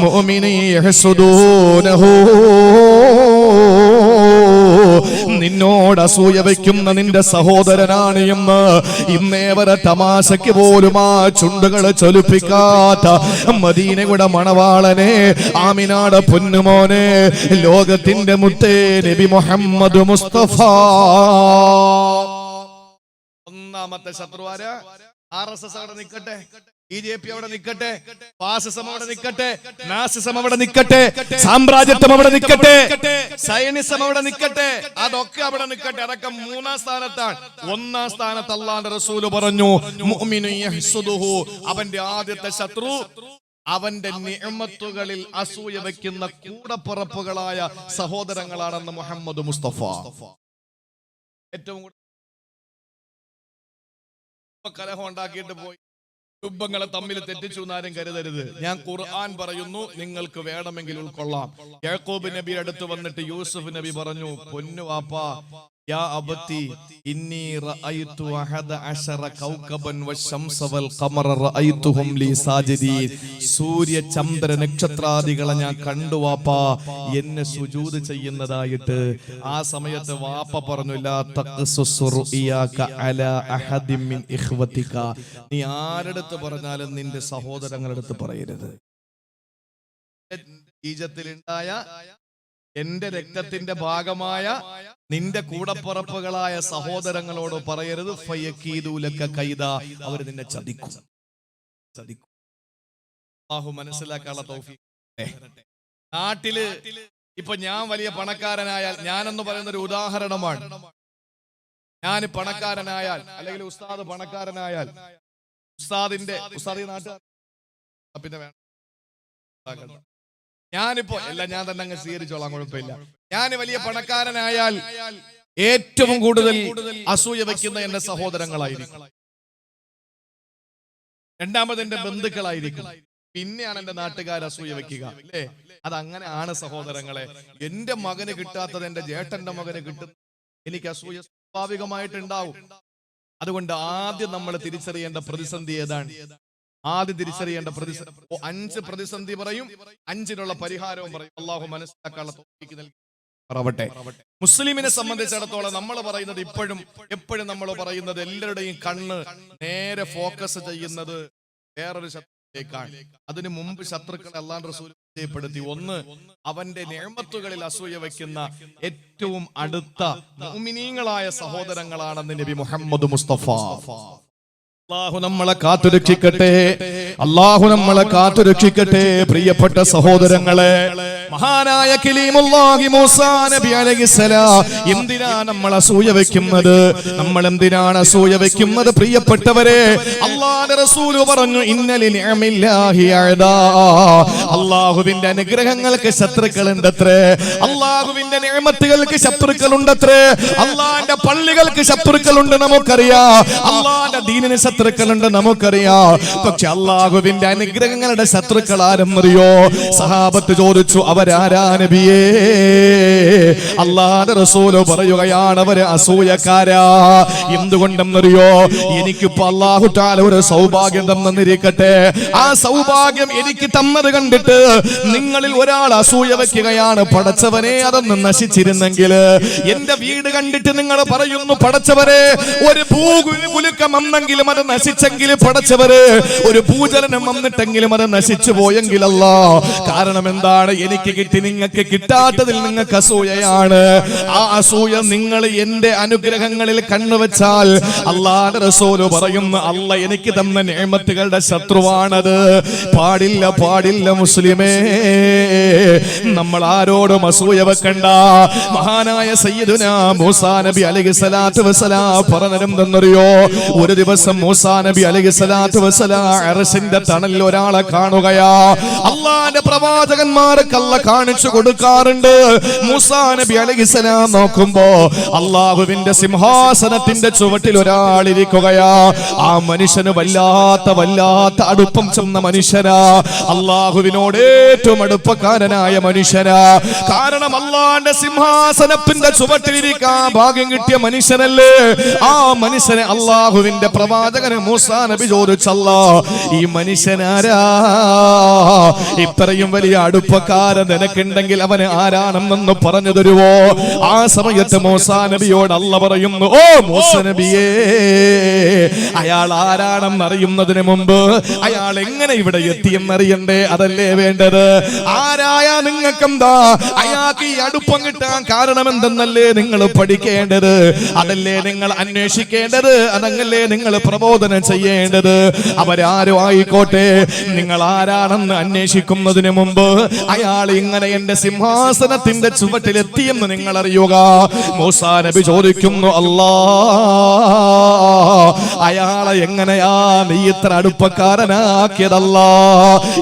മുഅ്മിനി യഹ്സുദൂനഹു, നിന്നോട് അസൂയ വയ്ക്കുന്ന നിന്റെ സഹോദരനാണ് എന്ന് ഇന്നേവരെ തമാശയ്ക്ക് പോലും ആ ചുണ്ടുകൾ ചൊലിപ്പിക്കാത്ത മദീനയുടെ മണവാളനെ, ആമിനാടെ പൊന്നുമോനെ, ലോകത്തിന്റെ മുത്തേ നബി മുഹമ്മദ് മുസ്തഫ. ഒന്നാമത്തെ ശത്രുവാര RSS അവിടെ നിൽക്കട്ടെ, BJP അവിടെ നിൽക്കട്ടെ, ഫാസിസം അവിടെ നിൽക്കട്ടെ, നാസിസം അവിടെ നിൽക്കട്ടെ, സാമ്രാജ്യത്വം അവിടെ നിൽക്കട്ടെ, സൈനിസം അവിടെ നിൽക്കട്ടെ, അതൊക്കെ അവിടെ നിൽക്കട്ടെ. അതൊക്കെ മൂന്നാം സ്ഥാനത്താണ്. ഒന്നാം സ്ഥാനത്ത് അല്ലാഹുവിന്റെ റസൂൽ പറഞ്ഞു മുഅ്മിനു യഹ്സുദുഹു, അവന്റെ ആദ്യത്തെ ശത്രു അവന്റെ നിഅമത്തുകളിൽ അസൂയ വെക്കുന്ന കൂടപ്പുറപ്പുകളായ സഹോദരങ്ങളാണെന്ന് മുഹമ്മദ് മുസ്തഫ. ഏറ്റവും കലഹം ഉണ്ടാക്കിയിട്ട് പോയി കുടുംബങ്ങളെ തമ്മിൽ തെറ്റിച്ചു എന്നാരും കരുതരുത്. ഞാൻ ഖുർആൻ പറയുന്നു, നിങ്ങൾക്ക് വേണമെങ്കിൽ ഉൾക്കൊള്ളാം. യാക്കൂബ് നബി അടുത്ത് വന്നിട്ട് യൂസുഫ് നബി പറഞ്ഞു, പൊന്നു വാപ്പാ, യാ അബത്തി ഇന്നി റഅയ്തു അഹദ അശറ കൗകബൻ വശംസ വൽ ഖമറ റഅയ്തുഹും ലി സാജിദീൻ. സൂര്യ ചന്ദ്ര നക്ഷത്രാദികളെ ഞാൻ കണ്ടു വാപ്പാ, എന്നെ സുജൂദ് ചെയ്യുന്നതായിട്ട്. ആ സമയത്ത് വാപ്പ പറഞ്ഞു, ലാ തഖ്സുസ് റുഇയാക അലാ അഹദിൻ മിൻ ഇഖ്വതിക, നീ ആരെടുത്ത് പറഞ്ഞാലും നിന്റെ സഹോദരങ്ങളുടെ അടുത്ത് പറയരുത്. ഈജിപ്തിലുണ്ടായ എന്റെ രക്തത്തിന്റെ ഭാഗമായ നിന്റെ കൂടപ്പുറപ്പുകളായ സഹോദരങ്ങളോട് പറയരുത്. ഫയക്കീദൂലക കൈദ, അവർ നിന്നെ ചതിക്കും. അല്ലാഹു മനസ്സിലാക്കാനുള്ള തൗഫീഖ്. നാട്ടില് ഇപ്പൊ ഞാൻ വലിയ പണക്കാരനായാൽ, ഞാനെന്ന് പറയുന്ന ഒരു ഉദാഹരണമാണ്, ഞാൻ പണക്കാരനായാൽ അല്ലെങ്കിൽ ഉസ്താദ് പണക്കാരനായാൽ, ഉസ്താദി നാട്ടുകാർ പിന്നെ വേണം, ഞാനിപ്പോ എല്ലാം ഞാൻ തന്നെ അങ്ങ് സ്വീകരിച്ചോളാം, കുഴപ്പമില്ല. ഞാൻ വലിയ പണക്കാരനായാൽ ഏറ്റവും കൂടുതൽ അസൂയ വെക്കുന്ന എന്റെ സഹോദരങ്ങളായിരിക്കും, രണ്ടാമത് എന്റെ ബന്ധുക്കളായിരിക്കും, പിന്നെയാണ് എന്റെ നാട്ടുകാർ അസൂയ വെക്കുക, അല്ലേ? അതങ്ങനെ ആണ് സഹോദരങ്ങളെ. എന്റെ മകന് കിട്ടാത്തത് എന്റെ ജേട്ടന്റെ മകന് കിട്ടും, എനിക്ക് അസൂയ സ്വാഭാവികമായിട്ടുണ്ടാവും. അതുകൊണ്ട് ആദ്യം നമ്മൾ തിരിച്ചറിയേണ്ട പ്രതിസന്ധി ഏതാണ്? ആദ്യം തിരിച്ചറിയേണ്ട പ്രതിസന്ധി 5 പ്രതിസന്ധി പറയും, 5-നുള്ള പരിഹാരവും പറയും. അല്ലാഹു മനസ്സിലാക്കാനുള്ള തൗഫീഖ് നൽകട്ടെ. മുസ്ലിമിനെ സംബന്ധിച്ചിടത്തോളം നമ്മൾ പറയുന്നത് എപ്പോഴും നമ്മൾ പറയുന്നത്, എല്ലാവരുടെയും കണ്ണ് നേരെ ഫോക്കസ് ചെയ്യുന്നത് വേറൊരു ശത്രുവിലേക്കാണ്. അതിനു മുമ്പ് ശത്രുക്കളെ അല്ലാഹു റസൂൽ പരിചയപ്പെടുത്തി. ഒന്ന്, അവന്റെ നിഅമത്തുകളിൽ അസൂയ വെക്കുന്ന ഏറ്റവും അടുത്ത മുഅ്മിനീങ്ങളായ സഹോദരങ്ങളാണെന്ന് നബി മുഹമ്മദ് മുസ്തഫ. അല്ലാഹു നമ്മളെ കാത്തുരക്ഷിക്കട്ടെ, അല്ലാഹു നമ്മളെ കാത്തുരക്ഷിക്കട്ടെ. പ്രിയപ്പെട്ട സഹോദരങ്ങളെ, മഹാനായ കലീമുല്ലാഹി മൂസാ നബി അലൈഹിസ്സലാം എന്തിനാ നമ്മൾ അസൂയ വെക്കുന്നത്? നമ്മൾ എന്തിനാണ് അസൂയ വെക്കുന്നത്? പ്രിയപ്പെട്ടവരെ, അല്ലാഹുവിന്റെ റസൂൽ പറഞ്ഞു, ഇന്നലി നിഅമില്ലാഹി അഅദാ, അല്ലാഹുവിന്റെ അനുഗ്രഹങ്ങൾക്ക് ശത്രുക്കളുണ്ടത്രേ, അല്ലാഹുവിന്റെ നിഅമത്തുകൾക്ക് ശത്രുക്കളുണ്ടത്രേ, അല്ലാഹുവിന്റെ പള്ളികൾക്ക് ശത്രുക്കളുണ്ട് നമുക്കറിയാം, അല്ലാഹുവിന്റെ ദീനിന് ശത്രുക്കളുണ്ട് നമുക്കറിയാം. പക്ഷെ അല്ലാഹുവിന്റെ അനുഗ്രഹങ്ങളുടെ ശത്രുക്കൾ ആരെന്നറിയോ? സഹാബത്ത് ചോദിച്ചു, അവരാരാ നബിയേ? അല്ലാഹുവിന്റെ റസൂൽ പറയുകയാണ്, അവര് അസൂയക്കാരാ. എന്തുകൊണ്ടെന്നറിയോ? എനിക്കിപ്പോ അല്ലാഹു തആല ഒരു സൗഭാഗ്യം തന്നിരിക്കട്ടെ, ആ സൗഭാഗ്യം എനിക്ക് തന്നത് കണ്ടിട്ട് നിങ്ങളിൽ ഒരാൾ അസൂയ വെക്കുകയാണ്. പടച്ചവനെ, അതൊന്ന് നശിച്ചിരുന്നെങ്കിൽ. എന്റെ വീട് കണ്ടിട്ട് നിങ്ങൾ പറയുന്നു, പടച്ചവരെ, ഒരു ഭൂകുലുക്കം വന്നെങ്കിലും അത് നശിച്ചെങ്കിൽ, പടച്ചവരെ, ഒരു ഭൂചലനം വന്നിട്ടെങ്കിലും അത് നശിച്ചു പോയെങ്കിലല്ല. കാരണം എന്താണ്? എനിക്ക് കിട്ടി, നിങ്ങൾക്ക് കിട്ടാത്തതിൽ നിങ്ങൾക്ക് അസൂയയാണ്. ആ അസൂയ നിങ്ങൾ എന്റെ അനുഗ്രഹങ്ങളിൽ കണ്ണുവെച്ചാൽ അല്ലാഹുവിന്റെ റസൂൽ പറയുന്നു, അല്ലാഹ് എനിക്ക് തന്ന നിഅമത്തുകളുടെ ശത്രുവാണത്. പാടില്ല, പാടില്ല മുസ്ലിമേ. നമ്മൾ ആരോടും അസൂയ വെക്കണ്ട. മഹാനായ സയ്യിദുനാ മൂസാ നബി അലൈഹിസ്സലാത്തു വസ്സലാം പറഞ്ഞതെന്തെന്നറിയോ? ഒരു ദിവസം മൂസാ നബി അലൈഹിസ്സലാത്തു വസ്സലാം അർശിന്റെ തണലിൽ ഒരാളെ കാണുകയാ. അല്ലാഹുവിന്റെ പ്രവാചകന്മാർക്ക് അല്ലാഹ് കാണിച്ചു കൊടുക്കാറുണ്ട്. മൂസാ നബി അലൈഹിസ്സലാം നോക്കുമ്പോ അള്ളാഹുവിന്റെ സിംഹാസനത്തിന്റെ ചുവട്ടിൽ ഒരാളിരിക്കുകയാ. ആ മനുഷ്യന് വല്ലാത്ത അടുപ്പം ചെന്ന മനുഷ്യനാ. അള്ളാഹുവിനോട് ഏറ്റവും അടുപ്പക്കാരനായ മനുഷ്യനാ. കാരണം അള്ളാന്റെ സിംഹാസനത്തിന്റെ ചുവട്ടിലിരിക്കാൻ ഭാഗ്യം കിട്ടിയ മനുഷ്യനല്ലേ. ആ മനുഷ്യനെ അള്ളാഹുവിന്റെ പ്രവാചകന് മൂസാ നബി ചോദിച്ചല്ലോ, ഈ മനുഷ്യനാരാ? ഇത്രയും വലിയ അടുപ്പക്കാരൻ നിനക്കുണ്ടെങ്കിൽ അവന് ആരാണെന്നൊന്ന് പറഞ്ഞു തരുവോ? ആ സമയത്ത് മൂസാ നബിയോട് അല്ല പറയുന്നു, ഓ മൂസാ നബിയേ, അയാൾ ആരാണെന്ന് അറിയുന്നതിന് മുമ്പ് അയാൾ എങ്ങനെ ഇവിടെ എത്തിയെന്നറിയണ്ടേ? അതല്ലേ വേണ്ടത്. ആരായ നിങ്ങൾക്കെന്താ? അയാൾക്ക് ഈ അടുപ്പം കിട്ടാൻ കാരണം എന്തെന്നല്ലേ നിങ്ങൾ പഠിക്കേണ്ടത്? അതല്ലേ നിങ്ങൾ അന്വേഷിക്കേണ്ടത്? അതല്ലേ നിങ്ങൾ പ്രബോധനം ചെയ്യേണ്ടത്? അവരാരോ ആയിക്കോട്ടെ, നിങ്ങൾ ആരാണെന്ന് അന്വേഷിക്കുന്നതിന് മുമ്പ് അയാൾ ഇങ്ങനെ എന്റെ സിംഹാസനത്തിന്റെ ചുവട്ടിലെത്തിയെന്ന് നിങ്ങൾ അറിയുക. മൂസാ നബി ചോദിക്കുന്നു, അല്ലാ, അയാളെ എങ്ങനെയാ നീ ഇത്ര അടുപ്പക്കാരനാക്കിയതല്ല?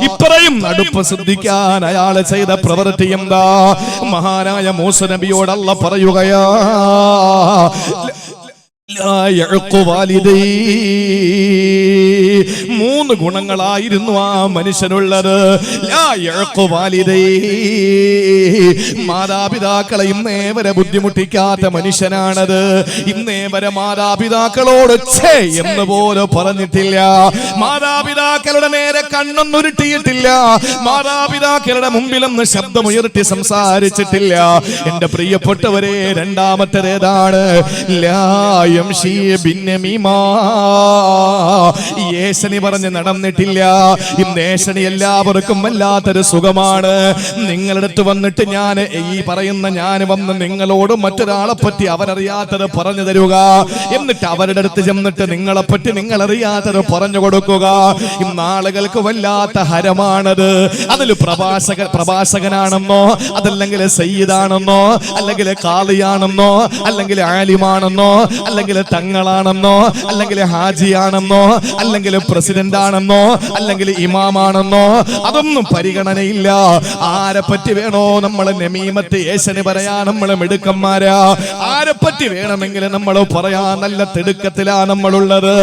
ഇത്രയും അടുപ്പം ശ്രദ്ധിക്കാൻ അയാള് ചെയ്ത പ്രവൃത്തി എന്താ? മഹാനായ മൂസാ നബിയോട് അല്ലാഹ് പറയുകയാ, മൂന്ന് ഗുണങ്ങളായിരുന്നു ആ മനുഷ്യനുള്ളത്. മാതാപിതാക്കളെ ഇന്നേ വരെ ബുദ്ധിമുട്ടിക്കാത്ത മനുഷ്യനാണത്. ഇന്നേ വരെ മാതാപിതാക്കളോട് ഛേ എന്ന് പോലെ പറഞ്ഞിട്ടില്ല. മാതാപിതാക്കളുടെ നേരെ കണ്ണൊന്നുരുട്ടിയിട്ടില്ല. മാതാപിതാക്കളുടെ മുമ്പിലൊന്ന് ശബ്ദമുയർത്തി സംസാരിച്ചിട്ടില്ല. എന്റെ പ്രിയപ്പെട്ടവരെ, രണ്ടാമത്തേതാണ് ഏശനി പറഞ്ഞ് നടന്നിട്ടില്ല. ഇന്ന് ഏശനി എല്ലാവർക്കും വല്ലാത്തൊരു സുഖമാണ്. നിങ്ങളുടെ അടുത്ത് വന്നിട്ട് ഞാൻ വന്ന് നിങ്ങളോട് മറ്റൊരാളെ പറ്റി അവരറിയാത്തത് പറഞ്ഞു തരുക. എന്നിട്ട് അവരുടെ അടുത്ത് ചെന്നിട്ട് നിങ്ങളെ പറ്റി നിങ്ങളറിയാത്തത് പറഞ്ഞു കൊടുക്കുക. ഇന്ന് ആളുകൾക്ക് വല്ലാത്ത ഹരമാണത്. അതിൽ പ്രഭാഷകനാണെന്നോ, അതല്ലെങ്കിൽ സയ്യിദാണെന്നോ, അല്ലെങ്കിൽ ഖാദിയാണെന്നോ, അല്ലെങ്കിൽ ആലിമാണെന്നോ, അല്ലെങ്കിൽ തങ്ങളാണെന്നോ, അല്ലെങ്കിൽ ഹാജിയാണെന്നോ, അല്ലെങ്കിൽ പ്രസിഡന്റ് ആണെന്നോ, അല്ലെങ്കിൽ ഇമാമാണെന്നോ, അതൊന്നും പരിഗണനയില്ല. ആരെ പറ്റി വേണോ നമ്മൾ നമീമത്ത് ഏശന് പറയാ നമ്മൾ മിടുക്കന്മാരാ. ആരെ പറ്റി വേണമെങ്കിൽ നമ്മൾ പറയാ നല്ല തിടുക്കത്തിലാ നമ്മളുള്ളത്.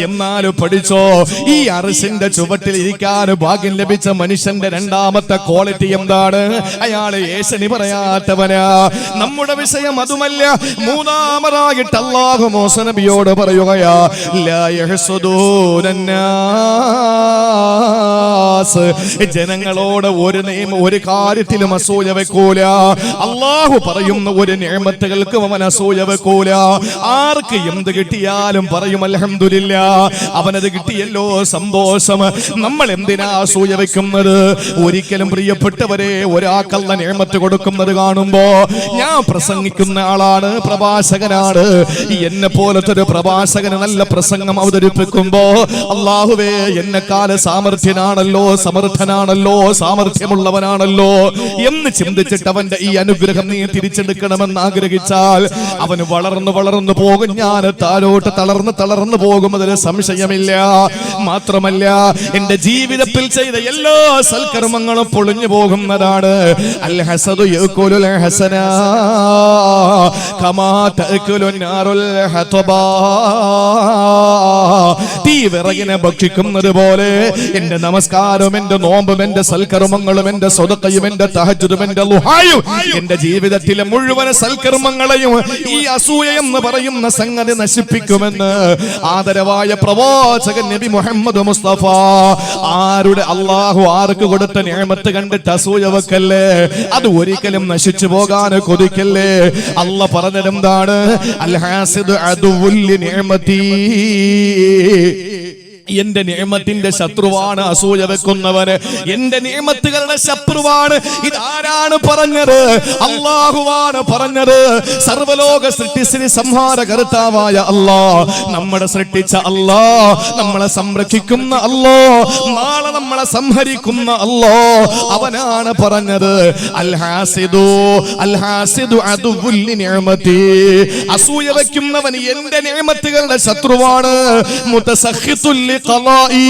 എന്നാലും പഠിച്ചോ, ഈ അർശിന്റെ ചുവട്ടിൽ ഇരിക്കാൻ ഭാഗ്യം ലഭിച്ച മനുഷ്യന്റെ രണ്ടാമത്തെ ക്വാളിറ്റി എന്താണ്? അയാള് ഏശനി പറയാത്തവനാ. നമ്മുടെ വിഷയം അതുമല്ല. മൂന്നാമതായിട്ട് അല്ലാഹു മൂസാ നബിയോട് പറയുകയാ, ലാ യഹ്സുദൂനന്നാസ്, ജനങ്ങളോട് ഒരു കാര്യത്തിലും അസൂയ വെക്കൂല. അല്ലാഹു പറയുന്ന ഒരു നിഅമത്തുകൾക്കും അവൻ അസൂയ വെക്കൂല. ആർക്ക് എന്ത് കിട്ടിയാലും പറയും അൽഹംദുലില്ലാ, അവനത് കിട്ടിയല്ലോ, സന്തോഷം. നമ്മൾ എന്തിനാ അസൂയ വെക്കുന്നത്? ഒരിക്കലും പ്രിയപ്പെട്ടവരെ, ഒരാൾക്കുള്ള നിഅമത്ത് കൊടുക്കുന്നത് കാണുമ്പോ, ഞാൻ പ്രസംഗിക്കുന്ന ആളാണ്, പ്രഭാഷകനാണ്, എന്നെ പോലത്തെ ഒരു പ്രഭാഷകന് നല്ല പ്രസംഗം അവതരിപ്പിക്കുമ്പോ, അല്ലാഹുവേ എന്നെക്കാല് സാമർഥ്യനാണല്ലോ, സമർത്ഥനാണല്ലോ, സാമർഥ്യമുള്ളവനാണല്ലോ എന്ന് ചിന്തിച്ചിട്ട് അവന്റെ ഈ അനുഗ്രഹം നീ തിരിച്ചെടുക്കണമെന്ന് ആഗ്രഹിച്ചാൽ അവന് വളർന്നു പോകും. ഞാൻ താഴോട്ട് തളർന്നു പോകും, അതിന് സംശയമില്ല. മാത്രമല്ല, എന്റെ ജീവിതത്തിൽ ചെയ്ത എല്ലാ സൽക്കർമ്മങ്ങളും പൊളിഞ്ഞു പോകുന്നതാണ്. അൽ ഹസദു യഅകുലുൽ ഹസനാ കമാ തഅകുലുൻ നാറുൽ ഹതബാ, തീ വിറകിനെ ഭക്ഷിക്കുന്നത് പോലെ എന്റെ നമസ്കാരവും, എന്റെ നോമ്പും, എന്റെ സൽക്കർമ്മങ്ങളും, എന്റെ സ്വതക്കയും, എന്റെ തഹജ്ജുദും, എന്റെ ളുഹായും, എന്റെ ജീവിതത്തിലെ മുഴുവൻ സൽക്കർമ്മങ്ങളെയും ഈ അസൂയ എന്ന് പറയുന്ന സംഗതി നശിപ്പിക്കുമെന്ന് ആദരവായ പ്രവാചകൻ നബി മുഹമ്മദ് മുസ്തഫ. ആരുടെ അല്ലാഹു ആർക്ക് കൊടുത്ത നിഅമത്ത് കണ്ടിട്ട് അസൂയ വെക്കല്ലേ, അത് ഒരിക്കലും നശിച്ചു പോകാൻ കൊതിക്കല്ലേ. അല്ലാഹ് പറഞ്ഞതെന്താണ്? അൽ ഹാസിദു അദുവുൽ നിഅമതി, എന്റെ നിഅമത്തിന്റെ ശത്രുവാണ് അസൂയ വെക്കുന്നവന്, എന്റെ നിഅമത്തുകളുടെ ശത്രുവാണ്. ഇതാരാണ് പറഞ്ഞത്? അല്ലാഹുവാണ് പറഞ്ഞത്. സർവലോക സൃഷ്ടിസ്ഥിതി സംഹാരകർത്താവായ അല്ലാഹ്, നമ്മുടെ സൃഷ്ടിച്ച അല്ലാഹ്, നമ്മളെ സംരക്ഷിക്കുന്ന അല്ലാഹ്, നാളെ നമ്മളെ സംഹരിക്കുന്ന അല്ലാഹ്, അവനാണ് പറഞ്ഞത്. അൽ ഹാസിദു അദുവുൽ നിഅമതി, അസൂയ വെക്കുന്നവൻ എന്റെ നിഅമത്തുകളുടെ ശത്രുവാണ്. മുതസഖിതുൽ ലിഖളാഇ,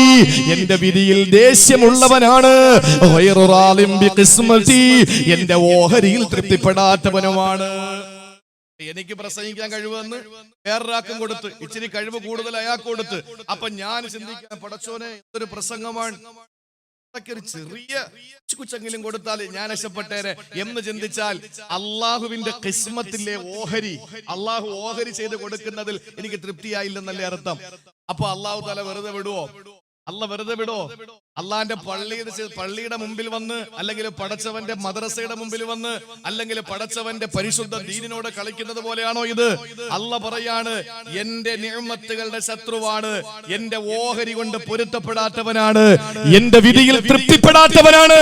എന്റെ വിധിയിൽ ദേഷ്യമുള്ളവനാണ്. ഗൈറു റാളിം ബിഖിസ്മതി, എന്റെ ഓഹരിയിൽ തൃപ്തിപ്പെടാത്തവനുമാണ്. എനിക്ക് പ്രസംഗിക്കാൻ കഴിവെന്ന് വേറൊരാൾക്കും കൊടുത്ത്, ഇച്ചിരി കഴിവ് കൂടുതൽ അയാൾക്ക് കൊടുത്ത്, അപ്പൊ ഞാൻ ചിന്തിക്കാൻ, പടച്ചോനെ എന്തൊരു പ്രസംഗമാണ്, ഒരു ചെറിയ കുച്ചെങ്കിലും കൊടുത്താൽ ഞാൻ രക്ഷപ്പെട്ടേനെ എന്ന് ചിന്തിച്ചാൽ അള്ളാഹുവിന്റെ ഖിസ്മത്തിലെ ഓഹരി, അള്ളാഹു ഓഹരി ചെയ്ത് കൊടുക്കുന്നതിൽ എനിക്ക് തൃപ്തിയായില്ലെന്നല്ലേ അർത്ഥം. അപ്പൊ അള്ളാഹു തആല വെറുതെ വിടുവോ? അല്ല വെറുതെ വിടോ? അള്ളാന്റെ പള്ളിയുടെ മുമ്പിൽ വന്ന്, അല്ലെങ്കിൽ പടച്ചവന്റെ മദ്രസയുടെ മുമ്പിൽ വന്ന്, അല്ലെങ്കിൽ പടച്ചവന്റെ പരിശുദ്ധ ദീനിനോട് കളിക്കുന്നത് പോലെയാണോ ഇത്? അല്ല പറയാണ്, എന്റെ നിഅമത്തുകളുടെ ശത്രുവാണ്, എന്റെ ഓഹരി കൊണ്ട് പൊരുത്തപ്പെടാത്തവനാണ്, എന്റെ വിധിയിൽ തൃപ്തിപ്പെടാത്തവനാണ്.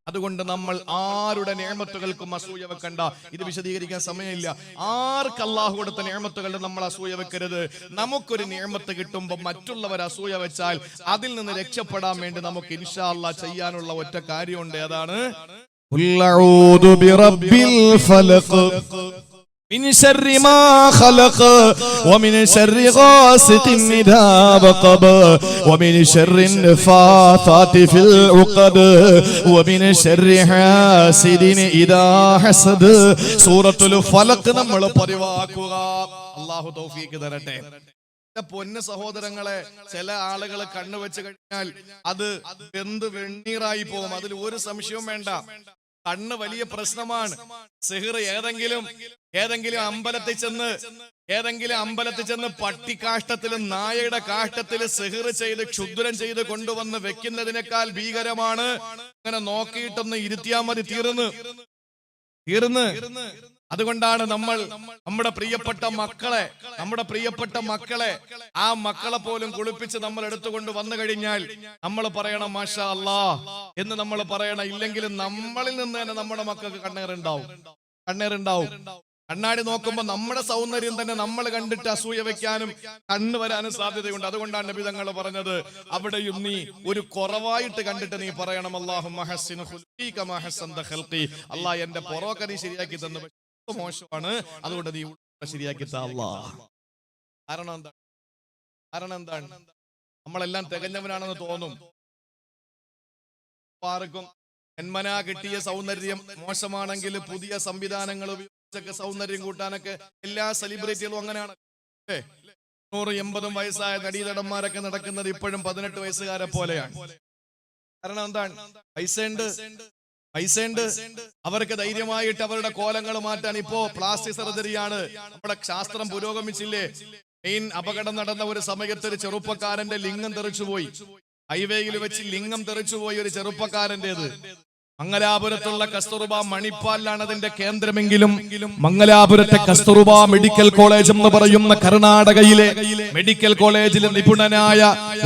അതുകൊണ്ട് നമ്മൾ ആരുടെ നിഅമത്തുകൾക്കും അസൂയ വെക്കണ്ട. ഇത് വിശദീകരിക്കാൻ സമയമില്ല. ആർക്ക് അല്ലാഹു കൊടുത്ത നിഅമത്തുകളുടെ നമ്മൾ അസൂയ വെക്കരുത്. നമുക്കൊരു നിഅമത്ത് കിട്ടുമ്പോൾ മറ്റുള്ളവർ അസൂയ വെച്ചാൽ അതിൽ നിന്ന് രക്ഷപ്പെടാൻ വേണ്ടി നമുക്ക് ഇൻഷാ അല്ലാഹ് ചെയ്യാനുള്ള ഒറ്റ കാര്യമുണ്ട്. അതാണ് ഖുൽ അഊദു ബിറബ്ബിൽ ഫലഖ് മിൻ ശർരി മാ ഖലഖ വമിൻ ശർരി ഗാസിഖിൻ ഇദാ വഖബ വമിൻ ശർരി നഫാഥാതി ഫിൽ ഉഖദ് വമിൻ ശർരി ഹാസിദിൻ ഇദാ ഹസദ്. സൂറത്തുൽ ഫലഖ് നമ്മൾ പതിവാക്കുക. അല്ലാഹു തൗഫീഖ് തരട്ടെ. പൊന്ന സഹോദരങ്ങളെ, ചില ആളുകൾ കണ്ണു വെച്ച് കഴിഞ്ഞാൽ അത് വെന്ത് വെണ്ണീറായി പോകും. അതിൽ ഒരു സംശയവും വേണ്ട. കണ്ണ് വലിയ പ്രശ്നമാണ്. സിഹ്ർ ഏതെങ്കിലും അമ്പലത്തിൽ ചെന്ന് പട്ടിക്കാഷ്ടത്തിലും നായയുടെ കാഷ്ടത്തില് സിഹ്ർ ചെയ്ത് ക്ഷുദ്രം ചെയ്ത് കൊണ്ടുവന്ന് വെക്കുന്നതിനേക്കാൾ ഭീകരമാണ് അങ്ങനെ നോക്കിയിട്ടൊന്ന് ഇരുത്തിയാൽ മതി, തീർന്ന്. അതുകൊണ്ടാണ് നമ്മൾ നമ്മുടെ പ്രിയപ്പെട്ട മക്കളെ ആ മക്കളെ പോലും കുളിപ്പിച്ച് നമ്മൾ എടുത്തുകൊണ്ട് വന്നു കഴിഞ്ഞാൽ നമ്മൾ പറയണം മാഷാ അല്ലാ എന്ന് നമ്മൾ പറയണം. ഇല്ലെങ്കിൽ നമ്മളിൽ നിന്ന് തന്നെ നമ്മുടെ മക്കൾക്ക് കണ്ണേറുണ്ടാവും. കണ്ണാടി നോക്കുമ്പോ നമ്മുടെ സൗന്ദര്യം തന്നെ നമ്മൾ കണ്ടിട്ട് അസൂയ വെക്കാനും കണ്ണ് വരാനും സാധ്യതയുണ്ട്. അതുകൊണ്ടാണ് നബി തങ്ങൾ പറഞ്ഞത്, അവിടെയും നീ ഒരു കുറവായിട്ട് കണ്ടിട്ട് നീ പറയണം, അല്ലാഹുമ്മ ഹസ്സിൻ ഖുൽഖി കമാ ഹസ്സൻത ഖൽഖി, അല്ലാഹ് എന്റെ പുറമൊക്കെ നീ ശരിയാക്കി തന്നു, മോശമാണ്, അതുകൊണ്ട് നീ ശരിയാക്കി താ അല്ലാഹ്. കാരണം എന്താണ്? നമ്മളെല്ലാം തികഞ്ഞവനാണെന്ന് തോന്നും. ആർക്കും ജന്മനാ കിട്ടിയ സൗന്ദര്യം മോശമാണെങ്കിൽ പുതിയ സംവിധാനങ്ങൾ ഉപയോഗിച്ചൊക്കെ സൗന്ദര്യം കൂട്ടാനൊക്കെ എല്ലാ സെലിബ്രിറ്റികളും അങ്ങനെയാണ്. 180 വയസ്സായ നടീതടന്മാരൊക്കെ നടക്കുന്നത് ഇപ്പോഴും 18 വയസ്സുകാരെ പോലെയാണ്. കാരണം എന്താണ്? പൈസയുണ്ട്. അവർക്ക് ധൈര്യമായിട്ട് അവരുടെ കോലങ്ങൾ മാറ്റാൻ ഇപ്പോ പ്ലാസ്റ്റിക് സർജറിയാണ്. നമ്മുടെ ശാസ്ത്രം പുരോഗമിച്ചില്ലേ? മെയിൻ അപകടം നടന്ന ഒരു സമയത്ത് ഒരു ചെറുപ്പക്കാരന്റെ ലിംഗം തെറിച്ചുപോയി. ഹൈവേയിൽ വെച്ച് ലിംഗം തെറിച്ചുപോയി ഒരു ചെറുപ്പക്കാരൻ്റെത്. മംഗലാപുരത്തുള്ള കസ്തൂർബ മണിപ്പാലിലാണ് അതിന്റെ കേന്ദ്രമെങ്കിലും മംഗലാപുരത്തെ കസ്തൂർബ മെഡിക്കൽ കോളേജ് എന്ന് പറയുന്ന കർണാടകയിലെ മെഡിക്കൽ കോളേജിലെ നിപുണനായ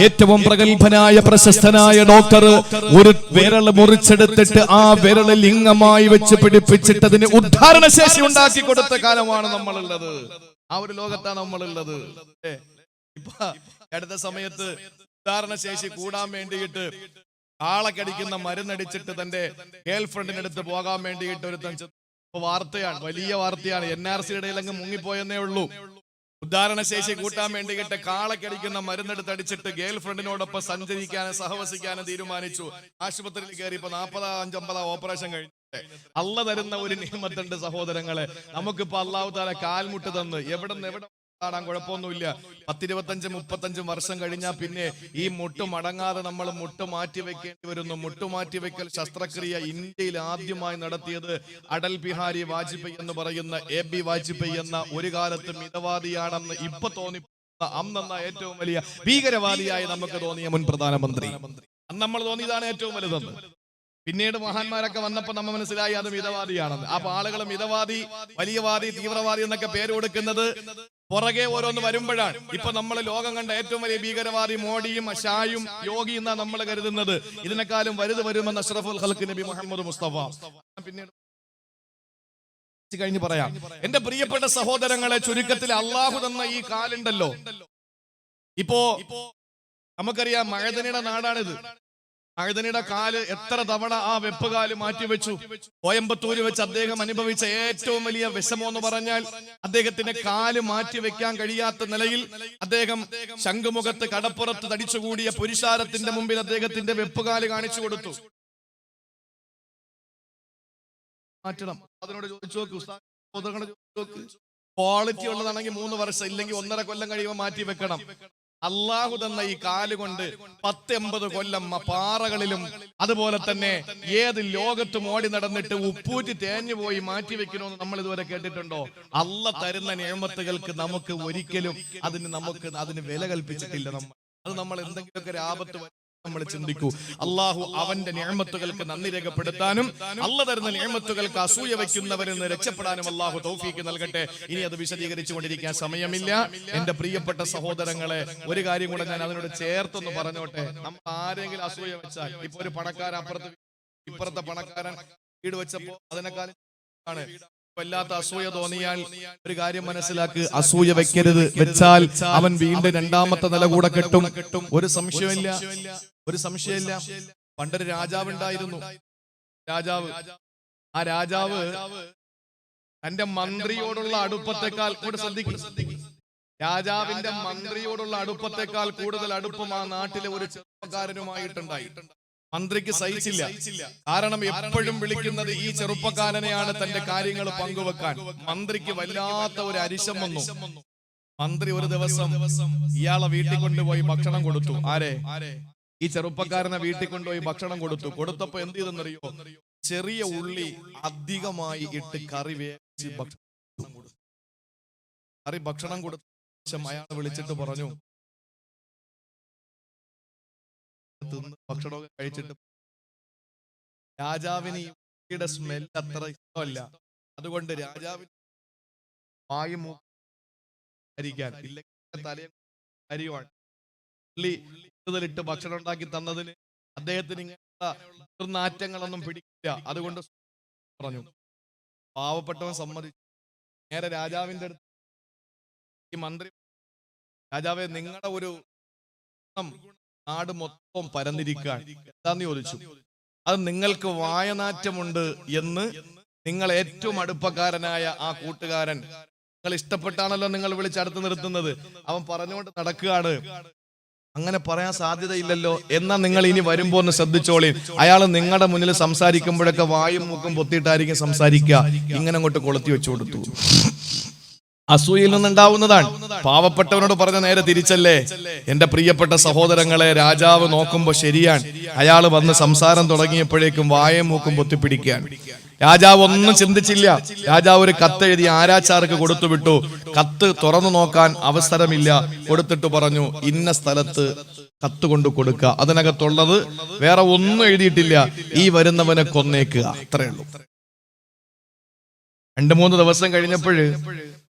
ഏറ്റവും പ്രഗത്ഭനായ പ്രശസ്തനായ ഡോക്ടർ ഒരു വിരൽ മുറിച്ചെടുത്തിട്ട് ആ വിരൽ ലിംഗമായി വെച്ച് പിടിപ്പിച്ചിട്ട് അതിന് ഉദ്ധാരണ ശേഷി ഉണ്ടാക്കി കൊടുത്ത കാലമാണ് നമ്മളുള്ളത്. ആ ഒരു ലോകത്താണ് നമ്മളുള്ളത്. ഇപ്പൊ അടുത്ത സമയത്ത് ഉദ്ധാരണ ശേഷി കൂടാൻ വേണ്ടിയിട്ട് ആളക്കടിക്കുന്ന മരുന്നടിച്ചിട്ട് തന്റെ ഗേൾ ഫ്രണ്ടിന്റെ അടുത്ത് പോകാൻ വേണ്ടിയിട്ട് ഒരു വാർത്തയാണ്, വലിയ വാർത്തയാണ്. NRC അങ്ങ് മുങ്ങിപ്പോയെന്നേ ഉള്ളൂ. ഉദ്ധാരണ ശേഷി കൂട്ടാൻ വേണ്ടിയിട്ട് കാളക്കടിക്കുന്ന മരുന്നെടുത്ത് അടിച്ചിട്ട് ഗേൾ ഫ്രണ്ടിനോടൊപ്പം സഞ്ചരിക്കാനും സഹവസിക്കാനും തീരുമാനിച്ചു. ആശുപത്രിയിൽ കയറി ഇപ്പൊ 45-50 ഓപ്പറേഷൻ കഴിഞ്ഞു. അള്ള തരുന്ന ഒരു നിയമത്തുണ്ട് സഹോദരങ്ങളെ. നമുക്കിപ്പോ അല്ലാഹു തആല കാൽമുട്ട് തന്ന് എവിടെ ാൻ കുഴപ്പമൊന്നുമില്ല. 10-25-35 വർഷം കഴിഞ്ഞാൽ പിന്നെ ഈ മുട്ട് മടങ്ങാതെ നമ്മൾ മുട്ട് മാറ്റി വെക്കേണ്ടി വരുന്നു. മുട്ടുമാറ്റിവെക്കൽ ശസ്ത്രക്രിയ ഇന്ത്യയിൽ ആദ്യമായി നടത്തിയത് അടൽ ബിഹാരി വാജ്പേയി എന്ന് പറയുന്ന AB വാജ്പേയി എന്ന ഒരു കാലത്ത് മിതവാദിയാണെന്ന് ഇപ്പൊ തോന്നിപ്പോകുന്ന അന്നെന്ന ഏറ്റവും വലിയ ഭീകരവാദിയായി നമുക്ക് തോന്നിയ മുൻ പ്രധാനമന്ത്രി. അന്ന് നമ്മൾ തോന്നിയതാണ് ഏറ്റവും വലുതെന്ന്. പിന്നീട് മഹാന്മാരൊക്കെ വന്നപ്പോ നമ്മൾ മനസ്സിലായി അത് മിതവാദിയാണെന്ന്. അപ്പൊ ആളുകൾ മിതവാദി, വലിയവാദി, തീവ്രവാദി എന്നൊക്കെ പേര് കൊടുക്കുന്നത് പുറകെ ഓരോന്ന് വരുമ്പോഴാണ്. ഇപ്പൊ നമ്മൾ ലോകം കണ്ട ഏറ്റവും വലിയ ഭീകരവാദി മോഡിയും ഷായും യോഗി എന്നാ നമ്മൾ കരുതുന്നത്. ഇതിനെക്കാളും വലുത് വരുമെന്ന് അഷ്റഫുൽ ഖൽഖ് നബി മുഹമ്മദ് മുസ്തഫ. പിന്നീട് കഴിഞ്ഞ് പറയാം. എന്റെ പ്രിയപ്പെട്ട സഹോദരങ്ങളെ, ചുരുക്കത്തിൽ അള്ളാഹു തന്ന ഈ കാലുണ്ടല്ലോ, ഇപ്പോ നമുക്കറിയാം മഴതനിയുടെ നാടാണിത്. മഅദനിയുടെ കാല് എത്ര തവണ ആ വെപ്പുകാല് മാറ്റിവെച്ചു. കോയമ്പത്തൂര് വെച്ച് അദ്ദേഹം അനുഭവിച്ച ഏറ്റവും വലിയ വിഷമം എന്ന് പറഞ്ഞാൽ അദ്ദേഹത്തിന്റെ കാല് മാറ്റിവെക്കാൻ കഴിയാത്ത നിലയിൽ അദ്ദേഹം ശംഖുമുഖത്ത് കടപ്പുറത്ത് തടിച്ചുകൂടിയ പുരുഷാരത്തിന്റെ മുമ്പിൽ അദ്ദേഹത്തിന്റെ വെപ്പുകാല് കാണിച്ചു കൊടുത്തു. മാറ്റണം. അതിനോട് ചോദിച്ചു നോക്ക്, ഉസ്താദ് ക്വാളിറ്റി ഉള്ളതാണെങ്കിൽ 3 വർഷം, ഇല്ലെങ്കിൽ 1.5 കൊല്ലം കഴിയുമ്പോൾ മാറ്റി വെക്കണം. അള്ളാഹു തന്ന ഈ കാലുകൊണ്ട് 10-80 കൊല്ലം പാറകളിലും അതുപോലെ തന്നെ ഏത് ലോകത്തും ഓടി നടന്നിട്ട് ഉപ്പൂറ്റി തേഞ്ഞു പോയി മാറ്റി വെക്കണമെന്ന് നമ്മൾ ഇതുവരെ കേട്ടിട്ടുണ്ടോ? അള്ള തരുന്ന നിയമത്തുകൾക്ക് നമുക്ക് ഒരിക്കലും അതിന് വില കൽപ്പിച്ചിട്ടില്ല. നമ്മൾ എന്തെങ്കിലുമൊക്കെ ഒരു ആപത്ത് നമ്മൾ ചിന്തിക്കൂ. അള്ളാഹു അവന്റെ നിഅമത്തുകൾക്ക് നന്ദി രേഖപ്പെടുത്താനും അള്ള തരുന്ന നിഅമത്തുകൾക്ക് അസൂയ വയ്ക്കുന്നവരിൽ നിന്ന് രക്ഷപ്പെടാനും അള്ളാഹു തൗഫീക്ക് നൽകട്ടെ. ഇനി അത് വിശദീകരിച്ചു കൊണ്ടിരിക്കാൻ സമയമില്ല. എന്റെ പ്രിയപ്പെട്ട സഹോദരങ്ങളെ, ഒരു കാര്യം കൂടെ ഞാൻ അതിനോട് ചേർത്തൊന്ന് പറഞ്ഞോട്ടെ. നമ്മൾ ആരെങ്കിലും അസൂയ വെച്ചാൽ, ഇപ്പൊ ഒരു പണക്കാരൻ ഇപ്പുറത്തെ പണക്കാരൻ വീട് വെച്ചപ്പോ അതിനേക്കാളും ആണ് വല്ലാത്ത അസൂയ തോന്നിയാൽ ഒരു കാര്യം മനസ്സിലാക്ക്, അസൂയ വെക്കരുത്. വെച്ചാൽ അവൻ വീണ്ടും 2ാമത്തെ നില കൂടെ കെട്ടും. ഒരു സംശയമില്ല. പണ്ടൊരു രാജാവ് ഉണ്ടായിരുന്നു. ആ രാജാവ് തന്റെ മന്ത്രിയോടുള്ള അടുപ്പത്തെക്കാൾ രാജാവിന്റെ മന്ത്രിയോടുള്ള അടുപ്പത്തെക്കാൾ കൂടുതൽ അടുപ്പം ആ നാട്ടിലെ ഒരു ചെറുപ്പക്കാരനുമായിട്ടുണ്ടായി. മന്ത്രിക്ക് സഹിച്ചില്ല. കാരണം എപ്പോഴും വിളിക്കുന്നത് ഈ ചെറുപ്പക്കാരനെയാണ് തന്റെ കാര്യങ്ങൾ പങ്കുവെക്കാൻ. മന്ത്രിക്ക് വല്ലാത്ത ഒരു അരിശം വന്നു. മന്ത്രി ഒരു ദിവസം ഇയാളെ വീട്ടിൽ കൊണ്ടുപോയി ഭക്ഷണം കൊടുത്തു. ഈ ചെറുപ്പക്കാരനെ വീട്ടിൽ കൊണ്ടുപോയി ഭക്ഷണം കൊടുത്തപ്പോ എന്ത് ചെയ്തെന്നറിയോ? ചെറിയ ഉള്ളി അധികമായി ഇട്ട് കറി വേവിച്ച് ഭക്ഷണം കൊടുത്ത അയാളെ വിളിച്ചിട്ട് പറഞ്ഞു, ഭക്ഷണമൊക്കെ കഴിച്ചിട്ട് രാജാവിന് ഈ ഉള്ളിയുടെ സ്മെൽ അത്ര ഇഷ്ടമല്ല. അതുകൊണ്ട് രാജാവിന് വായും കരിക്കാൻ ഇല്ലെങ്കിൽ തലയും കരിയുമാണ്. ഉള്ളി കൂടുതലിട്ട് ഭക്ഷണം ഉണ്ടാക്കി തന്നതിന് അദ്ദേഹത്തിന് ഇങ്ങനത്തെ ദുർനാറ്റങ്ങളൊന്നും പിടിക്കില്ല. അതുകൊണ്ട് പറഞ്ഞു. പാവപ്പെട്ടവൻ സമ്മതിച്ചു. നേരെ രാജാവിന്റെ അടുത്ത് ഈ മന്ത്രി, രാജാവേ, നിങ്ങളുടെ ഒരു നാട് മൊത്തം പരന്നിരിക്കാൻ എന്താന്ന് ചോദിച്ചു. അത് നിങ്ങൾക്ക് വായനാറ്റമുണ്ട് എന്ന് നിങ്ങൾ ഏറ്റവും അടുപ്പക്കാരനായ ആ കൂട്ടുകാരൻ, നിങ്ങൾ ഇഷ്ടപ്പെട്ടാണല്ലോ നിങ്ങൾ വിളിച്ചടുത്ത് നിർത്തുന്നത്, അവൻ പറഞ്ഞുകൊണ്ട് നടക്കുകയാണ്. അങ്ങനെ പറയാൻ സാധ്യതയില്ലല്ലോ. എന്നാ നിങ്ങൾ ഇനി വരുമ്പോ ഒന്ന് ശ്രദ്ധിച്ചോളി, അയാൾ നിങ്ങളുടെ മുന്നിൽ സംസാരിക്കുമ്പോഴൊക്കെ വായും മൂക്കും പൊത്തിയിട്ടായിരിക്കും സംസാരിക്കുക. ഇങ്ങനെ അങ്ങോട്ട് കൊളുത്തി വെച്ചു കൊടുത്തു. അസൂയയിൽ നിന്നുണ്ടാവുന്നതാണ്. പാവപ്പെട്ടവനോട് പറഞ്ഞ നേരെ തിരിച്ചല്ലേ? എന്റെ പ്രിയപ്പെട്ട സഹോദരങ്ങളെ, രാജാവ് നോക്കുമ്പോ ശരിയാണ്. അയാൾ വന്ന് സംസാരം തുടങ്ങിയപ്പോഴേക്കും വായും മൂക്കും പൊത്തിപ്പിടിക്കാൻ. രാജാവ് ഒന്നും ചിന്തിച്ചില്ല. രാജാവ് ഒരു കത്തെഴുതി ആരാച്ചാർക്ക് കൊടുത്തുവിട്ടു. കത്ത് തുറന്നു നോക്കാൻ അവസരമില്ല. കൊടുത്തിട്ട് പറഞ്ഞു, ഇന്ന സ്ഥലത്ത് കത്ത് കൊണ്ട് കൊടുക്കുക. അതിനകത്തുള്ളത് വേറെ ഒന്നും എഴുതിയിട്ടില്ല, ഈ വരുന്നവനെ കൊന്നേക്കുക, അത്രേ ഉള്ളൂ. 2-3 ദിവസം കഴിഞ്ഞപ്പോഴ്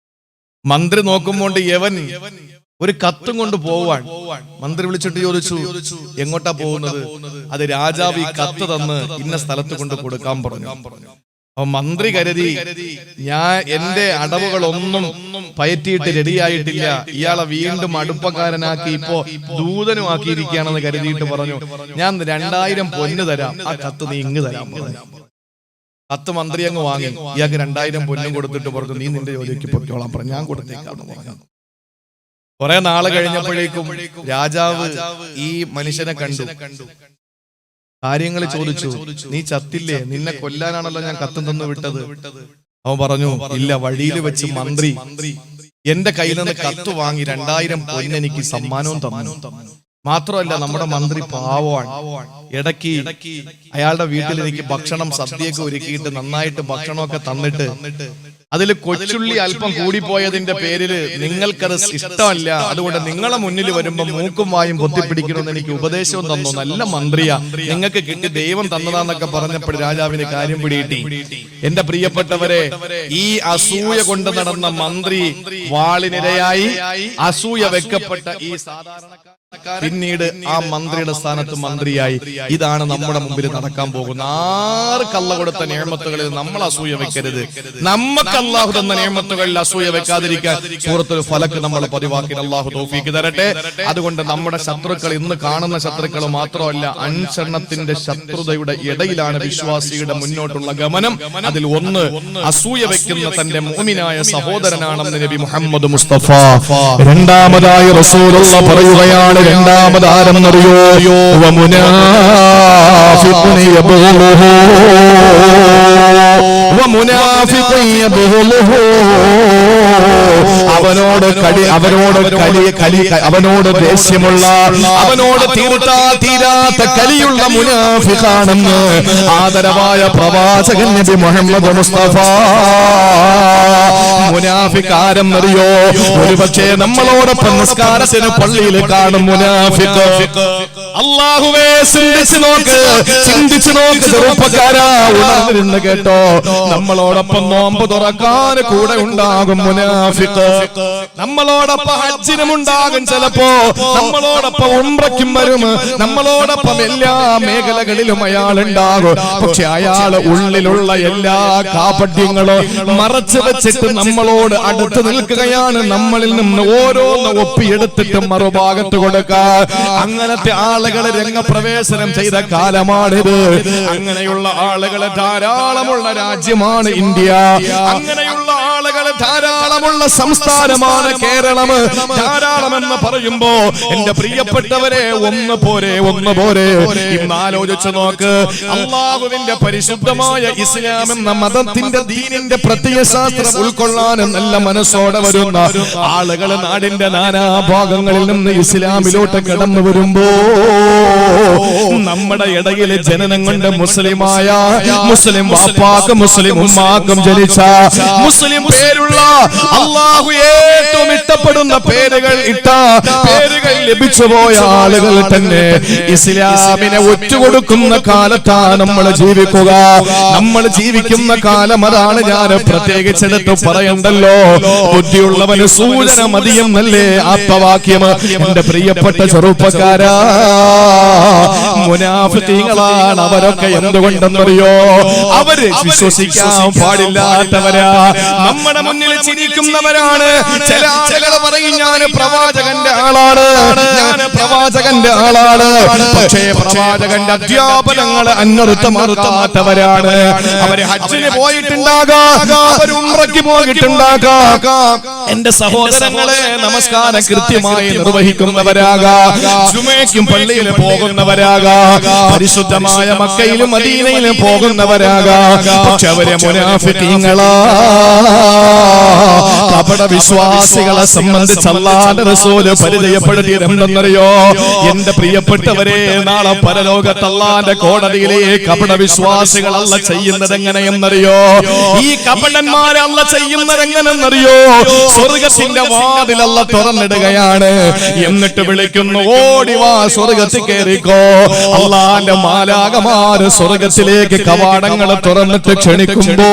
മന്ത്രി നോക്കുമ്പോണ്ട് യവൻ ഒരു കത്തും കൊണ്ട് പോവാൻ. മന്ത്രി വിളിച്ചിട്ട് ചോദിച്ചു, എങ്ങോട്ടാ പോകുന്നത്? അത് രാജാവ് ഈ കത്ത് തന്ന് ഇന്ന സ്ഥലത്ത് കൊണ്ട് കൊടുക്കാൻ പറഞ്ഞു. അപ്പൊ മന്ത്രി കരുതി, എന്റെ അടവുകളൊന്നും പയറ്റിയിട്ട് റെഡിയായിട്ടില്ല, ഇയാളെ വീണ്ടും അടുപ്പക്കാരനാക്കി ഇപ്പോ ദൂതനുമാക്കിയിരിക്കുകയാണെന്ന് കരുതിയിട്ട് പറഞ്ഞു, ഞാൻ 2000 പൊന്ന് തരാം, ആ കത്ത് നീ ഇങ്ങ് തരാൻ പറഞ്ഞു. കത്ത് മന്ത്രി അങ്ങ് വാങ്ങി. ഇയാൾക്ക് 2000 പൊന്നും കൊടുത്തിട്ട് പറഞ്ഞു, നീ നിന്റെ ജോലിക്ക് പൊയ്ക്കോളാൻ പറഞ്ഞു. ഞാൻ കൊടുത്തേക്കാന്ന് പറഞ്ഞു. കുറെ നാള് കഴിഞ്ഞപ്പോഴേക്കും രാജാവ് ഈ മനുഷ്യനെ കണ്ടു. കാര്യങ്ങൾ ചോദിച്ചു, നീ ചത്തില്ലേ? നിന്നെ കൊല്ലാനാണല്ലോ ഞാൻ കത്തും തന്നു വിട്ടത്. അവൻ പറഞ്ഞു, ഇല്ല, വഴിയിൽ വെച്ച് മന്ത്രി എന്റെ കയ്യിൽ നിന്ന് കത്ത് വാങ്ങി 2000 പൊന്നെനിക്ക് സമ്മാനവും തന്നു. മാത്രമല്ല, നമ്മുടെ മന്ത്രി പാവമാണ്. ഇടയ്ക്ക് അയാളുടെ വീട്ടിൽ എനിക്ക് ഭക്ഷണം, സദ്യയൊക്കെ ഒരുക്കിയിട്ട് നന്നായിട്ട് ഭക്ഷണമൊക്കെ തന്നിട്ട് അതിൽ കൊച്ചുള്ളി അല്പം കൂടിപ്പോയതിന്റെ പേരില് നിങ്ങൾക്കത് ഇഷ്ടമല്ല, അതുകൊണ്ട് നിങ്ങളെ മുന്നിൽ വരുമ്പോ മൂക്കും വായും പൊത്തിപ്പിടിക്കണമെന്ന് എനിക്ക് ഉപദേശവും തന്നു. നല്ല മന്ത്രിയാ, നിങ്ങൾക്ക് കിട്ടി, ദൈവം തന്നതാന്നൊക്കെ പറഞ്ഞപ്പോൾ രാജാവിന് കാര്യം പിടികിട്ടി. എന്റെ പ്രിയപ്പെട്ടവരെ, ഈ അസൂയ കൊണ്ട് നടന്ന മന്ത്രി വാളിനിരയായി. അസൂയ വെക്കപ്പെട്ട ഈ സാധാരണക്കാരൻ പിന്നീട് ആ മന്ത്രിയുടെ സ്ഥാനത്ത് മന്ത്രിയായി. ഇതാണ് നമ്മുടെ മുമ്പിൽ നടക്കാൻ പോകുന്ന. ആർക്ക് അല്ലാഹു കൊടുത്ത നിഅമത്തുകളിൽ നമ്മൾ അസൂയ വെക്കരുത്. നമുക്ക് അല്ലാഹു തന്ന നിഅമത്തുകളിൽ അസൂയ വെക്കാതിരിക്കാൻ സൂറത്തുൽ ഫലക്ക് നമ്മൾ പതിവാക്കി. അല്ലാഹു തൗഫീഖ് തരട്ടെ. അതുകൊണ്ട് നമ്മുടെ ശത്രുക്കൾ ഇന്ന് കാണുന്ന ശത്രുക്കൾ മാത്രമല്ല, അഞ്ചെണ്ണത്തിന്റെ ശത്രുതയുടെ ഇടയിലാണ് വിശ്വാസിയുടെ മുന്നോട്ടുള്ള ഗമനം. അതിൽ ഒന്ന് അസൂയ വെക്കുന്ന തന്റെ മുഅ്മിനായ സഹോദരനാണെന്ന് നബി മുഹമ്മദ് മുസ്തഫ. രണ്ടാമതായി റസൂലുള്ളാഹി പറയുകയാണ്, രണ്ടാമത് ആരെന്നറിയോ? വമുനാഫിഖുൻ യബ്ഗുലുഹു വമുനാഫിഖുൻ യബ്ഗുലുഹു. അവനോട് ദേഷ്യമുള്ള, അവനോട് തീരാത്ത കലിയുള്ള മുനാഫിഖാണെന്ന് ആദരവായ പ്രവാചകൻ നബി മുഹമ്മദ് മുസ്തഫ. മുനാഫിഖ് ആരെന്നറിയോ? ഒരുപക്ഷേ നമ്മളോടൊപ്പം നിസ്കാരത്തിന് പള്ളിയിൽ കാണും മുനാഫിഖ്. അല്ലാഹുവേ, ചിന്തിച്ചു നോക്ക് ചെറുപ്പക്കാരാ, ഉണർന്നിരുന്ന് കേട്ടോ. നമ്മളോടൊപ്പം നോമ്പ് തുറക്കാൻ കൂടെ ഉണ്ടാകും മുനാഫിഖ്. നമ്മളോടൊപ്പം ഹജ്ജിനും ഉണ്ടാകും, ചിലപ്പോ നമ്മളോടൊപ്പം ഉംറയ്ക്കും വരും, നമ്മളോടൊപ്പം എല്ലാ മേഖലകളിലും അയാൾ ഉണ്ടാകും. പക്ഷെ അയാള് ഉള്ളിലുള്ള എല്ലാ കാപട്യങ്ങളും മറച്ചു വെച്ചിട്ട് നമ്മളോട് അടുത്ത് നിൽക്കുകയാണ്. നമ്മളിൽ നിന്ന് ഓരോന്ന് ഒപ്പിയെടുത്തിട്ട് മറുഭാഗത്ത് കൊടുക്കാൻ അങ്ങനത്തെ ആളുകളെ രംഗപ്രവേശനം ചെയ്ത കാലമാണിത്. അങ്ങനെയുള്ള ആളുകളെ ധാരാളമുള്ള രാജ്യമാണ് ഇന്ത്യ. അങ്ങനെയുള്ള ആളുകളെ ധാരാളമുള്ള സംസ്ഥാനമാണ് കേരളം. ധാരാളമെന്ന് പറയുമ്പോ എന്റെ പ്രിയപ്പെട്ടവരെ, ഒന്ന് പോരെ. ഇന്ന് ആലോചിച്ചു നോക്ക്. അള്ളാഹുവിന്റെ പരിശുദ്ധമായ ഇസ്ലാം എന്ന മതത്തിന്റെ ദീനിന്റെ പ്രത്യയശാസ്ത്രം ഉൾക്കൊള്ളാൻ നല്ല മനസ്സോടെ വരുന്ന ആളുകൾ നാടിന്റെ നാനാഭാഗങ്ങളിൽ നിന്ന് ഇസ്ലാമിലോട്ട് കടന്നു വരുമ്പോ നമ്മുടെ ഇടയിൽ ജനനം കൊണ്ട് മുസ്ലിമായ, മുസ്ലിം വാപ്പാക്കും മുസ്ലിം ഉമ്മാക്കും ജനിച്ച, മുസ്ലിം പേരുള്ള, അള്ളാഹു ഏറ്റവും ഇഷ്ടപ്പെടുന്ന പേരുകൾ ലഭിച്ചുപോയ ആളുകൾ തന്നെ ഇസ്ലാമിനെ ഒറ്റുകൊടുക്കുന്ന കാലത്താണ് നമ്മൾ ജീവിക്കുക. നമ്മൾ ജീവിക്കുന്ന കാലം അതാണ്. ഞാൻ പ്രത്യേകിച്ചെടുത്ത് പറയണ്ടല്ലോ, ബുദ്ധിയുള്ളവന് സൂചന മതിയെന്നല്ലേ ആപ്തവാക്യം. എന്റെ പ്രിയപ്പെട്ട ചെറുപ്പക്കാരാ, മുനാഫിഖീങ്ങളാണ് അവരൊക്കെ. എന്തുകൊണ്ടെന്നറിയോ? അവര് വിശ്വസിക്കാൻ പാടില്ലാത്തവരാ. നമ്മുടെ മുന്നിൽ ചിരിക്കുന്നവരാണ്. ചില ആളുകൾ പറയും, ഞാൻ പ്രവാചകന്റെ ആളാണ്, പക്ഷേ പ്രവാചകന്റെ അധ്യാപനങ്ങൾ അന്വർത്ഥമാത്തവരാണ്. അവര് ഹജ്ജിന് പോയിട്ടുണ്ടാകാം, അവർ ഉംറയ്ക്ക് പോയിട്ടുണ്ടാകാം. എന്റെ സഹോദരങ്ങളെ, നമസ്കാരം കൃത്യമായി നിർവഹിക്കുന്നവരാകാം, ജുമയ്ക്കും പള്ളിയിൽ പോകുന്നവരാകാം, പരിശുദ്ധമായ മക്കയിലും മദീനയിലും പോകുന്നവരാകാം. പക്ഷെ അവരെ മുനാഫിഖീങ്ങളാ. കപട വിശ്വാസികളെ സംബന്ധിച്ച് അല്ലാഹുവിന്റെ റസൂൽ പരിചയപ്പെടുത്തിയത് എന്തെന്നറിയോ? എന്റെ പ്രിയപ്പെട്ടവരെ, നാളെ പരലോകത്ത് അല്ലാഹുവിന്റെ കോടതിയിലെ കപട വിശ്വാസികൾ അല്ല ചെയ്യുന്നത് എങ്ങനെയെന്നറിയോ? ഈ കപടന്മാരെ അല്ല ചെയ്യുന്നത് എങ്ങനെയെന്നറിയോ? സ്വർഗത്തിന്റെ വാതിൽ അല്ല തുറന്നിടുകയാണ്. എന്നിട്ട് വിളിക്കുന്നു, ഓടിവാ, സ്വർഗത്തിൽ കയറിക്കോ. അല്ലാഹുവിന്റെ മാലാഖമാര് സ്വർഗത്തിലേക്ക് കവാടങ്ങൾ തുറന്നിട്ട് ക്ഷണിക്കുമ്പോ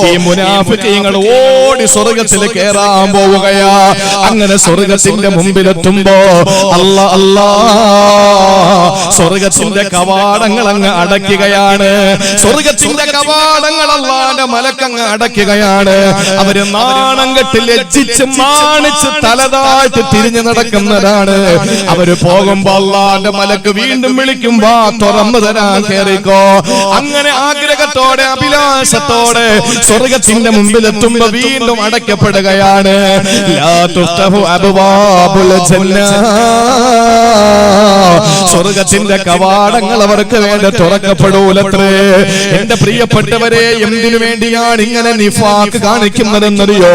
ഈ മുനാഫിഖീങ്ങൾ ഓടി സ്വർഗത്തിൽ കയറാൻ പോവുകയാ. അങ്ങനെ സ്വർഗത്തിന്റെ മുമ്പിലെത്തുമ്പോ സ്വർഗത്തിന്റെ കവാടങ്ങൾ അങ്ങ് അടയ്ക്കുകയാണ്. സ്വർഗത്തിന്റെ കവാടങ്ങൾ അല്ലാഹുവിന്റെ മലക്കങ്ങ് അടയ്ക്കുകയാണ്. അവര് നാണം കെട്ട് ലജ്ജിച്ച് മാണിച്ച് തലതാഴ്ത്തി തിരിഞ്ഞു നടക്കുന്നതാണ്. അവര് പോകുമ്പോ അല്ലാഹുവിന്റെ മലക്ക് വീണ്ടും വിളിക്കുമ്പോ തുറന്നു തരാൻ കയറിക്കോ. അങ്ങനെ ആഗ്രഹത്തോടെ അഭിലാഷത്തോടെ സ്വർഗത്തിന്റെ മുമ്പിലെത്തുമ്പോ വീണ്ടും അടയ്ക്കപ്പെടുകയാണ്. ലാ തുഫ്തഹു അബ്വാബുൽ ജന്ന. സ്വർഗത്തിന്റെ കവാടങ്ങൾ അവർക്ക് വേണ്ടി തുറക്കപ്പെടൂലത്രേ. എന്റെ പ്രിയപ്പെട്ടവരെ, എന്തിനു വേണ്ടിയാണ് ഇങ്ങനെ നിഫാഖ് കാണിക്കുന്നതെന്നറിയോ?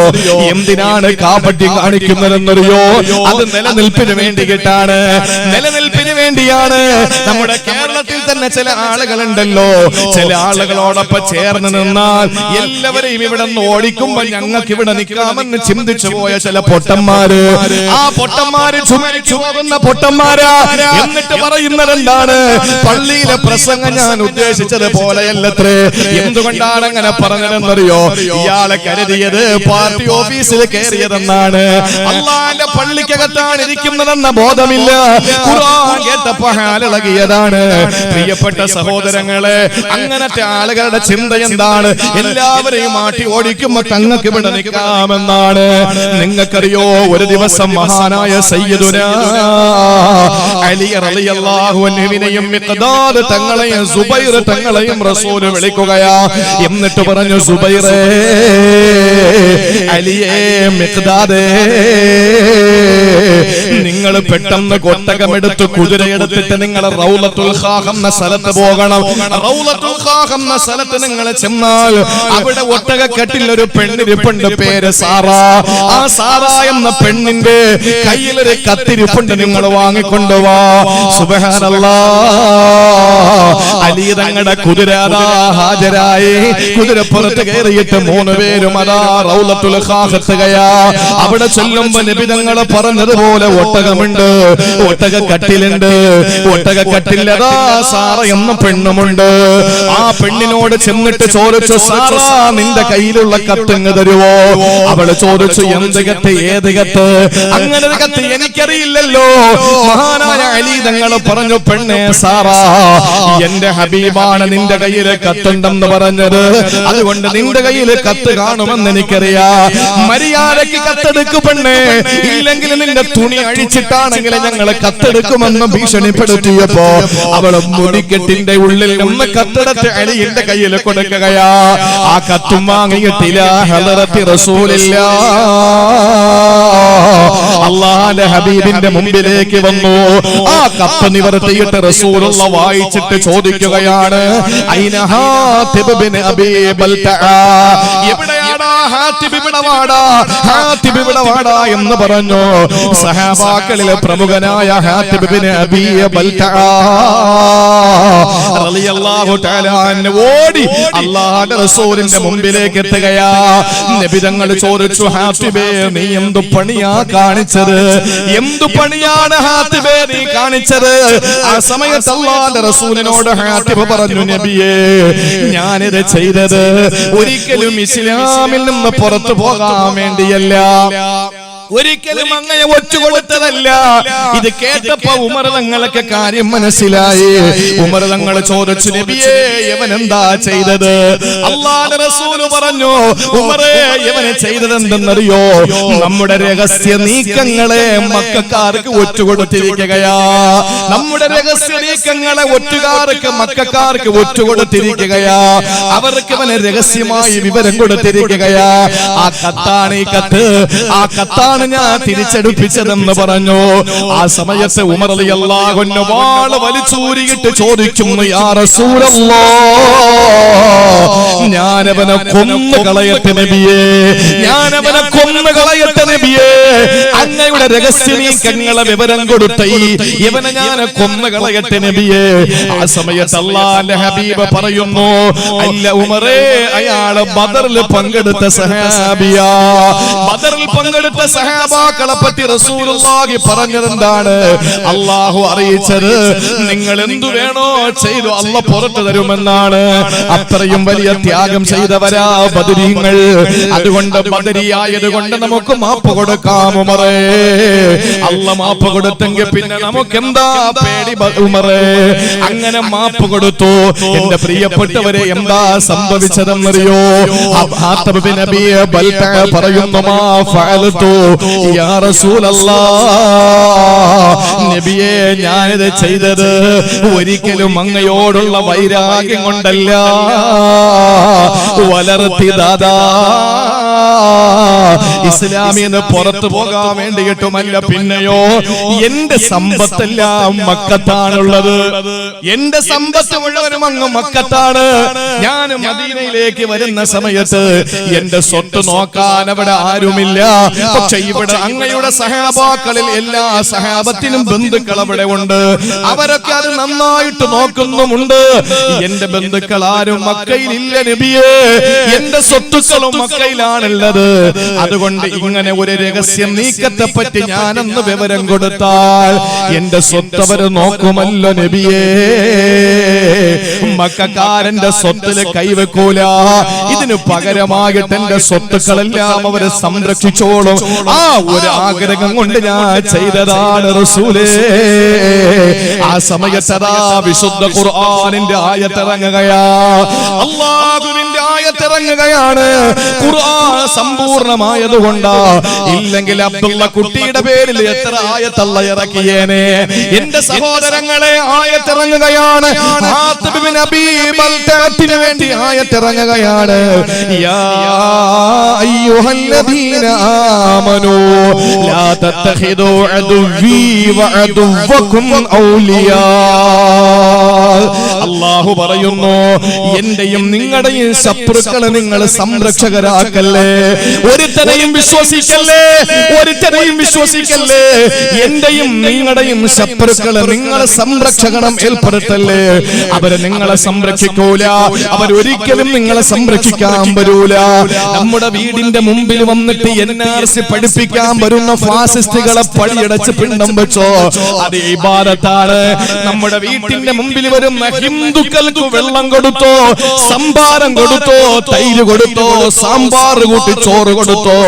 എന്തിനാണ് കാപട്യം കാണിക്കുന്നതെന്നറിയോ? അത് നിലനിൽപ്പിന് വേണ്ടിയിട്ടാണ്. നിലനിൽപ്പിന് വേണ്ടിയാണ്. നമ്മുടെ കേരളത്തിൽ തന്നെ ചില ആളുകളുണ്ടല്ലോ, ചില ആളുകൾ ആളുകളോടൊപ്പം ചേർന്ന് നിന്നാൽ എല്ലാവരെയും ഇവിടെ നിന്ന് ഓടിക്കുമ്പോ ഞങ്ങൾക്ക് ഇവിടെ നിൽക്കാമെന്ന് ചിന്തിച്ചു പോയ ചില പൊട്ടന്മാര്, ആ പൊട്ടന്മാര് ചുമരിച്ചു പോകുന്ന പൊട്ടന്മാരാ. എന്നിട്ട് പറയുന്നത് എന്താണ്? പള്ളിയിലെ പ്രസംഗം ഞാൻ ഉദ്ദേശിച്ചത് പോലെയല്ലത്രേ. എന്തുകൊണ്ടാണ് അങ്ങനെ പറഞ്ഞതെന്നറിയോ? ഇയാളെ കരുതിയത് പാർട്ടി ഓഫീസിൽ കയറിയതെന്നാണ്. അള്ളാന്റെ പള്ളിക്കകത്താണ് ഇരിക്കുന്നതെന്ന ബോധമില്ല. ഖുർആൻ കേട്ടപ്പോ ഹാലിളകിയതാണ്. പ്രിയപ്പെട്ട സഹോദരങ്ങളെ, അങ്ങനത്തെ ആളുകളുടെ ചിന്ത എന്താണ്? എല്ലാവരെയും മാറ്റി ഓടിക്കുമ്പോ തങ്ങൾക്ക് ഇവിടെ നിൽക്കാമെന്നാണ്. നിങ്ങൾക്കറിയോ, ഒരു ദിവസം മഹാനായ സയ്യിദുനാ അലി റളിയല്ലാഹു അൻഹുവിനെയും മിഖ്ദാദ് തങ്ങളെയും സുബൈർ തങ്ങളെയും റസൂൽ വിളിക്കുകയാ. എന്നിട്ട് പറഞ്ഞു, സുബൈറേ, അലിയേ, മിഖ്ദാദേ, നിങ്ങൾ പെട്ടെന്ന് ഒട്ടകമെടുത്ത് കുതിരയെടുത്തിട്ട് നിങ്ങൾ റൗളത്തുൽ ഖാഖ് എന്ന സ്ഥലത്ത് പോകണം. റൗളത്തുൽ ഖാഖ് എന്ന സ്ഥലത്ത് നിങ്ങൾ ചെന്നാൽ അവിടെ ഒട്ടകക്കെട്ടിൽ ഒരു പെണ്ണിരിപ്പുണ്ട്, പേര് സാറ. ആ സാറ എന്ന പെണ്ണിന്റെ കയ്യിലൊരു കത്തിരിപ്പുണ്ട്, നിങ്ങൾ വാങ്ങിക്കൊണ്ടുവാ. സുബ്ഹാനല്ലാഹ്, അലി തങ്ങളുടെ കുതിര അതാ ഹാജരായി. കുതിരപ്പുറത്ത് കയറിയിട്ട് 3 പേരും അതാ റൗളത്തുൽ ഖാഖ് എത്തുകയാ. അവിടെ ചെല്ലുമ്പോ നബി തങ്ങൾ പറഞ്ഞതുപോലെ ഒട്ടകമുണ്ട്, ഒട്ടകക്കട്ടിലുണ്ട്. ഒട്ടകക്കട്ടിലതാ സാറ എന്ന പെണ്ണുമുണ്ട്. ആ പെണ്ണിനോട് ചെന്നിട്ട് ചോദിച്ചു, സാറ, നിന്റെ കയ്യിലുള്ള കത്തങ്ങ് തരുവോ? അവള് ചോദിച്ചു, എന്ത് കത്ത്, ഏത് കത്ത്? അങ്ങനെ ഒരു കത്ത് എനിക്കറിയില്ലല്ലോ. മഹാനായ അലി തങ്ങൾ പറഞ്ഞു, പെണ്ണേ സാറ, എന്റെ ഹബീബാണ് നിന്റെ കയ്യില് കത്തുണ്ടെന്ന് പറഞ്ഞത്, അതുകൊണ്ട് നിന്റെ കയ്യില് കത്ത് കാണുമെന്ന് എനിക്കറിയാം. മര്യാദയ്ക്ക് കത്തെടുക്കു പെണ്ണേ, ഇല്ലെങ്കിൽ നിന്റെ തുണി അഴിച്ചിട്ടാണെങ്കിൽ ഞങ്ങൾ കത്തെടുക്കുമെന്ന് ഭീഷണിപ്പെടുത്തിയപ്പോ അവള് മുടിക്കെട്ടിന്റെ ഉള്ളിൽ ഒന്ന് കത്തെടുത്ത് അലിയുടെ കയ്യിൽ കൊടുക്കുകയാ. ആ കത്തും വാങ്ങിയിട്ടില്ല ഹളറത്തി റസൂലില്ല. അല്ലാഹുവിന്റെ ഹബീബിന്റെ മുമ്പിലേക്ക് വന്നു. ആ കത്ത് നിവർത്തിയിട്ട് റസൂലുള്ള വായിച്ചിട്ട് ചോദിക്കുകയാണ്, ഐന ഹാതിബ് ബിൻ അബീ ബൽതഅ, എവിടെയാടാ ഹാതിബ്? ഇവിടെ വാടാ, ഹാതിബ് ഇവിടെ വാടാ എന്ന് പറഞ്ഞു. സഹാബാക്കളിലെ പ്രമുഖനായ ഹാതിബ് ബിൻ അബീ ബൽതഅ റളിയല്ലാഹു തആല അൻഹു ഓടി അല്ലാഹുവിന്റെ റസൂലിന്റെ മുമ്പിലേക്ക് എത്തുകയാ. നബി തങ്ങൾ ചോദിച്ചു, ഹാതിബേ, നീ എന്തു പണിയാ കാണിച്ചത്? എന്തു പണിയാണ് ഹാതിബേ നീ കാണിച്ചത്? ആ സമയത്ത് അല്ലാഹുവിന്റെ റസൂലിനോട് ഹാതിബ് പറഞ്ഞു, നബിയേ, ഞാനിത് ചെയ്തത് ഒരിക്കലും ഇസ്ലാമിൽ നിന്ന് പുറത്തു പോകാൻ വേണ്ടിയല്ല, ഒരിക്കലും അങ്ങനെ ഒറ്റുകൊടുത്തതല്ല. ഇത് കേട്ടപ്പോ ഉമർ തങ്ങൾക്ക് കാര്യം മനസ്സിലായി. ഉമർ തങ്ങൾ ചോദിച്ചു, നബിയേ, ഇവൻ എന്താ ചെയ്തത്? അല്ലാഹുവിന്റെ റസൂൽ പറഞ്ഞു, ഉമറേ, ഇവനെ ചെയ്തത് എന്തെന്നറിയോ? നമ്മുടെ രഹസ്യ നീക്കങ്ങളെ മക്കക്കാർക്ക് ഒറ്റുകൊടുത്തിരിക്കുകയാ. നമ്മുടെ രഹസ്യ നീക്കങ്ങളെ മക്കക്കാർക്ക് ഒറ്റുകൊടുത്തിരിക്കുകയാ. അവർക്ക് ഇവനെ രഹസ്യമായി വിവരം കൊടുത്തിരിക്കുകയാ. ആ കത്താണ് ഈ കത്ത്. ആ കത്താണ് ഞാൻ തിരിച്ചെടുപ്പിച്ചതെന്ന് പറഞ്ഞു. ആ സമയത്ത് ഉമർ റളിയല്ലാഹു അൻഹു വാള് വലിച്ചൂരിയിട്ട് ചോദിക്കുന്നു, യാ റസൂലല്ലാഹ്, ഞാനവനെ കൊന്നു കളയട്ടെ നബിയേ, ഞാനവനെ കൊന്നു കളയട്ടെ നബിയേ, അങ്ങയുടെ രഹസ്യ നീക്കങ്ങളെ വിവരം കൊടുത്ത ഇവനെ ഞാൻ കൊന്നു കളയട്ടെ നബിയേ. ആ സമയത്ത് അല്ലാഹുവിന്റെ ഹബീബ് പറയുന്നു, അല്ല ഉമറേ, അയാള് ബദറിൽ പങ്കെടുത്ത സഹാബിയാ. ബദറിൽ പങ്കെടുത്ത സഹാബാക്കളെ പറ്റി റസൂലുള്ളാഹി പറഞ്ഞതെന്താണ്? അല്ലാഹു അറിയിച്ചത്, നിങ്ങൾ എന്തു വേണോ ചെയ്തു അല്ലാഹു പുറത്തു തരുമെന്നാണ്. അത്രയും വലിയ ത്യാഗം ചെയ്തവരാ ബദരീങ്ങൾ. അതുകൊണ്ട് ബദരിയായതുകൊണ്ട് നമുക്ക് മാപ്പ് കൊടുക്കാം ഉമറേ. അല്ലാഹു മാപ്പ് കൊടുത്തെങ്കിൽ പിന്നെ നമുക്ക് എന്താ പേടി ഉമറേ? അങ്ങനെ മാപ്പ് കൊടുത്തു. എന്റെ പ്രിയപ്പെട്ടവരെ, എന്താ സംഭവിച്ചതെന്നറിയോ? ഹാതിബ് ബിൻ അബീ ബൽതഅ പറയുന്നു, മാ ഫഅൽതു യാ റസൂലല്ലാഹ്, നബിയേ, ഞാനിത് ചെയ്തത് ഒരിക്കലും അങ്ങയോടുള്ള വൈരാഗ്യം കൊണ്ടല്ല. വളർത്തി ദാദാ, ഇസ്ലാമിന്ന് പുറത്തു പോകാൻ വേണ്ടിയിട്ടുമല്ല, പിന്നെയോ എന്റെ സമ്പത്തെല്ലാം മക്കത്താണുള്ളത്. എന്റെ സമ്പത്ത് മുഴുവനും അങ്ങ് മക്കത്താണ്. ഞാൻ മദീനയിലേക്ക് വരുന്ന സമയത്ത് എന്റെ സ്വത്ത് നോക്കാൻ അവിടെ ആരുമില്ല. പക്ഷെ ഇവിടെ അങ്ങയുടെ സഹാബാക്കളിൽ എല്ലാ സഹാബത്തിനും ബന്ധുക്കൾ അവിടെ ഉണ്ട്. അവരൊക്കെ അത് നന്നായിട്ട് നോക്കുന്നുമുണ്ട്. എന്റെ ബന്ധുക്കൾ ആരും മക്കയിലില്ല നബിയേ. എന്റെ സ്വത്തുക്കളും മക്കയിലാണുള്ളത്. അതുകൊണ്ട് ഇങ്ങനെ ഒരു രഹസ്യം നീക്കത്തെ പറ്റി ഞാനൊന്ന് വിവരം കൊടുത്താൽ എന്റെ സ്വത്ത് അവര് നോക്കുമല്ലോ നബിയേ. മക്കക്കാരന്റെ സ്വത്തില് കൈവെക്കൂല. ഇതിന് പകരമായിട്ട് എന്റെ സ്വത്തുക്കളെല്ലാം അവര് സംരക്ഷിച്ചോളും. ആ ഒരു ആഗ്രഹം കൊണ്ട് ഞാൻ ചെയ്തതാണ് റസൂലേ. ആ സമയത്തതാ വിശുദ്ധ ഖുർആനിന്റെ ആയത്തിറങ്ങുകയാ. അല്ലാഹുവിന്റെ ആയത്തിറങ്ങുകയാണ്. ഖുർആൻ സമ്പൂർണമായതുകൊണ്ടാ. ഇല്ലെങ്കിൽ അബ്ദുള്ള കുട്ടിയുടെ പേരിൽ എത്ര ആയത്തല്ല ഇറക്കിയേനെ. എന്റെ സഹോദരങ്ങളെ, ആയത്തിറങ്ങുകയാണ്. ഹാത്തിബ് ബിൻ അബീ ബൽതഅത്തിന് വേണ്ടി ആയത്തിറങ്ങുകയാണ്. യാ അയ്യുഹല്ലദീന ആമനൂ ലാ തത്തഖിദൂ അദുവ്വീ വഅദുവ്വകും ഔലിയാ. അല്ലാഹു പറയുന്നു, എന്റെയും നിങ്ങളുടെയും ശത്രുക്കളെ നിങ്ങൾ സംരക്ഷകരാക്കല്ലേ. ഒരുത്തനെയും വിശ്വസിക്കല്ലേ, ഒരുത്തനെയും വിശ്വസിക്കല്ലേ. എന്റെയും നിങ്ങളുടെയും ശത്രുക്കളെ നിങ്ങൾ സംരക്ഷകണം ഏർപ്പെടുത്തല്ലേ. അവര് നിങ്ങളെ സംരക്ഷിക്കൂല. അവരൊരിക്കലും നിങ്ങളെ സംരക്ഷിക്കാൻ വരൂല. നമ്മുടെ വീടിന്റെ മുമ്പിൽ വന്നിട്ട് NRC പഠിപ്പിക്കാൻ വരുന്ന ഫാസിസ്റ്റുകളെ പടിയടച്ച് പിണ്ടം വെച്ചോ, അത് ഇബാദത്താണ്. നമ്മുടെ വീട്ടിന്റെ മുമ്പിൽ വരുന്ന ഹിന്ദുക്കൾക്ക് വെള്ളം കൊടുത്തോ, സംഭാരം കൊടുത്തോ, തൈര് കൊടുത്തോ, സാമ്പാർ കൂട്ടി ചോറ് കൊടുത്തോ,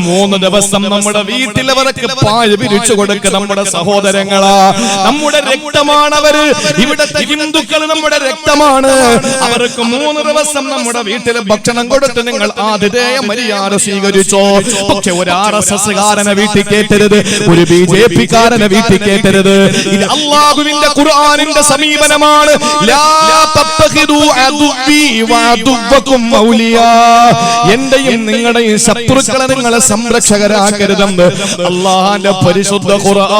3 ദിവസം നമ്മുടെ വീട്ടിലവർക്ക് പായ വിരിച്ചു കൊടുക്ക. നമ്മുടെ സഹോദരങ്ങളാ, നമ്മുടെ രക്തമാണവര്. ഇവിടത്തെ ഹിന്ദുക്കൾ നമ്മുടെ രക്തമാണ്. അവർക്ക് 3 ദിവസം നമ്മുടെ വീട്ടിൽ ഭക്ഷണം കൊടുത്ത് നിങ്ങൾ ആതിഥേയ മര്യാദ സ്വീകരിച്ചോ. പക്ഷെ ഒരു RSS കാരനെ വീട്ടിൽ കേറ്റരുത്, ഒരു BJP കാരനെ വീട്ടിൽ കേറ്റരുത്. ഇത് അല്ലാഹുവിന്റെ ഖുർആനിന്റെ സമീപനമാണ്. ലാ തത്തഖിദൂ അദുവ്വീ വഅദുവ്വകും ഔലിയാ. എന്റെയും നിങ്ങളുടെയും ശത്രുക്കളെ നിങ്ങളെ സംരക്ഷകരാക്കരുതെന്ന് അല്ലാഹുവിന്റെ പരിശുദ്ധ ഖുർആൻ.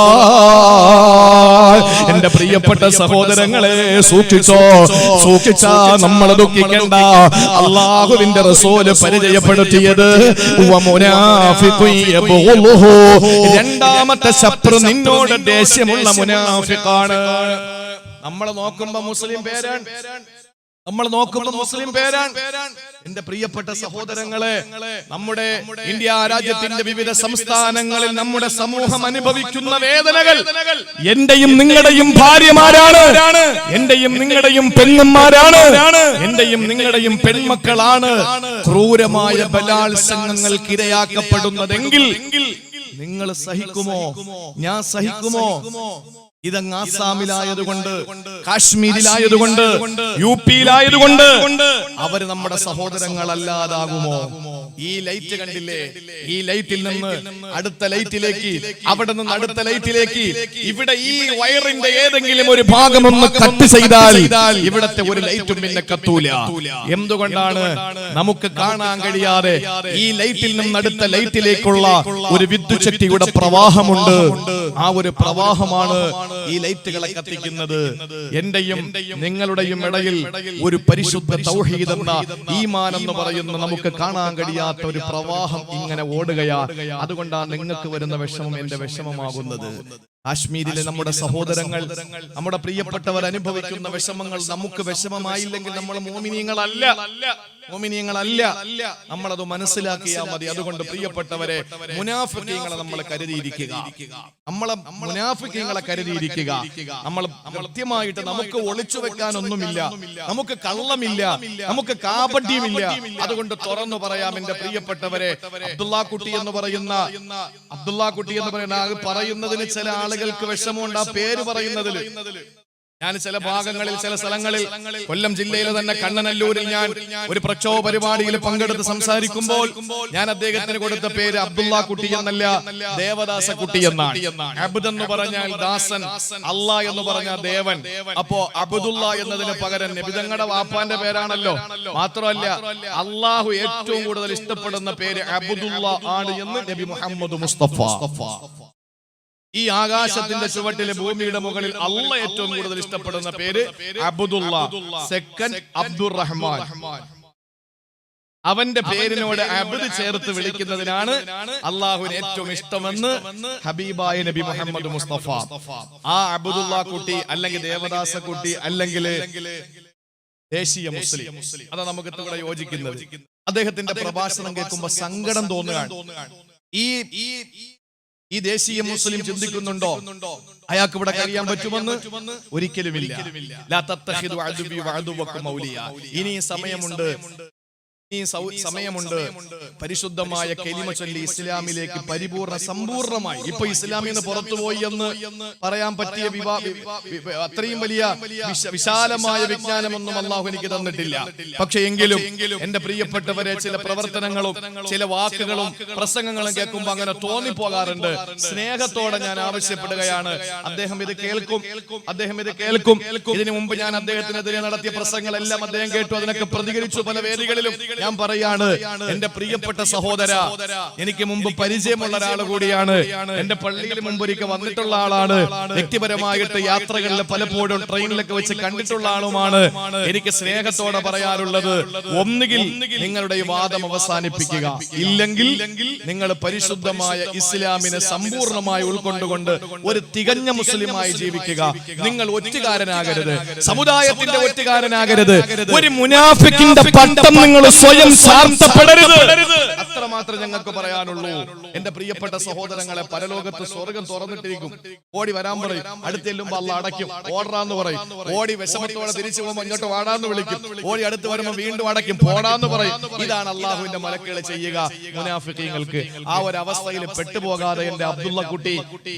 എന്റെ പ്രിയപ്പെട്ട സഹോദരങ്ങളെ, സൂക്ഷിച്ചോ. സൂക്ഷിച്ചാ നമ്മൾ ദുഃഖിക്കണ്ട. അല്ലാഹുവിന്റെ റസൂല് പരിചയപ്പെടുത്തിയത് രണ്ടാമത്തെ ശത്രു നിന്നോട് ദേഷ്യമുള്ള മുനാഫിഖാണ്. നമ്മൾ നോക്കുമ്പോ മുസ്ലിം പേരാണ്, നമ്മൾ നോക്കുമ്പോ മുസ്ലിം പേരാണ്. എന്റെ പ്രിയപ്പെട്ട സഹോദരങ്ങളെ, നമ്മുടെ ഇന്ത്യ രാജ്യത്തിന്റെ വിവിധ സംസ്ഥാനങ്ങളിൽ നമ്മുടെ സമൂഹം അനുഭവിക്കുന്ന വേദനകൾ എന്റെയും നിങ്ങളുടെയും ഭാര്യമാരാണ്, എന്റെയും നിങ്ങളുടെയും പെണ്ണന്മാരാണ്, എന്റെയും നിങ്ങളുടെയും പെൺമക്കളാണ് ക്രൂരമായ ബലാത്സംഗങ്ങൾക്ക് ഇരയാക്കപ്പെടുന്നതെങ്കിൽ നിങ്ങൾ സഹിക്കുമോ? ഞാൻ സഹിക്കുമോ? ഇതങ്ങ് ആസാമിലായതുകൊണ്ട്, കാശ്മീരിലായതുകൊണ്ട്, UP-യിലായതുകൊണ്ട് അവര് നമ്മുടെ സഹോദരങ്ങളല്ലാതാകുമോ? ഈ ലൈറ്റ് കണ്ടില്ലേ? ഈ ലൈറ്റിൽ നിന്ന് അടുത്ത ലൈറ്റിലേക്ക്, അവിടെ നിന്ന് അടുത്ത ലൈറ്റിലേക്ക്, ഇവിടെ ഈ വയറിന്റെ ഏതെങ്കിലും ഒരു ഭാഗം ഒന്ന് കട്ട് ചെയ്താൽ ഇവിടത്തെ ഒരു ലൈറ്റും പിന്നെ കത്തൂല. എന്തുകൊണ്ടാണ്? നമുക്ക് കാണാൻ കഴിയാതെ ഈ ലൈറ്റിൽ നിന്ന് അടുത്ത ലൈറ്റിലേക്കുള്ള ഒരു വിദ്യുത് ശക്തിയുടെ പ്രവാഹമുണ്ട്. ആ ഒരു പ്രവാഹമാണ് ഈ ലൈറ്റുകളെ കത്തിക്കുന്നത്. എന്റെയും നിങ്ങളുടെയും ഇടയിൽ ഒരു പരിശുദ്ധ തൗഹീദ് എന്ന ഈമാൻ എന്ന് പറയുന്ന നമുക്ക് കാണാൻ കഴിയാത്ത ഒരു പ്രവാഹം ഇങ്ങനെ ഓടുകയാ. അതുകൊണ്ടാണ് നിങ്ങൾക്ക് വരുന്ന വിഷമം എന്റെ വിഷമമാകുന്നത്. കാശ്മീരിലെ നമ്മുടെ സഹോദരങ്ങൾ, നമ്മുടെ പ്രിയപ്പെട്ടവർ അനുഭവിക്കുന്ന വിഷമങ്ങൾ നമുക്ക് വിഷമമായില്ലെങ്കിൽ നമ്മൾ മോമിനിയങ്ങളല്ല, മോമിനിയങ്ങളല്ല. നമ്മളത് മനസ്സിലാക്കിയാൽ മതി. അതുകൊണ്ട് പ്രിയപ്പെട്ടവരെ, മുനാഫിഖീങ്ങളെ നമ്മൾ കരുതിയിരിക്കുക, നമ്മളെ മുനാഫിഖീങ്ങളെ കരുതിയിരിക്കുക. നമ്മൾ കൃത്യമായിട്ട്, നമുക്ക് ഒളിച്ചു വെക്കാനൊന്നുമില്ല, നമുക്ക് കള്ളമില്ല, നമുക്ക് കാപട്യമില്ല. അതുകൊണ്ട് തുറന്നു പറയാം എന്റെ പ്രിയപ്പെട്ടവരെ. അബ്ദുള്ള കുട്ടി എന്ന് പറയുന്ന പറയുന്നതിന് ചില ആളുകൾക്ക് വിഷമമുണ്ട് ആ പേര് പറയുന്നതിൽ. ഞാൻ ചില ഭാഗങ്ങളിൽ ചില സ്ഥലങ്ങളിൽ കൊല്ലം ജില്ലയിലെ തന്നെ കണ്ണനല്ലൂരിൽ ഞാൻ ഒരു പ്രക്ഷോഭ പരിപാടിയിൽ പങ്കെടുത്ത് സംസാരിക്കുമ്പോൾ ഞാൻ അദ്ദേഹത്തിന് കൊടുത്ത പേര് അബ്ദുള്ള കുട്ടി എന്നല്ല, ദേവദാസ കുട്ടി എന്നാണ്. അബ്ദ് എന്ന് പറഞ്ഞാൽ ദാസൻ, അല്ലാ എന്ന് പറഞ്ഞാൽ ദേവൻ. അപ്പോ അബ്ദുള്ള എന്നതിന് പകരം നബി തങ്ങളുടെ വാപ്പാന്റെ പേരാണല്ലോ. മാത്രമല്ല അള്ളാഹു ഏറ്റവും കൂടുതൽ ഇഷ്ടപ്പെടുന്ന പേര് അബ്ദുള്ള ആണ് എന്ന് നബി മുഹമ്മദ് മുസ്തഫ. ഈ ആകാശത്തിന്റെ ചുവട്ടിലെ ഭൂമിയുടെ മുകളിൽ അള്ളാഹ് ഏറ്റവും കൂടുതൽ ഇഷ്ടപ്പെടുന്ന പേര് അബ്ദുള്ള. സെക്കൻഡ് അബ്ദുറഹ്മാൻ. അവന്റെ പേരിനോട് അബ്ദ് ചേർത്ത് വിളിക്കുന്നതിനാണ് അള്ളാഹുവിന് ഏറ്റവും ഇഷ്ടമെന്ന് ഹബീബായ നബി മുഹമ്മദ് മുസ്തഫ. ആ അബ്ദുള്ള കുട്ടി അല്ലെങ്കിൽ ദേവദാസ കുട്ടി അല്ലെങ്കിൽ ദേശീയ മുസ്ലിം, അതാ നമുക്ക് ഇവിടെ യോജിക്കുന്നത്. അദ്ദേഹത്തിന്റെ പ്രഭാഷണം കേൾക്കുമ്പോ സങ്കടം തോന്നുകയാണ്. ഈ ദേശീയ മുസ്ലിം ചിന്തിക്കുന്നുണ്ടോ അയാൾക്ക് ഇവിടെ കഴിയാൻ പറ്റുമെന്ന്? ഒരിക്കലുമില്ല. ലാ തത്തഖിദു അദുബി വഅദുവക്കും ഔലിയ. ഇനി സമയമുണ്ട്, പരിശുദ്ധമായ കലിമ ചൊല്ലി ഇസ്ലാമിലേക്ക് പരിപൂർണ സമ്പൂർണമായി. ഇപ്പൊ ഇസ്ലാമിൽ നിന്ന് പുറത്തുപോയി എന്ന് പറയാൻ പറ്റിയ അത്രയും വലിയ വിശാലമായ വിജ്ഞാനമൊന്നും അള്ളാഹു എനിക്ക് തന്നിട്ടില്ല. പക്ഷെ എങ്കിലും എന്റെ പ്രിയപ്പെട്ടവരെ, ചില പ്രവർത്തനങ്ങളും ചില വാക്കുകളും പ്രസംഗങ്ങളും കേൾക്കുമ്പോ അങ്ങനെ തോന്നിപ്പോകാറുണ്ട്. സ്നേഹത്തോടെ ഞാൻ ആവശ്യപ്പെടുകയാണ്, അദ്ദേഹം ഇത് കേൾക്കും. ഇതിനു മുമ്പ് ഞാൻ അദ്ദേഹത്തിനെതിരെ നടത്തിയ പ്രസംഗങ്ങളെല്ലാം അദ്ദേഹം കേട്ടു, അതിനൊക്കെ പ്രതികരിച്ചു പല വേദികളിലും. ഞാൻ പറയാണ്, എന്റെ പ്രിയപ്പെട്ട സഹോദര, എനിക്ക് മുമ്പ് പരിചയമുള്ള ഒരാൾ കൂടിയാണ്. എന്റെ പള്ളിയിൽ മുമ്പൊരിക്കൽ വന്നിട്ടുള്ള ആളാണ്. വ്യക്തിപരമായിട്ട് യാത്രകളിൽ പലപ്പോഴും ട്രെയിനിലൊക്കെ വെച്ച് കണ്ടിട്ടുള്ള ആളുമാണ്. എനിക്ക് സ്നേഹത്തോടെ പറയാറുള്ളത്, ഒന്നുകിൽ നിങ്ങളുടെ ഈ വാദം അവസാനിപ്പിക്കുക, ഇല്ലെങ്കിൽ നിങ്ങൾ പരിശുദ്ധമായ ഇസ്ലാമിനെ സമ്പൂർണമായി ഉൾക്കൊണ്ടുകൊണ്ട് ഒരു തികഞ്ഞ മുസ്ലിമായി ജീവിക്കുക. നിങ്ങൾ ഒറ്റുകാരനാകരുത്, സമുദായത്തിന്റെ ഒറ്റുകാരനാകരുത്, ഒരു മുനാഫിക്കിന്റെ പട്ടം നിങ്ങൾ സ്വയം സാർത്ഥപ്പെടരുത്. അത്രമാത്രം ഞങ്ങൾക്ക് പറയാനുള്ളൂ. എന്റെ പ്രിയപ്പെട്ട സഹോദരങ്ങളെ, പരലോകത്ത് സ്വർഗം തുറന്നിട്ടിരിക്കും. ഓടി വരാൻ പറയും, അടുത്തെല്ലുമ്പോ അള്ളാഹ് അടയ്ക്കും, ഓടാന്ന് പറയും. ഓടി വിഷമത്തോടെ തിരിച്ചു പോകുമ്പോ ഇങ്ങോട്ട് വാടാന്ന് വിളിക്കും. ഓടി അടുത്ത് വരുമ്പോ വീണ്ടും അടയ്ക്കും, പോടാന്ന് പറയും. ഇതാണ് അള്ളാഹുവിന്റെ മലക്കുകൾ ചെയ്യുക മുനാഫിക്കീങ്ങൾക്ക്. ആ ഒരു അവസ്ഥയിൽ പെട്ടുപോകാതെ എന്റെ അബ്ദുള്ള കുട്ടി,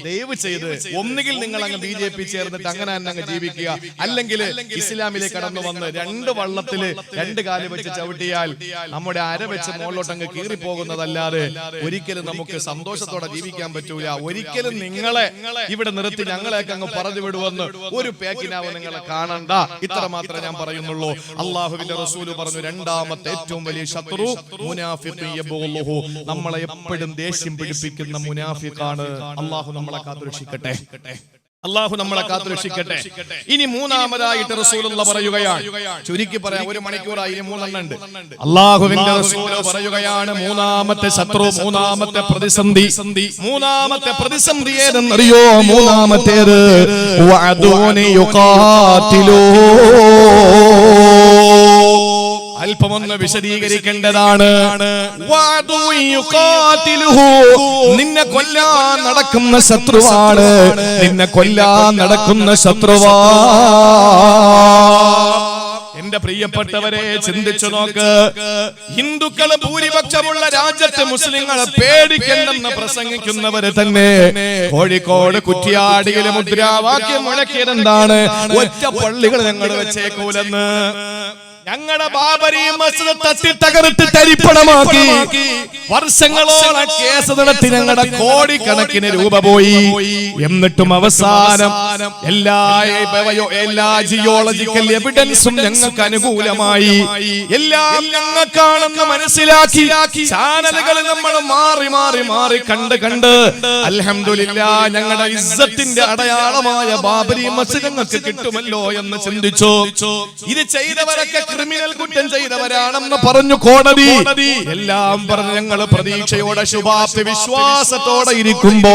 ദയവ് ചെയ്ത് ഒന്നുകിൽ നിങ്ങൾ അങ്ങ് BJP ചേർന്നിട്ട് അങ്ങനെ തന്നെ അങ്ങ് ജീവിക്കുക, അല്ലെങ്കിൽ ഇസ്ലാമിലേക്ക് കടന്നു വന്ന് രണ്ട് വള്ളത്തില് രണ്ട് കാല് വെച്ച് ചവിട്ടിയാൽ നമ്മുടെ അര വെച്ച് മുകളിലോട്ട് അങ്ങ് കീറിപ്പോകുന്നതല്ലാതെ ഒരിക്കലും നമുക്ക് സന്തോഷത്തോടെ ജീവിക്കാൻ പറ്റൂല. ഒരിക്കലും നിങ്ങളെ ഇവിടെ നിർത്തി ഞങ്ങളെയൊക്കെ അങ്ങ് പറഞ്ഞു വിടുവെന്ന് ഒരു പേക്കിനാവ് നിങ്ങളെ കാണണ്ട. ഇത്ര മാത്രമേ ഞാൻ പറയുന്നുള്ളൂ. അള്ളാഹുവിന്റെ റസൂല് പറഞ്ഞു, രണ്ടാമത്തെ ഏറ്റവും വലിയ ശത്രു മുനാഫിഖ് യബുഗുഹു, നമ്മളെ എപ്പോഴും ദേഷ്യം പിടിപ്പിക്കുന്ന മുനാഫിഖാണ്. അള്ളാഹു നമ്മളെ കാത്തുരക്ഷിക്കട്ടെ. ഇനി മൂന്നാമതായിട്ട് റസൂലുള്ള പറയുകയാണ്, ചുരുക്കി പറയാം, 1 മണിക്കൂറായി, 3 എണ്ണം ഉണ്ട്. അള്ളാഹുവിന്റെ റസൂൽ പറയുകയാണ്, മൂന്നാമത്തെ ശത്രു, മൂന്നാമത്തെ പ്രതിസന്ധി ഏതെന്നറിയോ? മൂന്നാമത്തേത് വഅദൂനി യുഖാതിലൂ. അല്പമൊന്ന് വിശദീകരിക്കേണ്ടതാണ്. നിന്നെ കൊല്ലാൻ നടക്കുന്ന ശത്രുവാണ്, നിന്നെ കൊല്ലാൻ നടക്കുന്ന ശത്രുവാ. എന്റെ പ്രിയപ്പെട്ടവരെ, ചിന്തിച്ചു നോക്ക്. ഹിന്ദുക്കൾ ഭൂരിപക്ഷമുള്ള രാജ്യത്ത് മുസ്ലിങ്ങളെ പേടിക്കണ്ടെന്ന് പ്രസംഗിക്കുന്നവര് തന്നെ കോഴിക്കോട് കുറ്റിയാടിയിലെ മുദ്രാവാക്യം മുഴക്കിയതെന്താണ്? ഒറ്റ പള്ളികൾ ഞങ്ങൾ വെച്ചേക്കൂലെന്ന്. ഞങ്ങളുടെ ബാബരി മസ്ജിദ് തട്ടി തകർത്ത് തരിപ്പണമാക്കി വർഷങ്ങളോളം കേസ് നടത്തി ഞങ്ങളുടെ കോടിക്കണക്കിന് രൂപ പോയി. എന്നിട്ടും അവസാനം എല്ലാ ജിയോളജിക്കൽ എവിഡൻസും ഞങ്ങൾക്ക് അനുകൂലമായി. എല്ലാം ഞങ്ങൾക്കാണെന്ന് മനസ്സിലാക്കി ചാനലുകൾ നമ്മൾ മാറി കണ്ട് അൽഹംദുലില്ലാ ഞങ്ങളുടെ ഇസ്സത്തിന്റെ അടയാളമായ ബാബരി മസ്ജിദ് ഞങ്ങൾക്ക് കിട്ടുമല്ലോ എന്ന് ചിന്തിച്ചു. ഇത് ചെയ്തവരൊക്കെ ക്രിമിനൽ കുറ്റം ചെയ്തവരാണെന്ന് പറഞ്ഞു കോടതി. എല്ലാം പറഞ്ഞ് ഞങ്ങൾ പ്രതീക്ഷയോടെ ശുഭാപ്തി വിശ്വാസത്തോടെ ഇരിക്കുമ്പോ,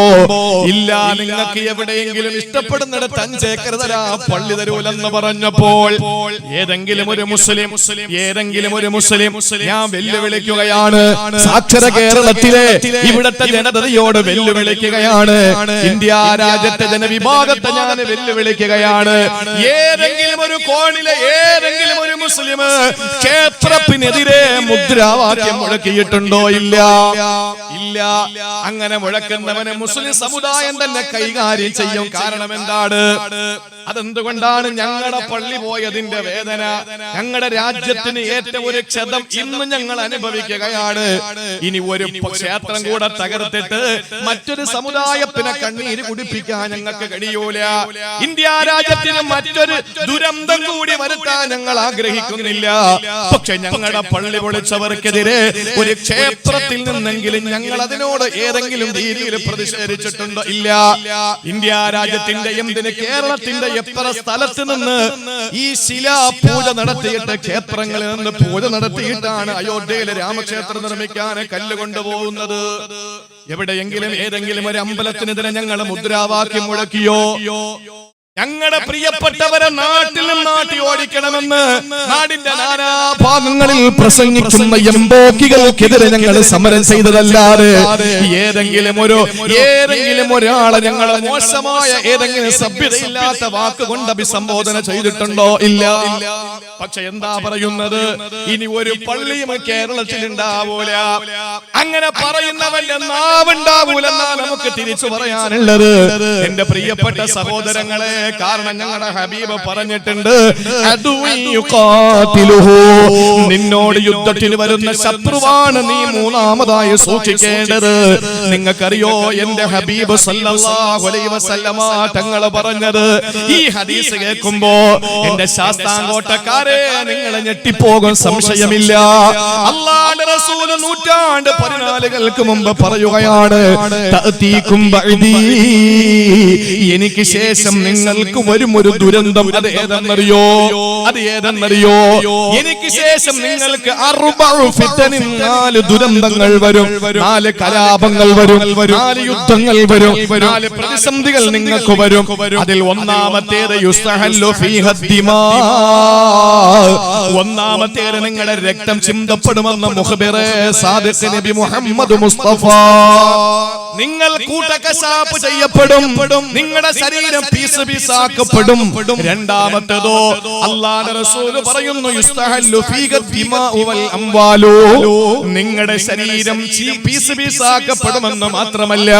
ഇല്ല നിങ്ങൾക്ക് എവിടെയെങ്കിലും ഇഷ്ടപ്പെടുന്നിടത്ത് 5 ഏക്കർ തരാ, പള്ളി തരൂലെന്ന് പറഞ്ഞപ്പോൾ ഏതെങ്കിലും ഒരു മുസ്ലിം ഞാൻ വെല്ലുവിളിക്കുകയാണ്. സാക്ഷര കേരളത്തിലെ ഇവിടത്തെ ജനതയോട് വെല്ലുവിളിക്കുകയാണ്. ഇന്ത്യ രാജ്യത്തെ ജനവിഭാഗത്തെ ഞാൻ വെല്ലുവിളിക്കുകയാണ്. ഏതെങ്കിലും ഒരു കോണിലെ ഏതെങ്കിലും ഒരു മുസ്ലിം ക്ഷേത്ര ശവപ്പറപ്പിനെതിരെ മുദ്രാവാക്യം മുഴക്കിയിട്ടുണ്ടോ? ഇല്ല. ഇല്ല. അങ്ങനെ മുഴക്കുന്നവനെ മുസ്ലിം സമുദായം തന്നെ കൈകാര്യം ചെയ്യും. കാരണം എന്താണ്? അതെന്തുകൊണ്ടാണ്? ഞങ്ങളുടെ പള്ളി പോയതിന്റെ വേദന, ഞങ്ങളുടെ രാജ്യത്തിന് ഏറ്റ ഒരു ക്ഷതം ഇന്ന് ഞങ്ങൾ അനുഭവിക്കുകയാണ്. ഇനി ഒരു ക്ഷേത്രം കൂടെ തകർത്തിട്ട് മറ്റൊരു സമുദായത്തിനെ കണ്ണീര് കുടിപ്പിക്കാൻ ഞങ്ങൾക്ക് കഴിയൂല. ഇന്ത്യ രാജ്യത്തിന് മറ്റൊരു ദുരന്തം കൂടി വരുത്താൻ ഞങ്ങൾ ആഗ്രഹിക്കുന്നില്ല. പക്ഷെ ഞങ്ങളുടെ പള്ളി പൊളിച്ചവർക്കെതിരെ ഒരു ക്ഷേത്രത്തിൽ നിന്നെങ്കിലും ഞങ്ങൾ അതിനോട് ഏതെങ്കിലും രീതിയിൽ പ്രതിഷേധിച്ചിട്ടുണ്ടോ? ഇല്ല. ഇന്ത്യ രാജ്യത്തിന്റെ എന്തിന് കേരളത്തിന്റെ എത്ര സ്ഥലത്ത് നിന്ന് ഈ ശിലാ പൂജ നടത്തിയിട്ട്, ക്ഷേത്രങ്ങളിൽ നിന്ന് പൂജ നടത്തിയിട്ടാണ് അയോധ്യയിലെ രാമക്ഷേത്രം നിർമ്മിക്കാൻ കല്ല് കൊണ്ടുപോകുന്നത്. എവിടെയെങ്കിലും ഏതെങ്കിലും ഒരു അമ്പലത്തിനെതിരെ ഞങ്ങൾ മുദ്രാവാക്യം മുഴക്കിയോ? ഞങ്ങളുടെ പ്രിയപ്പെട്ടവരെ നാട്ടിൽ നാട്ടി ഓടിക്കണമെന്ന് നാടിന്റെ നാനാഭാഗങ്ങളിൽ പ്രസംഗിക്കുന്ന എംബോക്കികൾക്കെതിരെ ഞങ്ങൾ സമരം ചെയ്തതല്ലാതെ ഏതെങ്കിലും ഒരാളെ ഞങ്ങൾ മോശമായ ഏതെങ്കിലും സഭ്യതയില്ലാത്ത വാക്കുകൊണ്ട് അഭിസംബോധന ചെയ്തിട്ടുണ്ടോ? ഇല്ല. പക്ഷെ എന്താ പറയുന്നത്? ഇനി ഒരു പള്ളിയും കേരളത്തിൽ ഉണ്ടാവൂല. അങ്ങനെ പറയുന്നവന്റെ നാവുണ്ടാവൂലെന്നാ നമുക്ക് തിരിച്ചു പറയാനുള്ളത്. എന്റെ പ്രിയപ്പെട്ട സഹോദരങ്ങളെ, കാരണം ഞങ്ങളുടെ ഹബീബ് പറഞ്ഞിട്ടുണ്ട്, നിന്നോട് യുദ്ധത്തിന് വരുന്ന ശത്രുവാണ് നീ മൂന്നാമതായി സൂക്ഷിക്കേണ്ടത്. നിങ്ങൾക്കറിയോ എന്റെ ഹബീബ് സല്ലല്ലാഹു അലൈഹി വസല്ലമ തങ്ങൾ പറഞ്ഞത്? ഈ ഹദീസ് കേൾക്കുമ്പോ എന്റെ ശാസ്താംകോട്ടക്കാരെ നിങ്ങൾ ഞെട്ടിപ്പോകും, സംശയമില്ല. അല്ലാഹുവിന്റെ റസൂൽ നൂറ്റാണ്ട് 14 മുമ്പ് പറയുകയാണ്, എനിക്ക് ശേഷം നിങ്ങൾക്ക് വരും ഒരു ദുരന്തം. അത് ഏതെന്നറിയോ? എനിക്ക് ശേഷം നിങ്ങൾക്ക് 4 ദുരന്തങ്ങൾ വരും, 4 കലാപങ്ങൾ വരും, 4 യുദ്ധങ്ങൾ വരും, 4 പ്രതിസന്ധികൾ നിങ്ങൾക്ക് വരും. അതിൽ ഒന്നാമത്തേത് യുസ്തഹല്ലു ഫീഹ ദിമാ, ഒന്നാമത്തേത് നിങ്ങളുടെ രക്തം ചിന്തപ്പെടുമെന്ന് മുഖബിറെ സാദിഖ് നബി മുഹമ്മദ് മുസ്തഫ. നിങ്ങൾ കൂട്ടക്കശാപ്പ് ചെയ്യപ്പെടും, നിങ്ങളുടെ ശരീരം പീസ് പീസാക്കപ്പെടും. രണ്ടാമത്തേതോ അല്ലാഹുവിന്റെ റസൂൽ പറയുന്നു, യുസ്തഹല്ലു ഫീഹ ദിമാഉ വൽ അംവാലു, നിങ്ങളുടെ ശരീരം പീസ് പീസാക്കപ്പെടുമെന്ന് മാത്രമല്ല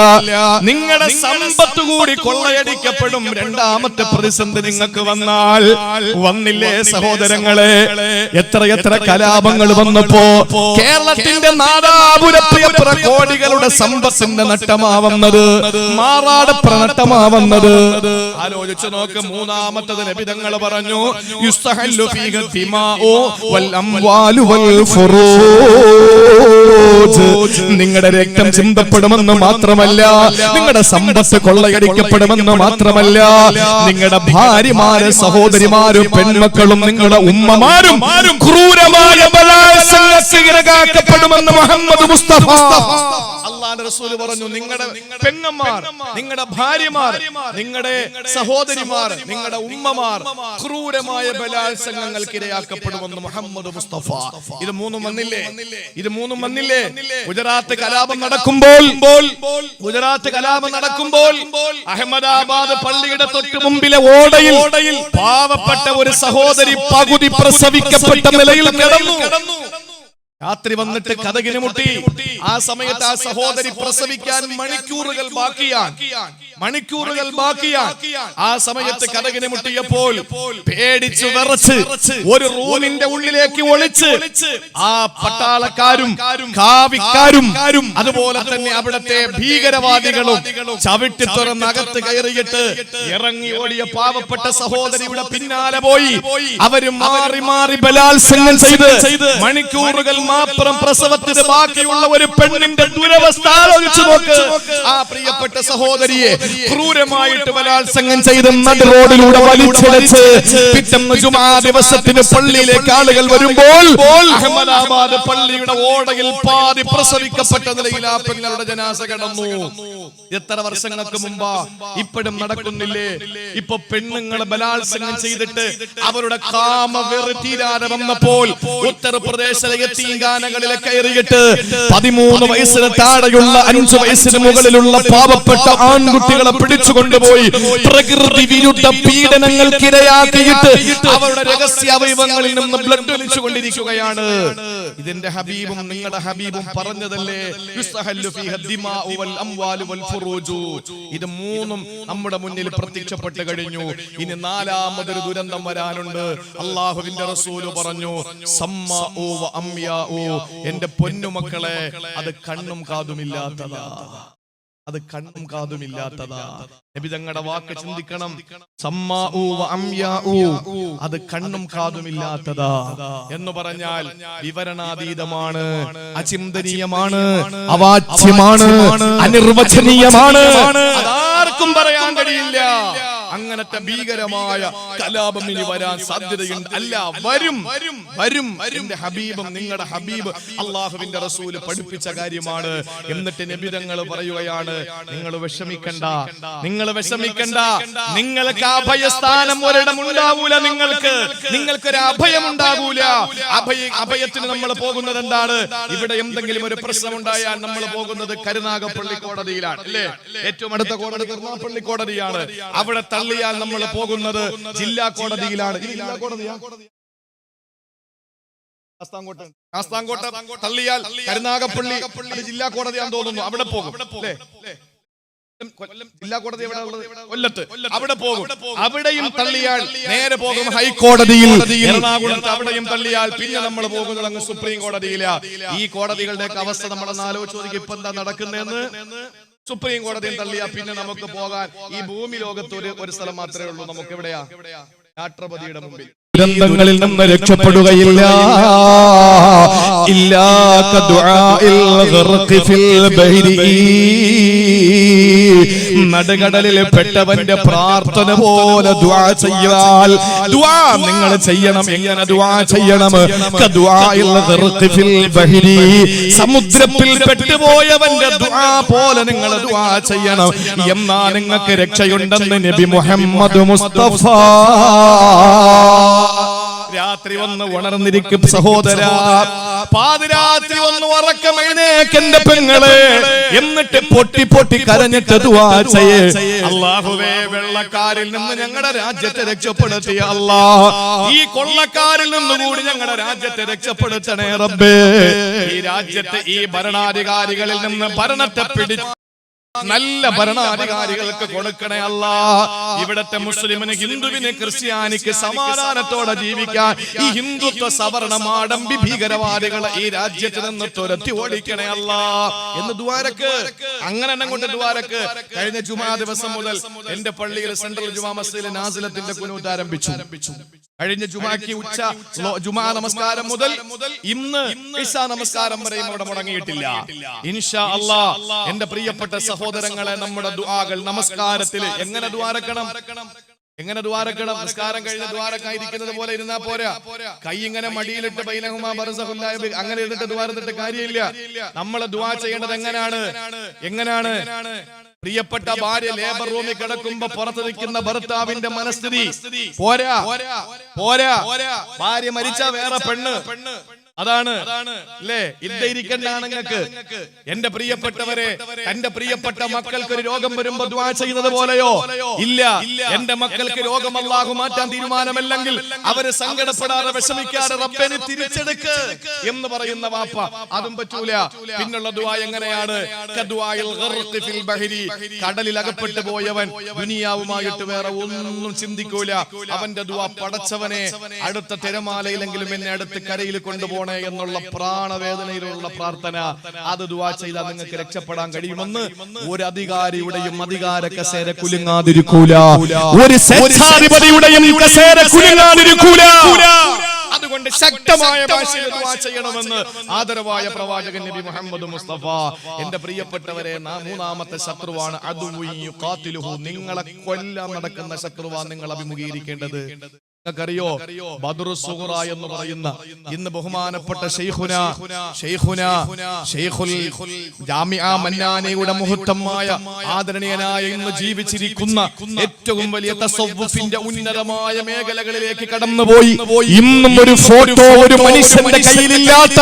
നിങ്ങളുടെ സമ്പത്ത് കൂടി കൊള്ളയടിക്കപ്പെടും. രണ്ടാമത്തെ പ്രതിസന്ധി നിങ്ങൾക്ക് വന്നില്ലേ സഹോദരങ്ങളെ? എത്ര കലാപങ്ങൾ വന്നപ്പോ കേരളത്തിന്റെ നാദാപുരപ്രിയപ്ര കോടികളുടെ സമ്പത്തിന്റെ നട്ടമാവുന്നത്, മാറാടപ്ര നട്ടമാവുന്നത്. ആലോചിച്ചു നോക്ക്. മൂന്നാമത്തത് നബി തങ്ങൾ പറഞ്ഞു, യുസ്തഹല്ലു ഫീഹ ദിമാഉ വൽ അംവാലു വൽ ഫുറൂജ്, നിങ്ങളുടെ രക്തം ചിന്തപ്പെടുമെന്ന് മാത്രമല്ല നിങ്ങളുടെ സമ്പത്ത് കൊള്ളയടിക്കപ്പെടുമെന്ന് മാത്രമല്ല നിങ്ങളുടെ ഭാര്യമാരും സഹോദരിമാരും പെൺമക്കളും നിങ്ങളുടെ ഉമ്മമാരും ക്രൂരമായ ബലാത്സംഗത്തിനിരയാക്കപ്പെടുമെന്ന് മുഹമ്മദ് മുസ്തഫ. അല്ലാഹുവിന്റെ റസൂൽ പറഞ്ഞു, നിങ്ങളുടെ പെങ്ങന്മാർ, നിങ്ങളുടെ ഭാര്യമാർ, നിങ്ങളുടെ സഹോദരിമാർ, നിങ്ങളുടെ ഉമ്മമാർ ക്രൂരമായ ബലാത്സംഗങ്ങൾക്ക് ഇരയാക്കപ്പെടുമെന്ന് മുഹമ്മദ് മുസ്തഫ. ഇത് മൂന്നും വന്നില്ലേ? ഗുജറാത്ത് കലാപം നടക്കുമ്പോൾ അഹമ്മദാബാദ് പള്ളിയുടെ തൊട്ട് മുമ്പിലെ ഓടയിൽ പാവപ്പെട്ട ഒരു സഹോദരി പകുതി പ്രസവിക്കപ്പെട്ട നിലയിൽ കിടന്നു. രാത്രി വന്നിട്ട് കതകിന് മുട്ടി. ആ സമയത്ത് ആ സഹോദരി പ്രസവിക്കാൻ മണിക്കൂറുകൾ ബാക്കിയാണ്. ആ സമയത്ത് കതകിന് മുട്ടിയപ്പോൾ പേടിച്ചു വിറച്ച് ഒരു റൂമിന്റെ ഉള്ളിലേക്ക് ഒളിച്ച് ആ പട്ടാളക്കാരും കാവിക്കാരും അതുപോലെ തന്നെ അവിടത്തെ ഭീകരവാദികളും ചവിട്ടി തുറന്നകത്ത് കയറിയിട്ട് ഇറങ്ങി ഓടിയ പാവപ്പെട്ട സഹോദരിയുടെ പിന്നാലെ പോയി അവരും മാറി ബലാത്സംഗം ചെയ്ത് മണിക്കൂറുകൾ മാത്രം പ്രസവത്തിന് ബാക്കിയുള്ള ഒരു പെണ്ണിന്റെ ദുരവസ്ഥ ആലോചിച്ചു നോക്ക്. ആ പ്രിയപ്പെട്ട സഹോദരിയെ ക്രൂരമായിട്ട് ബലാത്സംഗം ചെയ്ത് നടു റോഡിലൂടെ വലിച്ചിഴച്ച് പിറ്റേന്ന് ജുമാ ദിവസത്തിന് പള്ളിയിലേക്ക് ആളുകൾ വരുമ്പോൾ അഹമ്മദാബാദ് പള്ളിയുടെ ഓടയിൽ പാതി പ്രസവിക്കപ്പെട്ട നിലയിൽ ആ പെങ്ങളുടെ ജനാസ കിടന്നു. എത്ര വർഷങ്ങൾക്ക് മുമ്പാ? ഇപ്പോഴും നടക്കുന്നില്ലേ? ഇപ്പൊ പെണ്ണുങ്ങളെ ബലാത്സംഗം ചെയ്തിട്ട് അവരുടെ കാമവെറി തീരാതെ വന്നപ്പോൾ ഉത്തർപ്രദേശിലെ യതീംഖാനകളിലെ കയറിയിട്ട് 13 വയസ്സിന് താഴെയുള്ള 5 വയസ്സിന് മുകളിലുള്ള പാവപ്പെട്ട ആൺകുട്ടികളെ പിടിച്ചു കൊണ്ടുപോയി പ്രകൃതി വിരുദ്ധ പീഡനങ്ങൾക്കിരയാക്കിയിട്ട് അവരുടെ രഹസ്യ അവയവങ്ങളിൽ നിന്ന് ബ്ലഡ് ഒലിച്ചുകൊണ്ടിരിക്കുകയാണ്. ഇതിന്റെ ഹബീബും നിങ്ങളുടെ ഹബീബും പറഞ്ഞതല്ലേ, ഇത് മൂന്നും നമ്മുടെ മുന്നിൽ പ്രത്യക്ഷപ്പെട്ട് കഴിഞ്ഞു. ഇനി 4ാമതൊരു ദുരന്തം വരാനുണ്ട്. അള്ളാഹുവിന്റെ റസൂല് പറഞ്ഞു, സമ്മാഉ വ അംയാഉ, എന്റെ പൊന്നുമക്കളെ, അത് കണ്ണും കാതുമില്ലാത്തതാ, അത് കണ്ണും കാതുമില്ലാത്തതാ. നബി തങ്ങളുടെ വാക്ക് ചിന്തിക്കണം. സമ്മാഉ വ അംയാഉ, അത് കണ്ണും കാതുമില്ലാത്തതാ എന്ന് പറഞ്ഞാൽ വിവരണാതീതമാണ്, അചിന്തനീയമാണ്, അവാച്യമാണ്, അനിർവചനീയമാണ്. അതാർക്കും പറയാൻ കഴിയില്ല. അങ്ങനത്തെ ഭീകരമായ കലാപം ഇനി വരാൻ സാധ്യതയുണ്ട്. അല്ല, വരും വരും. എന്റെ ഹബീബും നിങ്ങളുടെ ഹബീബ് അള്ളാഹുവിന്റെ റസൂല് പഠിപ്പിച്ച കാര്യമാണ്. എന്നിട്ട് നബി തങ്ങൾ പറയുകയാണ്, നിങ്ങൾ വിഷമിക്കണ്ട, നിങ്ങൾ വിഷമിക്കണ്ട, നിങ്ങൾക്ക് അഭയസ്ഥാനം ഒരിടം ഉണ്ടാവൂല, നിങ്ങൾക്കൊരു അഭയം ഉണ്ടാകൂല. അഭയത്തിന് നമ്മൾ പോകുന്നത് എന്താണ്? ഇവിടെ എന്തെങ്കിലും ഒരു പ്രശ്നം ഉണ്ടായാൽ നമ്മൾ പോകുന്നത് കരുനാഗപ്പള്ളി കോടതിയിലാണ്, അല്ലേ? ഏറ്റവും അടുത്ത കോടതി കരുനാഗപ്പള്ളി കോടതിയാണ്. അവിടെ തള്ളിയാൽ നമ്മൾ പോകുന്നത് ജില്ലാ കോടതിയിലാണ്. ജില്ലാ കോടതിയാ? ശാസ്താംകോട്ട തള്ളിയാൽ കരുനാഗപ്പള്ളി ജില്ലാ കോടതിയാന്ന് തോന്നുന്നു. അവിടെ പോകും, അല്ലേ? ജില്ലാ കോടതി എവിടെ ഉള്ളത്? കൊല്ലത്ത്. അവിടെ പോകും. അവിടെയും തള്ളിയാൽ നേരെ പോകും ഹൈക്കോടതിയിൽ. എറണാകുളത്ത് അവിടെയും തള്ളിയാൽ പിന്നെ നമ്മൾ പോകുന്നത് അങ്ങ് സുപ്രീം കോടതിയിലാ. ഈ കോടതികളുടെ അവസ്ഥ നമ്മളൊന്ന് ആലോചിച്ച് നോക്കി. ഇപ്പൊ എന്താ നടക്കുന്നതെന്ന്? സുപ്രീം കോടതിയിൽ തള്ളിയാ പിന്നെ നമുക്ക് പോകാൻ ഈ ഭൂമി ലോകത്ത് ഒരു സ്ഥലം മാത്രമേ ഉള്ളൂ. നമുക്ക് എവിടെയാ? രാഷ്ട്രപതിയുടെ മുമ്പിൽ. ദുരന്തങ്ങളിൽ നിന്ന് രക്ഷപ്പെടുകയില്ല. ഇല്ലാക ദുആഇൽ ഗർഖി ഫിൽ ബഹരി, നടുകടലിൽ പെട്ടവന്റെ പ്രാർത്ഥന പോലെ ദുആ ചെയ്യാൽ ദുആ നിങ്ങൾ ചെയ്യണം. എങ്ങനെ ദുആ ചെയ്യണം? കദുആഇൽ ഗർഖി ഫിൽ ബഹരി, സമുദ്രത്തിൽ പെട്ടുപോയവന്റെ ദുആ പോലെ നിങ്ങൾ ദുആ ചെയ്യണം. എന്നാ നിങ്ങൾക്ക് രക്ഷയുണ്ടെന്ന് നബി മുഹമ്മദ് മുസ്തഫ. രാത്രി ഒന്ന് ഉണർന്നിരിക്കും സഹോദരാ, പാതിരാത്രി ഒന്ന് ഉറക്കം എഴുന്നേക്കെന്റെ പെങ്ങളെ, എന്നിട്ട് പൊട്ടി പൊട്ടി കരഞ്ഞിട്ട് ദുആ ചെയ്യേ, അല്ലാഹുവേ, വെള്ളക്കാരിൽ നിന്ന് ഞങ്ങളുടെ രാജ്യത്തെ രക്ഷപ്പെടുത്തിയ അല്ലാഹ്, ഈ കൊള്ളക്കാരിൽ നിന്നുകൂടി ഞങ്ങളുടെ രാജ്യത്തെ രക്ഷപ്പെടുത്തണേ റബ്ബേ. ഈ രാജ്യത്തെ ഈ ഭരണാധികാരികളിൽ നിന്ന് ഭരണത്തെ പിടിച്ച് നല്ല ഭരണാധികാരികൾക്ക് കൊടുക്കണേ അല്ലാ. ഇവിടത്തെ മുസ്ലിമിന്, ഹിന്ദുവിന്, ക്രിസ്ത്യാനിക്ക് സമാധാനത്തോടെ ജീവിക്കാൻ ഈ ഹിന്ദുത്വ സവർണ മാടമ്പി ഭീകരവാദികളെ ഈ രാജ്യത്ത് നിന്ന് തുരത്തി ഓടിക്കണേ അല്ലാ എന്ന് ദുആരക്ക്. അങ്ങനെ കൊണ്ട് ദുആരക്ക്. കഴിഞ്ഞ ജുമാ ദിവസം മുതൽ എന്റെ പള്ളിയിൽ സെൻട്രൽ ജുമാ മസ്ജിദിൽ നാസിലത്തിന്റെ ഖുനൂത്ത് ആരംഭിച്ചു. കഴിഞ്ഞ ജുമാക്ക് ജുമാ നമസ്കാരം മുതൽ ഇന്ന് ഇശാ നമസ്കാരം വരെയും അവിടെ മുടങ്ങിയിട്ടില്ല. ഇൻഷാ അല്ലാഹ് എന്റെ പ്രിയപ്പെട്ട സഹോദരങ്ങളെ, നമ്മുടെ ദുആകൾ നമസ്കാരത്തിൽ എങ്ങനെ ദ്വാരക്കണം? എങ്ങനെ ദ്വാരക്കണം? നമസ്കാരം കഴിഞ്ഞ ദ്വാരക്കായിരിക്കുന്നത് പോലെ ഇരുന്നാ പോരാ. കൈ ഇങ്ങനെ മടിയിലിട്ട് ബൈനഹുമാ ബർസഖുല്ലാ അങ്ങനെ ഇരുന്നിട്ട് ദ്വാരത്തിട്ട് കാര്യമില്ല. നമ്മൾ ദുആ ചെയ്യേണ്ടത് എങ്ങനെയാണ്? പ്രിയപ്പെട്ട ഭാര്യ ലേബർ റൂമിൽ കിടക്കുമ്പോ പുറത്ത് നിൽക്കുന്ന ഭർത്താവിന്റെ മനസ്ഥിതി പോരാ. ഭാര്യ മരിച്ച വേറെ പെണ്ണ്, അതാണ് അല്ലേ? ഇരിക്കണ്ടാണ് നിങ്ങൾക്ക്. എന്റെ പ്രിയപ്പെട്ടവരെ, എന്റെ പ്രിയപ്പെട്ട മക്കൾക്ക് ഒരു രോഗം വരുമ്പോ ദുആ ചെയ്യുന്നത് പോലെയോ? ഇല്ല. എന്റെ മക്കൾക്ക് രോഗം അല്ലാഹു മാറ്റാൻ തീരുമാനമല്ലെങ്കിൽ അവര് സങ്കടപ്പെടാതെ വിഷമിക്കാതെ റബ്ബനെ തിരിച്ചെടുക്ക് എന്ന് പറയുന്ന വാപ്പ, അതും പറ്റൂല. പിന്നുള്ള ദുആ എങ്ങനെയാണ്? കദുആഇൽ ഗർഖി ഫിൽ ബഹരി, കടലിൽ അകപ്പെട്ടു പോയവൻ ദുനിയാവുമായിട്ട് വേറെ ഒന്നും ചിന്തിക്കൂല. അവന്റെ ദുആ, പടച്ചവനെ, അടുത്ത തിരമാലയിലെങ്കിലും എന്നെ അടുത്ത് കരയിൽ കൊണ്ടുപോകണം എന്നുള്ള പ്രാണവേദനയിലുള്ള പ്രാർത്ഥന. അത് ദുആ ചെയ്താൽ നിങ്ങൾക്ക് രക്ഷപ്പെടാൻ കഴിയുമെന്ന് ഒരു അധികാരിയുടെയും അധികാര കസേര കുലുങ്ങാതിരിക്കൂല, ഒരു സ്വേച്ഛാധിപതിയുടെയും കസേര കുലുങ്ങാതിരിക്കൂല. അതുകൊണ്ട് ശക്തമായ ഭാഷയിൽ ദുആ ചെയ്യണമെന്ന് ആദരവായ പ്രവാചകൻ നബി മുഹമ്മദ് മുസ്തഫ. എന്റെ പ്രിയപ്പെട്ടവരെ, മൂന്നാമത്തെ ശത്രുവാണ് അദുവ്വു യുഖാതിലുഹു, നിങ്ങളെ കൊല്ലാൻ നടക്കുന്ന ശത്രുവാണ് നിങ്ങൾ അഭിമുഖീകരിക്കേണ്ടത്. നിങ്ങൾക്കറിയോ ബദ്റു സുഗ്റ എന്ന് പറയുന്ന ഇന്ന് ബഹുമാനപ്പെട്ട ഷെയ്ഖുൽ ജാമിഅ മന്നാനിയുടെ മുഹത്തമായ ആദരണീയനായ ഇന്ന് ജീവിച്ചിരിക്കുന്ന ഏറ്റവും വലിയ തസവ്വുഫിന്റെ ഉന്നതമായ മേഖലകളിലേക്ക് കടന്നുപോയി ഇന്നും ഒരു ഫോട്ടോ ഒരു മനുഷ്യന്റെ കയ്യിലില്ലാത്ത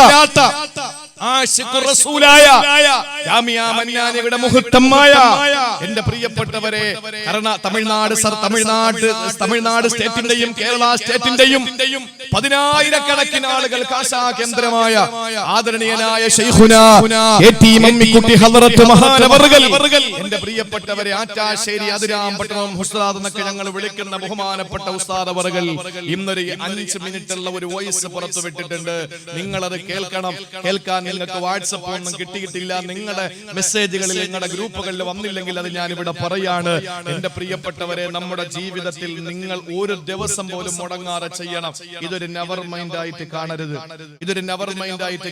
ആശിഖുർ റസൂലായ ജാമിഅ മന്നാനിയുടെ മുഹത്തമായ എന്റെ പ്രിയപ്പെട്ടവരെ തമിഴ്നാട് സ്റ്റേറ്റിന്റെയും കേരള സ്റ്റേറ്റിന്റെയും 10,000-കണക്കിന് ആളുകൾക്ക് ആശാ കേന്ദ്രമായ ആദരണീയനായ ശൈഖുനാ എ.ടി. മമ്മിക്കുട്ടി ഹദ്റത്ത് മഹാനവറുകൾ എന്റെ പ്രിയപ്പെട്ടവരെ ആറ്റാശ്ശേരി അതിരാമ്പട്ടണം ഉസ്താദ് എന്നൊക്കെ ഞങ്ങൾ വിളിക്കുന്ന ബഹുമാനപ്പെട്ട ഉസ്താദ് അവറുകൾ ഇന്നൊരു 5 മിനിറ്റുള്ള ഒരു വോയിസ് പുറത്തു വിട്ടിട്ടുണ്ട്. നിങ്ങളത് കേൾക്കണം. കേൾക്കാൻ നിങ്ങൾക്ക് വാട്സപ്പ് ഒന്നും കിട്ടിയിട്ടില്ല, നിങ്ങളുടെ മെസ്സേജുകളിൽ നിങ്ങളുടെ ഗ്രൂപ്പുകളിൽ വന്നില്ലെങ്കിൽ അത് ഞാൻ ഇവിടെ പറയാണ്. എന്റെ പ്രിയപ്പെട്ടവരെ, നമ്മുടെ ജീവിതത്തിൽ നിങ്ങൾ ഒരു ദിവസം പോലും മുടങ്ങാതെ ചെയ്യണം. ഇതൊരു നെവർ മൈൻഡ് ആയിട്ട്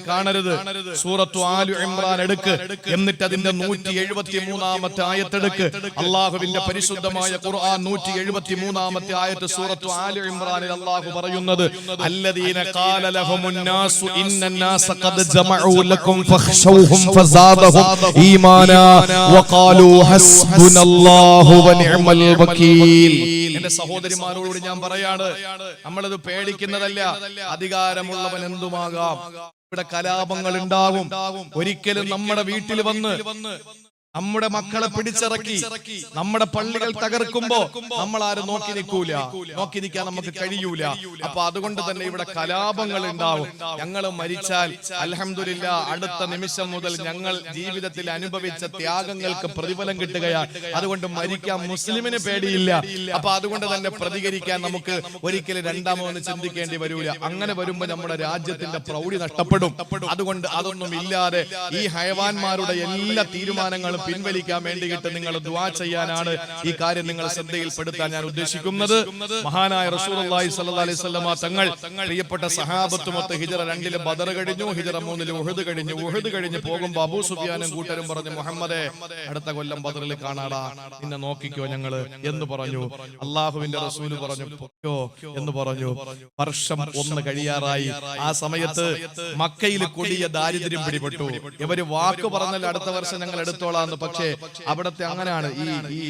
കാണരുത്. സൂറത്തു ആലു ഇമ്രാൻ എടുക്ക്, എന്നിട്ട് അതിന്റെ 173-ാമത്തെ ആയത്തെടുക്ക്. അള്ളാഹുവിന്റെ പരിശുദ്ധമായ ഖുർആൻ 173-ാമത്തെ ആയത്ത് സൂറത്തു ആലു ഇമ്രാനിൽ അള്ളാഹു പറയുന്നത്, അല്ലദീന ഖാല ലഹുമുൻ നാസു ഇന്നന്നാസ ഖദ് ജമഉ ലക്കും ഫഖ്ശൗഹും ഫസാദഹും ഈമാനാ വഖാലൂ ഹസ്ബുനല്ലാഹു വനിഅമൽ വകീൽ. എന്റെ സഹോദരിമാരോട് ഞാൻ പറയാണ്, നമ്മളത് പേടിക്കുന്നതല്ല. അധികാരമുള്ളവൻ എന്തുമാകാം. ഇവിടെ കലാപങ്ങൾ ഉണ്ടാവും. ഒരിക്കലും നമ്മുടെ വീട്ടിൽ വന്ന് നമ്മുടെ മക്കളെ പിടിച്ചിറക്കി നമ്മുടെ പള്ളികൾ തകർക്കുമ്പോ നമ്മൾ ആരും നോക്കി നിൽക്കാൻ നമുക്ക് കഴിയൂല. അപ്പൊ അതുകൊണ്ട് തന്നെ ഇവിടെ കലാപങ്ങൾ ഉണ്ടാവും. ഞങ്ങൾ മരിച്ചാൽ അൽഹംദുലില്ലാ അടുത്ത നിമിഷം മുതൽ ഞങ്ങൾ ജീവിതത്തിൽ അനുഭവിച്ച ത്യാഗങ്ങൾക്ക് പ്രതിഫലം കിട്ടുകയാണ്. അതുകൊണ്ട് മരിക്കാൻ മുസ്ലിമിന് പേടിയില്ല. അപ്പൊ അതുകൊണ്ട് തന്നെ പ്രതികരിക്കാൻ നമുക്ക് ഒരിക്കലും രണ്ടാമതൊന്ന് ചിന്തിക്കേണ്ടി വരൂല. അങ്ങനെ വരുമ്പോ നമ്മുടെ രാജ്യത്തിന്റെ പ്രൗഢി നഷ്ടപ്പെടും. അതുകൊണ്ട് അതൊന്നും ഇല്ലാതെ ഈ ഹയവാന്മാരുടെ എല്ലാ തീരുമാനങ്ങളും പിൻവലിക്കാൻ വേണ്ടിയിട്ട് നിങ്ങൾ ദുആ ചെയ്യാനാണ് ഈ കാര്യം നിങ്ങൾ ശ്രദ്ധയിൽപ്പെടുത്താൻ ഞാൻ ഉദ്ദേശിക്കുന്നത്. മഹാനായ റസൂലുള്ളാഹി സ്വല്ലല്ലാഹി അലൈഹി വസല്ലമ തങ്ങൾ പ്രിയപ്പെട്ട സഹാബത്തുമൊത്ത് ഹിജ്റ 2 ബദർ കഴിഞ്ഞു, ഹിജ്റ 3 ഉഹദ് കഴിഞ്ഞു. ഉഹദ് കഴിഞ്ഞ് പോകുമ്പോൾ അബൂ സുഫിയാനും കൂട്ടരും പറഞ്ഞു, മുഹമ്മദേ അടുത്ത കൊല്ലം ബദറിൽ കാണാടാ, നിന്നെ നോക്കിക്കോ ഞങ്ങള് എന്ന് പറഞ്ഞു. അള്ളാഹുവിന്റെ റസൂല് പറഞ്ഞു പൊക്കോ എന്ന് പറഞ്ഞു. വർഷം 1 കഴിയാറായി. ആ സമയത്ത് മക്കയിൽ കൊടിയ ദാരിദ്ര്യം പിടിപെട്ടു. ഇവര് വാക്ക് പറഞ്ഞാൽ അടുത്ത വർഷം ഞങ്ങൾ എടുത്തോളാം. പക്ഷേ അവിടത്തെ അങ്ങനെയാണ്, ഈ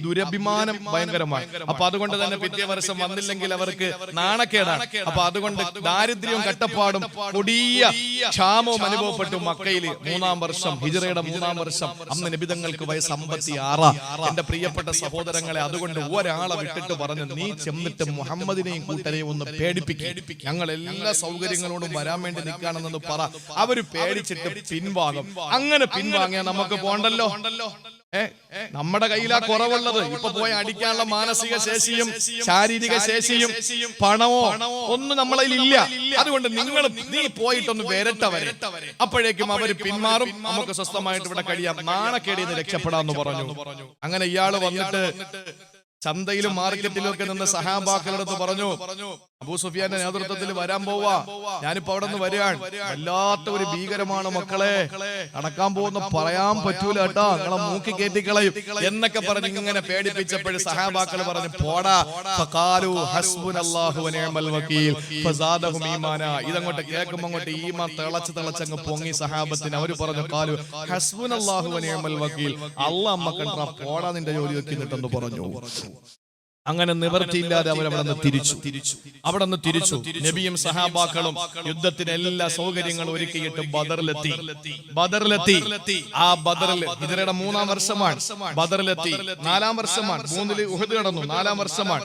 ദുരഭിമാനം ഭയങ്കരമാണ്. അപ്പൊ അതുകൊണ്ട് തന്നെ പിറ്റേ വർഷം വന്നില്ലെങ്കിൽ അവർക്ക് നാണക്കേടാണ്. അപ്പൊ അതുകൊണ്ട് ദാരിദ്ര്യവും കട്ടപ്പാടും കൊടിയ ക്ഷാമവും അനുഭവപ്പെട്ടു മക്കയിൽ. 3-ാം വർഷം, ഹിജ്റയുടെ 3-ാം വർഷം. അന്ന് നബിതങ്ങൾക്ക് വയസ്സ് 56. എന്റെ പ്രിയപ്പെട്ട സഹോദരങ്ങളെ, അതുകൊണ്ട് ഒരാളെ വിട്ടിട്ട് പറഞ്ഞു, നീ ചെന്നിട്ട് മുഹമ്മദിനെയും കൂട്ടരെയും ഒന്ന് പേടിപ്പിക്കും, ഞങ്ങൾ എല്ലാ സൗകര്യങ്ങളോടും വരാൻ വേണ്ടി നിൽക്കുകയാണെന്ന് പറ. അവര് പേടിച്ചിട്ട് പിൻവാങ്ങും. അങ്ങനെ പിൻവാങ്ങിയാൽ നമുക്ക് പോണ്ടല്ലോ. നമ്മുടെ കയ്യിലാ കുറവുള്ളത്. ഇപ്പൊ പോയി അടിക്കാനുള്ള മാനസിക ശേഷിയും ശാരീരിക ശേഷിയും പണമോ ഒന്നും നമ്മളതിലില്ല. അതുകൊണ്ട് നീ പോയിട്ടൊന്ന് വരട്ടെ. അപ്പോഴേക്കും അവര് പിന്മാറും, നമുക്ക് സ്വസ്ഥമായിട്ട് ഇവിടെ കഴിയാം, നാണക്കേടിൽ നിന്ന് രക്ഷപ്പെടാന്ന് പറഞ്ഞു. അങ്ങനെ ഇയാള് വന്നിട്ട് ചന്തയിലും മാർക്കറ്റിലും ഒക്കെ നിന്ന് സഹാബാക്കളടുത്ത് പറഞ്ഞു, അബൂ സുഫിയാന്റെ നേതൃത്വത്തിൽ വരാൻ പോവാ, ഞാനിപ്പോ അവിടെ നിന്ന് വരികയാണ്. വല്ലാത്ത ഒരു ഭീകരമാണ് മക്കളെ, നടക്കാൻ പോകുന്ന പറയാൻ പറ്റൂല കേട്ടോ, നിങ്ങളെ മൂക്കി കയറ്റിക്കളയും എന്നൊക്കെ പറഞ്ഞ് ഇങ്ങനെ പേടിപ്പിച്ചപ്പോഴും സഹാബാക്കൾ പറഞ്ഞു പോടാ. ഫഖാലു ഹസ്ബുനല്ലാഹു വനിഅമൽ വകീൽ ഫസാദഹും ഈമാനാ. ഇതങ്ങോട്ട് കേൾക്കുമ്പോൾ അങ്ങോട്ട് ഈമാൻ തിളച്ചങ്ങ് പൊങ്ങി സഹാബത്തിന്. അവര് പറഞ്ഞു ഖാലു ഹസ്ബുനല്ലാഹു വനിഅമൽ വകീൽ, അല്ലാഹ് അമ്മ കണ്ടാ പോടാ നിന്റെ ജോലി വെക്കിന്നിട്ടെന്ന് പറഞ്ഞു. അങ്ങനെ നിവർത്തിയില്ലാതെ അവരവിടെ നിന്ന് തിരിച്ചു. നബിയും സഹാബാക്കളും യുദ്ധത്തിന് എല്ലാ സൗകര്യങ്ങളും ഒരുക്കിയിട്ട് ബദറിലെത്തി. ആ ബദറിൽ ഹിജ്റയുടെ 3-ാം വർഷമാണ്. ബദറിലെത്തി 4-ാം വർഷമാണ്. 3-ൽ ഉഹദ് കടന്നു. 4-ാം വർഷമാണ്.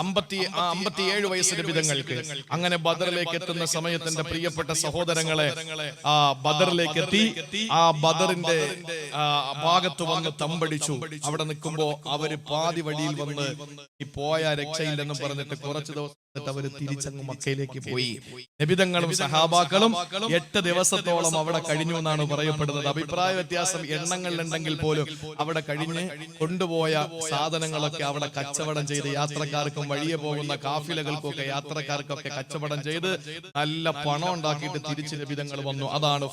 57 വയസ്സ് നബിതങ്ങൾക്ക്. അങ്ങനെ ബദറിലേക്ക് എത്തുന്ന സമയത്തിന്റെ പ്രിയപ്പെട്ട സഹോദരങ്ങളെ, ആ ബദറിലേക്ക് എത്തി. ആ ബദറിന്റെ ഭാഗത്ത് വന്ന് തമ്പടിച്ചു. അവിടെ നിൽക്കുമ്പോ അവര് പാതി വഴിയിൽ വന്ന് പോയ രക്ഷയില്ലെന്നും പറഞ്ഞിട്ട് കുറച്ച് ദിവസം അവര് തിരിച്ചങ്ങ് മക്കയിലേക്ക് പോയി. നബിതങ്ങളും സഹാബാക്കളും 8 ദിവസത്തോളം അവിടെ കഴിഞ്ഞു എന്നാണ് പറയപ്പെടുന്നത്. അഭിപ്രായ വ്യത്യാസം എണ്ണങ്ങളിലുണ്ടെങ്കിൽ പോലും അവിടെ കഴിഞ്ഞ് കൊണ്ടുപോയ സാധനങ്ങളൊക്കെ അവിടെ കച്ചവടം ചെയ്ത് യാത്രക്കാർക്കും വഴിയെ പോകുന്ന കാഫിലകൾക്കൊക്കെ യാത്രക്കാർക്കൊക്കെ കച്ചവടം ചെയ്ത് നല്ല പണം ഉണ്ടാക്കിയിട്ട് തിരിച്ച് നബിതങ്ങൾ വന്നു. അതാണ്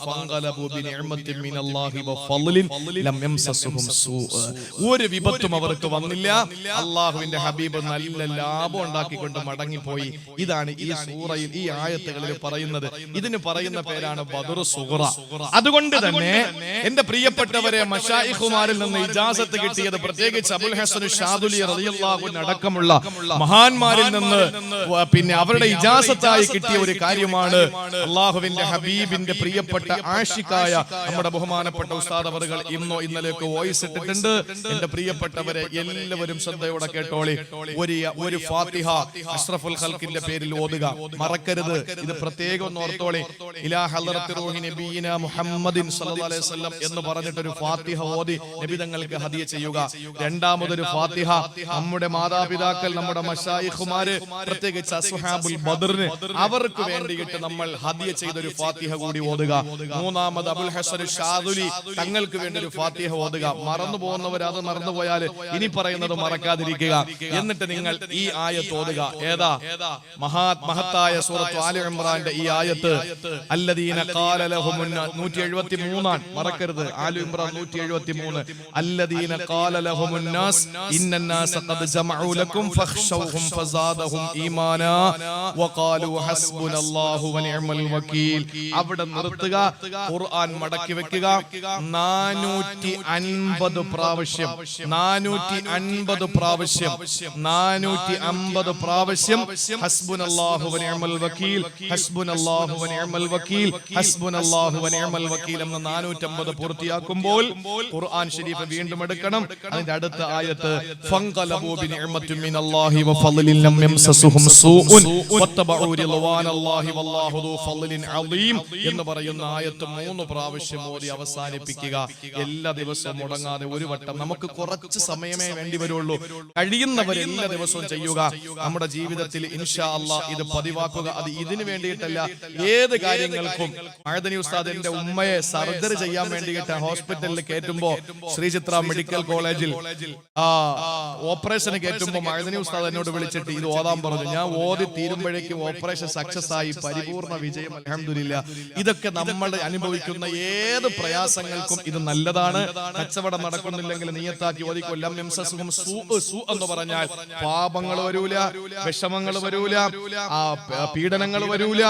ഒരു വിപത്തും അവർക്ക് വന്നില്ല. അള്ളാഹുവിന്റെ ഹബീബ് നല്ല ലാഭം ഉണ്ടാക്കിക്കൊണ്ട് മടങ്ങി മടങ്ങിപ്പോയി. ഇതാണ് ഈ സൂറയിൽ ഈ ആയത്തുകളിൽ പറയുന്നത്. ഇതിന് പറയുന്ന പേരാണ് ബദർ സുഗ്റ. അതുകൊണ്ട് തന്നെ എന്റെ പ്രിയപ്പെട്ടവരെ, മശായിഖുമാരിൽ നിന്ന് ഇജാസത്ത് കിട്ടിയത്, പ്രത്യേകിച്ച് അബുൽ ഹസൻ ഷാദുലി റളിയല്ലാഹു അൻഹു അടക്കമുള്ള മഹാന്മാരിൽ നിന്ന് പിന്നെ അവരുടെ ഇജാസത്തായി കിട്ടിയ ഒരു കാര്യമാണ് അള്ളാഹുവിന്റെ ഹബീബിന്റെ പ്രിയപ്പെട്ട ആഷിഖായ നമ്മുടെ ബഹുമാനപ്പെട്ട ഉസ്താദ് അവറുകൾ ഇന്നോ ഇന്നലെയൊക്കെ വോയിസ് ഇട്ടിട്ടുണ്ട്. എന്റെ പ്രിയപ്പെട്ടവരെ, എല്ലാവരും ശ്രദ്ധയോടെ കേട്ടോളി. ഒരു ഫാത്തിഹ അഷ്റഫുൽ ഖൽഖിന്റെ പേരിൽ ഓതുക, മറക്കരുത്. ഇത് പ്രത്യേകം ഒന്ന് ഓർത്തോളി. ഇലാ ഹളറത്തി റൂഹി നബിയിന മുഹമ്മദിൻ സ്വല്ലല്ലാഹു അലൈഹി വസല്ലം എന്ന് പറഞ്ഞിട്ട് ഒരു ഫാത്തിഹ ഓതി നബി തങ്ങൾക്ക് ഹദിയ ചെയ്യുക. രണ്ടാമതൊരു ഫാത്തിഹ നമ്മുടെ മാതാപിതാക്കൾ, നമ്മുടെ മശായിഖുമാര്, പ്രത്യേകിച്ച് അസ്ഹാബുൽ ബദറിന് അവർക്ക് വേണ്ടിയിട്ട് നമ്മൾ ഹദിയ ചെയ്ത ഒരു ഫാത്തിഹ കൂടി ഓതുക. മൂന്നാമത് അബുൽ ഹസൻ ഷാദുലി തങ്ങൾക്ക് വേണ്ടി ഒരു ഫാത്തിഹ ഓതുക. മറന്നു പോകുന്നവർ അത് മറന്നുപോയാൽ ഇനി പറയുന്നത് മറക്കാതിരിക്കുക. എന്നിട്ട് നിങ്ങൾ ഈ ആയത്ത് ഓതുക. ഏതാ? മഹത്തായ സൂറത്ത് ആലി ഇംറാന്റെ ഈ ആയത്ത്. അല്ലദീന ഖാല ലഹുമുൻ 173 മറക്കരുത്. ആലി ഇംറാൻ 173. അല്ലദീന ഖാല ലഹുമുൻ നാസ് ഇന്നന്നാസ ഖദ് ജമഉ ലക്കും ഫഖ്ശൗഹും ഫസാദഹും ഈമാനാ വഖാലു ഹസ്ബുനല്ലാഹു വനിഅമൽ വകീൽ. അവിടെ നിർത്തുക. ഖുർആൻ മടക്കി വെക്കുക. 450 പ്രാവശ്യം 450 പ്രാവശ്യം ഹസ്ബുനല്ലാഹു വനിഅമൽ വകീൽ, ഹസ്ബുനല്ലാഹു വനിഅമൽ വകീൽ, ഹസ്ബുനല്ലാഹു വനിഅമൽ വകീൽ എന്ന 450 പൂർത്തിയാക്കുമ്പോൾ ഖുർആൻ ശരീഫ് വീണ്ടും എടുക്കണം. അതിന്റെ അടുത്ത ആയത്ത് ഫൻഖലബു ബിനിഅമത്തിൻ മിനല്ലാഹി വഫളലിൻ ലം യംസസുഹും സൂഉൻ വത്തബഉ റിളവാനല്ലാഹി വല്ലാഹു ദു ഫളലിൻ അളീം എന്ന് പറയുന്ന ആയത്ത് 3 പ്രാവശ്യം ഓതി അവസാനിപ്പിക്കുക. എല്ലാ ദിവസവും മുടങ്ങാതെ ഒരു വട്ടം. നമുക്ക് കുറച്ച് സമയമേ വേണ്ടി വരുള്ളൂ. കഴിയുന്നവർ എല്ലാ ദിവസവും ചെയ്യുക. നമ്മുടെ ജീവിതത്തിൽ ഇൻഷാ അല്ലാഹ് ഇത് പതിവാക്കുക. അത് ഇതിനു വേണ്ടിയിട്ടല്ല, ഏത് കാര്യങ്ങൾക്കും. മഅദനി ഉസ്താദിന്റെ ഉമ്മയെ സർജറി ചെയ്യാൻ വേണ്ടിയിട്ട് ഹോസ്പിറ്റലിൽ കയറ്റുമ്പോ, ശ്രീചിത്ര മെഡിക്കൽ കോളേജിൽ ഓപ്പറേഷന് കയറ്റുമ്പോ മഅദനി ഉസ്താദ് എന്നോട് വിളിച്ചിട്ട് ഇത് ഓതാൻ പറഞ്ഞു. ഞാൻ ഓതി തീരുമ്പോഴേക്കും ഓപ്പറേഷൻ സക്സസ് ആയി, പരിപൂർണ വിജയം, അൽഹംദുലില്ലാഹ്. ഇതൊക്കെ നമ്മൾ അനുഭവിക്കുന്ന ഏത് പ്രയാസങ്ങൾക്കും ഇത് നല്ലതാണ്. കച്ചവടം നടക്കുന്നില്ലെങ്കിൽ നിയത്താക്കി ഓതിക്കൊല്ലാം എന്ന് പറഞ്ഞാൽ പാപങ്ങൾ വരൂല, വിഷമങ്ങൾ വരൂല, പീഡനങ്ങൾ വരൂല,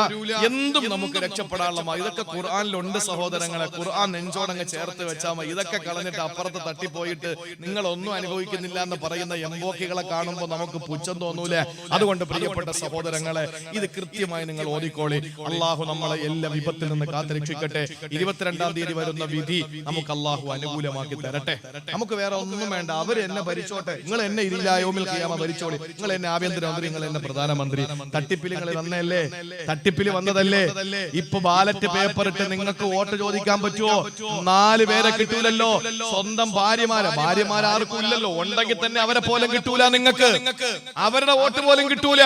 എന്തും നമുക്ക് രക്ഷപ്പെടാനുള്ള. ഇതൊക്കെ ഖുർആനിലുണ്ട് സഹോദരങ്ങളെ. ഖുർആൻ നെഞ്ചോടങ്ങ് ചേർത്ത് വെച്ചാൽ മതി. ഇതൊക്കെ കളഞ്ഞിട്ട് അപ്പുറത്ത് തട്ടിപ്പോയിട്ട് നിങ്ങളൊന്നും അനുഭവിക്കുന്നില്ല എന്ന് പറയുന്ന എംബോക്കികളെ കാണുമ്പോൾ നമുക്ക് പുച്ഛം തോന്നൂല. അതുകൊണ്ട് പ്രിയപ്പെട്ട സഹോദരങ്ങളെ, ഇത് കൃത്യമായി നിങ്ങൾ ഓതിക്കോളി. അള്ളാഹു നമ്മളെ എല്ലാ വിപത്തിൽ നിന്ന് കാത്തുരക്ഷിക്കട്ടെ. 22-ാം തീയതി വരുന്ന വിധി നമുക്ക് അള്ളാഹു അനുകൂലമാക്കി തരട്ടെ. നമുക്ക് വേറെ ഒന്നും വേണ്ട. അവർ എന്നെ ഭരിച്ചോട്ടെ. നിങ്ങൾ എന്നെ ഇരിലായോമിൽ ഖിയാമ ഭരിച്ചോളി. നിങ്ങൾ എന്നെ ആഭ്യന്തരമന്ത്രി, നിങ്ങൾ എന്നെ പ്രധാനമന്ത്രി. തട്ടിപ്പിൽ നിങ്ങൾ വന്നല്ലേ? തട്ടിപ്പിൽ വന്നതല്ലേ? ഇപ്പൊ ബാലറ്റ് പേപ്പർ ഇട്ട് നിങ്ങൾക്ക് വോട്ട് ചോദിക്കാൻ പറ്റുമോ? 4 പേരെ കിട്ടൂലല്ലോ. സ്വന്തം ഭാര്യമാര് ആർക്കും ഇല്ലല്ലോ. ഉണ്ടെങ്കിൽ തന്നെ അവരെ പോലും കിട്ടൂല. നിങ്ങൾക്ക് അവരുടെ വോട്ട് പോലും കിട്ടൂല.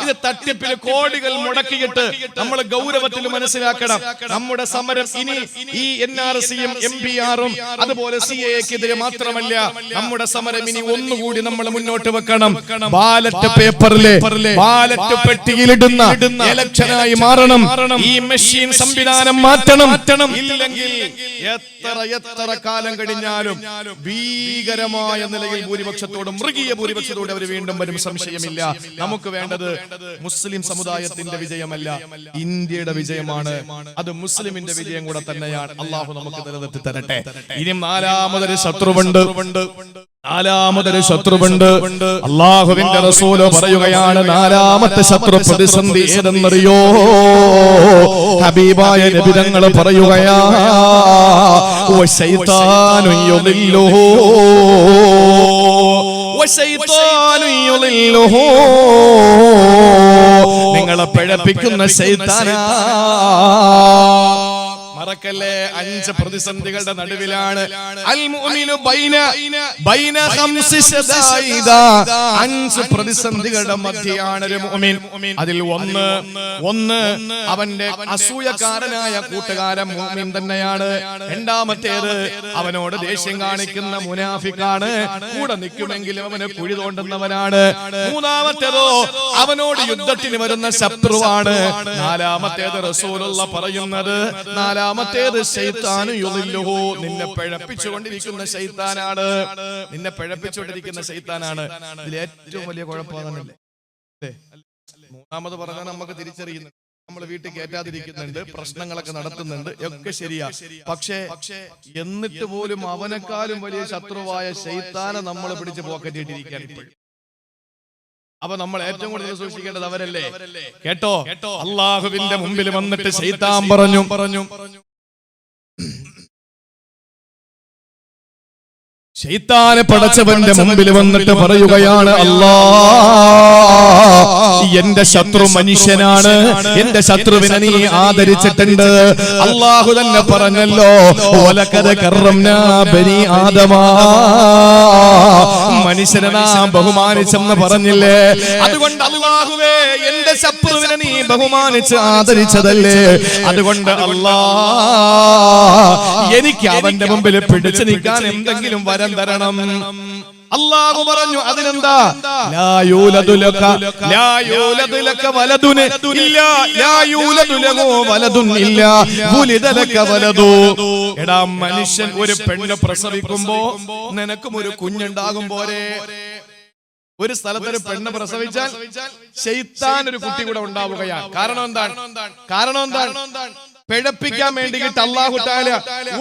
ഇത് തട്ടിപ്പിൽ കോടികൾ മുടക്കിയിട്ട് നമ്മൾ ഗൗരവത്തിൽ മനസ്സിലാക്കണം. നമ്മുടെ സമരം ഇനി ഈ NRCയും MBRും അതുപോലെ CAക്കെതിരെ മാത്രമല്ല. നമ്മുടെ സമരം ഇനി ഒന്നുകൂടി നമ്മൾ മുന്നോട്ട് വെക്കണം. ബാലറ്റ് പേപ്പറിലെ ബാലറ്റ് പെട്ടിയിലിടുന്ന ഇലക്ഷനായി മാറണം. ഈ മെഷീൻ സംവിധാനം മാറ്റണം. ഇല്ലെങ്കിൽ എത്ര കാലം കഴിഞ്ഞാലും ഭീകരമായ നിലയിൽ ഭൂരിപക്ഷത്തോടും മൃഗീയ ഭൂരിപക്ഷത്തോടെ അവർ വീണ്ടും വരും, സംശയമില്ല. നമുക്ക് വേണ്ടത് മുസ്ലിം സമുദായത്തിന്റെ വിജയമല്ല, ഇന്ത്യയുടെ വിജയമാണ്. അത് മുസ്ലിമിന്റെ വിജയം കൂടെ തന്നെയാണ്. അള്ളാഹു നമുക്ക് നിലനിർത്തി തരട്ടെ. ഇനി നാലാമതൊരു ശത്രുവുണ്ട്. അള്ളാഹുവിന്റെ റസൂല് പറയുകയാണ്, നാലാമത്തെ ശത്രു പ്രതിസന്ധി ഏതെന്നറിയോ? ഹബീബായ നബി തങ്ങൾ പറയുകയാ, വശൈത്താനു യുദില്ലുഹു വശൈത്താനു യുദില്ലുഹു. നിങ്ങളെ പിഴപ്പിക്കുന്ന ശൈത്താനാ. മറക്കല്ലേ, 5 പ്രതിസന്ധികളുടെ നടുവിലാണ്. അൽ മുഅ്മിനു ബൈന ഖംസി ശദായിദ. 5 പ്രതിസന്ധികളുടെ മധ്യയാണ് ഒരു മുഅ്മിൻ. അതിൽ ഒന്ന് അവന്റെ അസൂയക്കാരനായ കൂട്ടുകാരൻ മുഅ്മിൻ തന്നെയാണ്. രണ്ടാമത്തേത് അവനോട് ദേഷ്യം കാണിക്കുന്ന മുനാഫിക്കാണ്. കൂടെ നിൽക്കുമെങ്കിലും അവന് കുഴി തോണ്ടുന്നവനാണ്. മൂന്നാമത്തേതോ അവനോട് യുദ്ധത്തിന് വരുന്ന ശത്രുവാണ്. നാലാമത്തേത് റസൂലുള്ള പറയുന്നത്, നാലാമത്തേത് ശൈത്താനു യുദില്ലുഹു. നിന്നെ പിഴപ്പിച്ചുകൊണ്ടിരിക്കുന്ന ശൈത്താനാണ്. നിന്നെ പിഴപ്പിച്ചുകൊണ്ടിരിക്കുന്ന ശൈത്താനാണ്. ഇതിൽ ഏറ്റവും വലിയ കുഴപ്പമല്ലേ? മൂന്നാമത് പറഞ്ഞാൽ നമുക്ക് തിരിച്ചറിയുന്നുണ്ട്, നമ്മൾ വീട്ടിൽ കയറ്റാതിരിക്കുന്നുണ്ട്, പ്രശ്നങ്ങളൊക്കെ നടത്തുന്നുണ്ട്, ഒക്കെ ശരിയാ. പക്ഷേ എന്നിട്ട് പോലും അവനെക്കാളും വലിയ ശത്രുവായ ശൈത്താനെ നമ്മൾ പിടിച്ച് പോക്കറ്റിട്ടിരിക്കാൻ ഇപ്പോഴും. അപ്പൊ നമ്മൾ ഏറ്റവും കൂടുതൽ സൂക്ഷിക്കേണ്ടത് അവരല്ലേ? കേട്ടോ, അള്ളാഹുവിന്റെ മുമ്പിൽ വന്നിട്ട് ശൈത്താൻ പറഞ്ഞു ശൈത്താനെ പടച്ചവന്റെ മുമ്പിൽ വന്നിട്ട് പറയുകയാണ്, അല്ലാ, എന്റെ ശത്രു മനുഷ്യനാണ്, എന്റെ ശത്രുവിനെ നീ ആദരിച്ചിട്ടുണ്ട്. അള്ളാഹു തന്നെ പറഞ്ഞല്ലോ, വലഖദ് കറംനാ ബനി ആദമ, മനുഷ്യനെ നാം ബഹുമാനിച്ചെന്ന് പറഞ്ഞില്ലേ? അതുകൊണ്ട് അല്ലാഹുവേ, എന്റെ ശത്രുവിനെ നീ ബഹുമാനിച്ച് ആദരിച്ചതല്ലേ? അതുകൊണ്ട് അല്ലാ, എനിക്ക് അവന്റെ മുമ്പിൽ പിടിച്ചു നിൽക്കാൻ എന്തെങ്കിലും വരം തരണം. അല്ലാഹു പറഞ്ഞു, അതിനെന്താ? ലാ യൂലദു ലക വലദുൻ ഇല്ലാ ലാ യൂലദു ലഹു വലദുൻ ഇല്ലാ വുലിദ ലക വലദു. എടാ മനുഷ്യൻ ഒരു പെണ്ണ് പ്രസവിക്കുമ്പോ നിനക്കും ഒരു കുഞ്ഞുണ്ടാകും പോരെ? ഒരു സ്ഥലത്തൊരു പെണ്ണ് പ്രസവിച്ചാൽ ശൈത്താൻ ഒരു കുട്ടി കൂടെ ഉണ്ടാവുകയാണ്. കാരണം എന്താണ്? പിഴപ്പിക്കാൻ വേണ്ടിയിട്ട് അല്ലാഹു തആല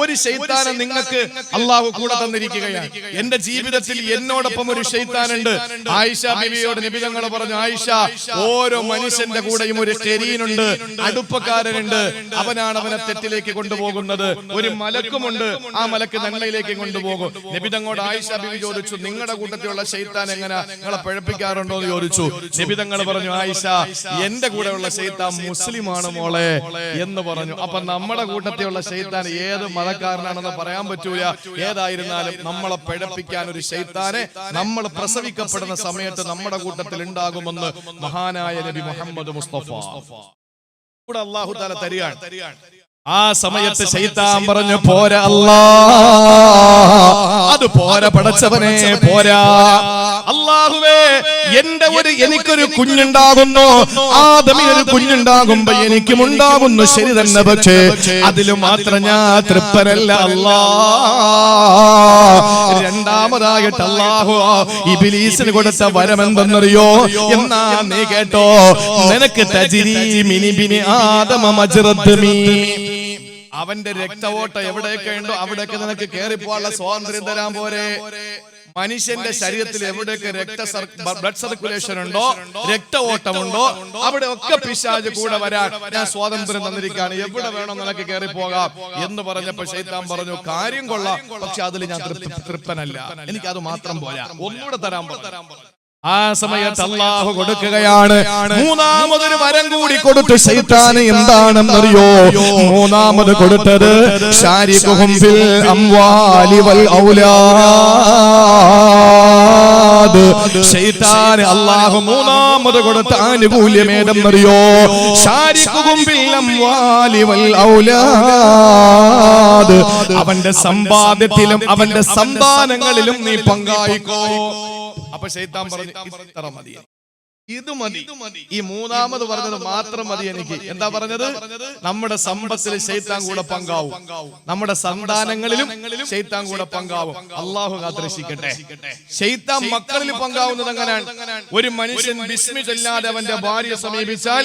ഒരു ശൈത്താനെ നിങ്ങൾക്ക് അല്ലാഹു കൂടെ തന്നിരിക്കുകയാണ്. എന്റെ ജീവിതത്തിൽ എന്നോടൊപ്പം ഒരു ശൈത്താനുണ്ട്. ആയിഷ ബിവിയോട് നബി തങ്ങൾ പറഞ്ഞു, ആയിഷ, ഓരോ മനുഷ്യന്റെ കൂടെയും ഒരു ഖരീനുണ്ട്, അടുപ്പക്കാരനുണ്ട്. അവനാണ് അവനെ തെറ്റിലേക്ക് കൊണ്ടുപോകുന്നത്. ഒരു മലക്കുമുണ്ട്, ആ മലക്ക് നന്മയിലേക്ക് കൊണ്ടുപോകും. നബി തങ്ങളോട് ആയിഷ ബിവി ചോദിച്ചു, നിങ്ങളുടെ കൂട്ടത്തിലുള്ള ശൈത്താൻ എങ്ങനെ നിങ്ങളെ പിഴപ്പിക്കാറുണ്ടോ എന്ന് ചോദിച്ചു. നബി തങ്ങൾ പറഞ്ഞു, ആയിഷ, എന്റെ കൂടെയുള്ള ശൈത്താൻ മുസ്ലിമാണ് മോളെ എന്ന് പറഞ്ഞു. അപ്പൊ നമ്മുടെ കൂട്ടത്തിലുള്ള ശൈത്താൻ ഏത് മതക്കാരനാണെന്ന് പറയാൻ പറ്റൂല. ഏതായിരുന്നാലും നമ്മളെ പിഴപ്പിക്കാൻ ഒരു ശൈത്താനെ നമ്മൾ പ്രസവിക്കപ്പെടുന്ന സമയത്ത് നമ്മുടെ കൂട്ടത്തിൽ ഉണ്ടാകുമെന്ന് മഹാനായ നബി മുഹമ്മദ് മുസ്തഫ കൂടെ അല്ലാഹു തആല തരികയാണ്. ആ സമയത്ത് ശൈത്താൻ പറഞ്ഞു, പോരാ അല്ലാ, അത് പോരാ പടച്ചവനെ, പോരാ. അല്ലാഹുവേ, എനിക്കൊരു കുഞ്ഞുണ്ടാകുന്നു, ആദമിനൊരു കുഞ്ഞുണ്ടാകുമ്പോ എനിക്കും ഉണ്ടാകുന്നു, ശരി തന്നെ. പക്ഷേ അതിലും മാത്രം ഞാൻ തൃപ്തനല്ല അല്ലാ. രണ്ടാമതായിട്ട് അല്ലാഹു ഇബ്ലീസിന് കൊടുത്ത വരം എന്തെന്നറിയോ? എന്നാ നീ കേട്ടോ, നിനക്ക് തജ്രീ മിനി ബിനി ആദമ മജ്റദ്മി, അവന്റെ രക്തവോട്ടം എവിടെയൊക്കെ ഉണ്ടോ അവിടെയൊക്കെ നിനക്ക് കയറിപ്പോവാനുള്ള സ്വാതന്ത്ര്യം തരാൻ പോരെ? മനുഷ്യന്റെ ശരീരത്തിൽ എവിടെയൊക്കെ ബ്ലഡ് സർക്കുലേഷൻ ഉണ്ടോ, രക്തഓട്ടമുണ്ടോ, അവിടെ ഒക്കെ പിശാച് കൂടെ വരാൻ ഞാൻ സ്വാതന്ത്ര്യം തന്നിരിക്കുകയാണ്, എവിടെ വേണോ നിനക്ക് കയറി പോകാം എന്ന് പറഞ്ഞപ്പോ ശൈത്താൻ പറഞ്ഞു, കാര്യം കൊള്ളാം, പക്ഷെ അതിൽ ഞാൻ തൃപ്തനല്ല, എനിക്ക് അത് മാത്രം പോരാ, ഒന്നുകൂടെ തരാൻ പറഞ്ഞു. ആ സമയത്ത് അല്ലാഹു കൊടുക്കുകയാണ് മൂന്നാമതൊരു വരം കൂടി കൊടുത്തു ശൈത്താന്. എന്താണെന്നറിയോ? മൂന്നാമത് കൊടുത്തത് ശാരികുഹും ഫിൽ അംവാലി വൽ ഔലാദ്. ശൈത്താന് അല്ലാഹു മൂന്നാമത് കൊടുത്ത ആനുകൂല്യം ഏതെന്നറിയോ? ശാരികുഹും ഫിൽ അംവാലി വൽ ഔലാദ്. അവന്റെ സമ്പാദ്യത്തിലും അവന്റെ സന്താനങ്ങളിലും നീ പങ്കായിക്കോ. അപ്പൊ ശൈത്താൻ പറഞ്ഞു, ഇത്ര മതി, ഇത് മതി, ഈ മൂന്നാമത് പറഞ്ഞത് മാത്രം മതി എനിക്ക്. എന്താ പറഞ്ഞത്? നമ്മുടെ സമ്പത്തിൽ ശൈത്താൻ കൂടെ പങ്കാവും, നമ്മുടെ സന്താനങ്ങളിലും ശൈത്താൻ കൂടെ പങ്കാവും. അല്ലാഹു കാത്തിരക്ഷിക്കട്ടെ. ശൈത്താൻ മക്കളിൽ പങ്കാവുന്നത് എങ്ങനെയാണ്? ഒരു മനുഷ്യൻ ബിസ്മി ചൊല്ലാതെ അവന്റെ ഭാര്യയെ സമീപിച്ചാൽ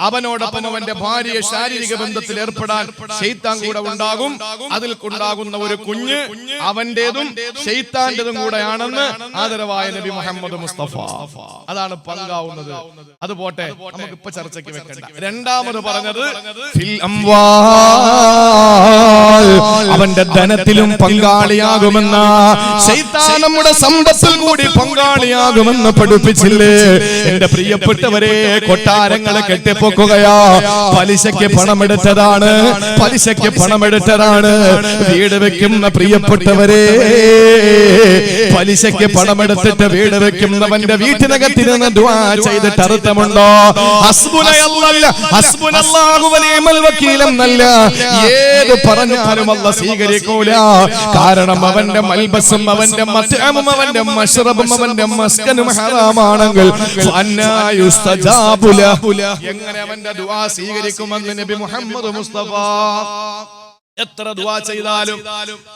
അവനോടൊപ്പം അവന്റെ ഭാര്യയെ ശാരീരിക ബന്ധത്തിൽ ഏർപ്പെടാൻ ശൈത്താൻ കൂടെ ഉണ്ടാകും. അതിൽ ഉണ്ടാകുന്ന ഒരു കുഞ്ഞ് അവന്റേതും ശൈത്താന്റേതും കൂടെയാണെന്ന് ആദരവായ നബി മുഹമ്മദ് മുസ്തഫ. അതാണ് പങ്കാവുന്നത്. അത് പോട്ടെ, നമുക്ക് ഇപ്പൊ ചർച്ചയ്ക്ക് വെക്കണ്ട. രണ്ടാമത് പറഞ്ഞത് ഫിൽ അംവാൽ, അവന്റെ ധനത്തിലും പങ്കാളിയാകുമെന്ന. ശൈത്താൻ നമ്മുടെ സമ്പത്തിൽ കൂടി പങ്കാളിയാകുമെന്ന് പഠിപ്പിച്ചില്ലേ? എന്റെ പ്രിയപ്പെട്ടവരെ, കൊട്ടാരങ്ങളെ കെട്ടിപ്പൊക്കുകയാ, പലിശയ്ക്ക് പണമെടുത്തതാണ്, പലിശയ്ക്ക് പണമെടുത്തതാണ്. വീട് വെക്കുന്ന പ്രിയപ്പെട്ടവരെ, പലിശയ്ക്ക് പണമെടുത്തിട്ട് വീട് വെക്കുന്നവന്റെ വീട്ടിനകത്തിരുന്ന് ദുആ ചെയ്തിട്ട് അർത്ഥമുണ്ടോ? ഹസ്ബുനല്ലാഹു വ നിഅമൽ വക്കീൽ എന്നല്ല ഏത് പറഞ്ഞാലും അല്ലാഹ് സ്വീകരിക്കൂല. കാരണം അവന്റെ മൽബസും അവന്റെ മത്അമും അവന്റെ മശ്റബും അവന്റെ മസ്കനും ഹറാമാണെങ്കിൽ ഫഅന്നാ യുസ്തജാബു ലഹു, എങ്ങനെ അവന്റെ ദുആ സ്വീകരിക്കുമെന്ന് നബി മുഹമ്മദ് മുസ്തഫ എത്ര ദുആ ചെയ്താലും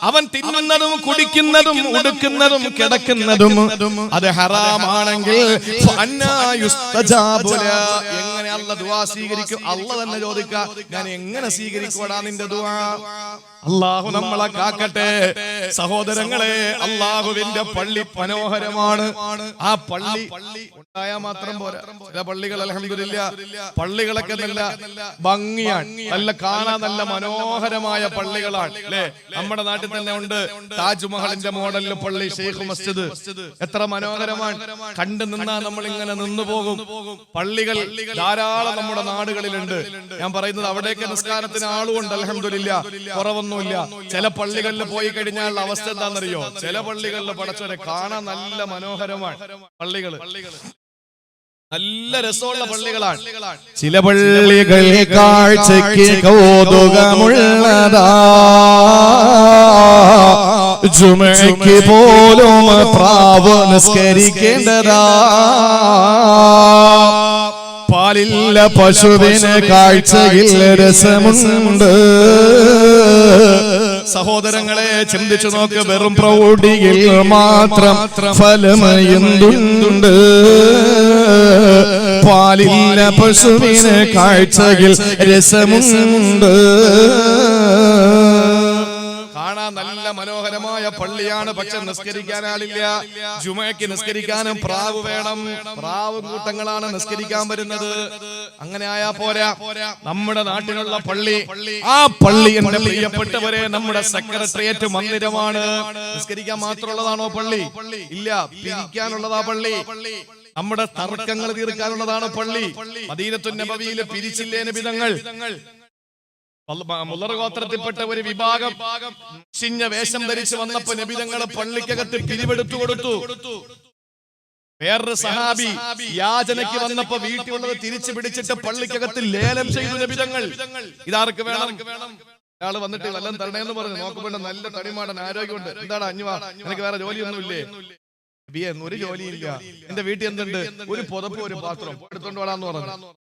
അവൻ തിന്നുന്നതും കുടിക്കുന്നതും ഉടുക്കുന്നതും കിടക്കുന്നതും അത് ഹറാമാണെങ്കിൽ എങ്ങനെ അല്ലാഹു ദുആ സ്വീകരിക്കും? അല്ലാഹു തന്നെ ചോദിക്കുക, ഞാൻ എങ്ങനെ സ്വീകരിക്കുവാടാ നിന്റെ ദുആ? അല്ലാഹു നമ്മളെ കാക്കട്ടെ. സഹോദരങ്ങളെ, അല്ലാഹുവിന്റെ പള്ളി മനോഹരമാണ്. ആ പള്ളി ഉണ്ടായാൽ മാത്രം പോരാ. ചില പള്ളികൾ അൽഹംദുലില്ലാ പള്ളികളൊക്കെ നല്ല ഭംഗിയാണ്, നല്ല കാണാൻ നല്ല മനോഹരമായ പള്ളികളാണ് അല്ലെ. നമ്മുടെ നാട്ടിൽ തന്നെ ഉണ്ട് താജ്മഹലിന്റെ മോഡലിൽ പള്ളി, ഷെയ്ഖ് മസ്ജിദ്. എത്ര മനോഹരമാണ്, കണ്ടു നിന്നാ നമ്മൾ ഇങ്ങനെ നിന്നു പോകും. പള്ളികൾ ധാരാളം നമ്മുടെ നാടുകളിലുണ്ട്. ഞാൻ പറയുന്നത് അവിടേക്ക് നിസ്കാരത്തിന് ആളുണ്ട് അൽഹംദുലില്ലാ, കുറവൊന്നുമില്ല. ചില പള്ളികളിൽ പോയി കഴിഞ്ഞാൽ അവസ്ഥ എന്താണെന്നറിയോ? ചില പള്ളികളിൽ പടച്ചോനെ കാണാൻ നല്ല മനോഹരമാണ് പള്ളികൾ, നല്ല രസമുള്ള പള്ളികളാണ്. ചില പള്ളികൾ കാഴ്ചയ്ക്ക് കൗതുകമുള്ളതാ, ജുമയ്ക്ക് പോലും പ്രാവ് നിസ്കരിക്കേണ്ടതാ. പാലില്ല പശുവിന് കാഴ്ചയിൽ രസമുണ്ട്. സഹോദരങ്ങളെ, ചിന്തിച്ചു നോക്ക്, വെറും പ്രൗഢിയിൽ മാത്രം ഫലമയുണ്ട്. പാലില്ല പശുവിന് കാഴ്ചയിൽ രസമുണ്ട്. കാണാൻ നല്ല മനോഹരമായ പള്ളിയാണ്, പക്ഷെ നിസ്കരിക്കാൻ ആളില്ല. ജുമയ്ക്ക് നിസ്കരിക്കാനും പ്രാവ് വേണം. പ്രാവ് കൂട്ടങ്ങളാണ് നിസ്കരിക്കാൻ വരുന്നത്. അങ്ങനെ ആയാ പോരാ. നമ്മുടെ നാട്ടിലുള്ള പള്ളി, ആ പള്ളി എന്റെ പ്രിയപ്പെട്ടവരെ നമ്മുടെ സെക്രട്ടേറിയറ്റ് മന്ദിരമാണ്. നിസ്കരിക്കാൻ മാത്രമുള്ളതാണോ പള്ളി? ഇല്ല, പിരിക്കാനുള്ളതാ പള്ളി. നമ്മുടെ തർക്കങ്ങൾ തീർക്കാനുള്ളതാണ് പള്ളി. മദീനത്തുൻ നബവിയിലെ പിരിച്ചില്ലേ നബിതങ്ങൾ. മുളർ ഗോത്രത്തിൽപ്പെട്ട ഒരു വിഭാഗം ചിഞ്ഞ വേഷം ധരിച്ച് വന്നപ്പോ നബിതങ്ങളെ പള്ളിക്കകത്ത് പിരിവെടുത്തു കൊടുത്തു. വേറൊരു സഹാബി യാചനയ്ക്ക് വന്നപ്പോ വീട്ടിലുള്ളത് തിരിച്ചു പിടിച്ചിട്ട് പള്ളിക്കകത്ത് ലേലം ചെയ്തു നബിതങ്ങൾ. ഇതാർക്ക് വേണം? ഒരാള് വന്നിട്ട് വല്ലതും തരണേന്ന് പറഞ്ഞു. നോക്കുമ്പോൾ നല്ല തടിമാടൻ, ആരോഗ്യമുണ്ട്. എന്താണ് അഞ്ഞുവാ, എനിക്ക് വേറെ ജോലിയൊന്നുമില്ലേ? ഒരു ജോലിയില്ല, എന്റെ വീട്ടിൽ എന്തുണ്ട്? ഒരു പുതപ്പ് ഒരു പാത്രം എടുത്തോണ്ട് വരാന്ന് പറഞ്ഞു.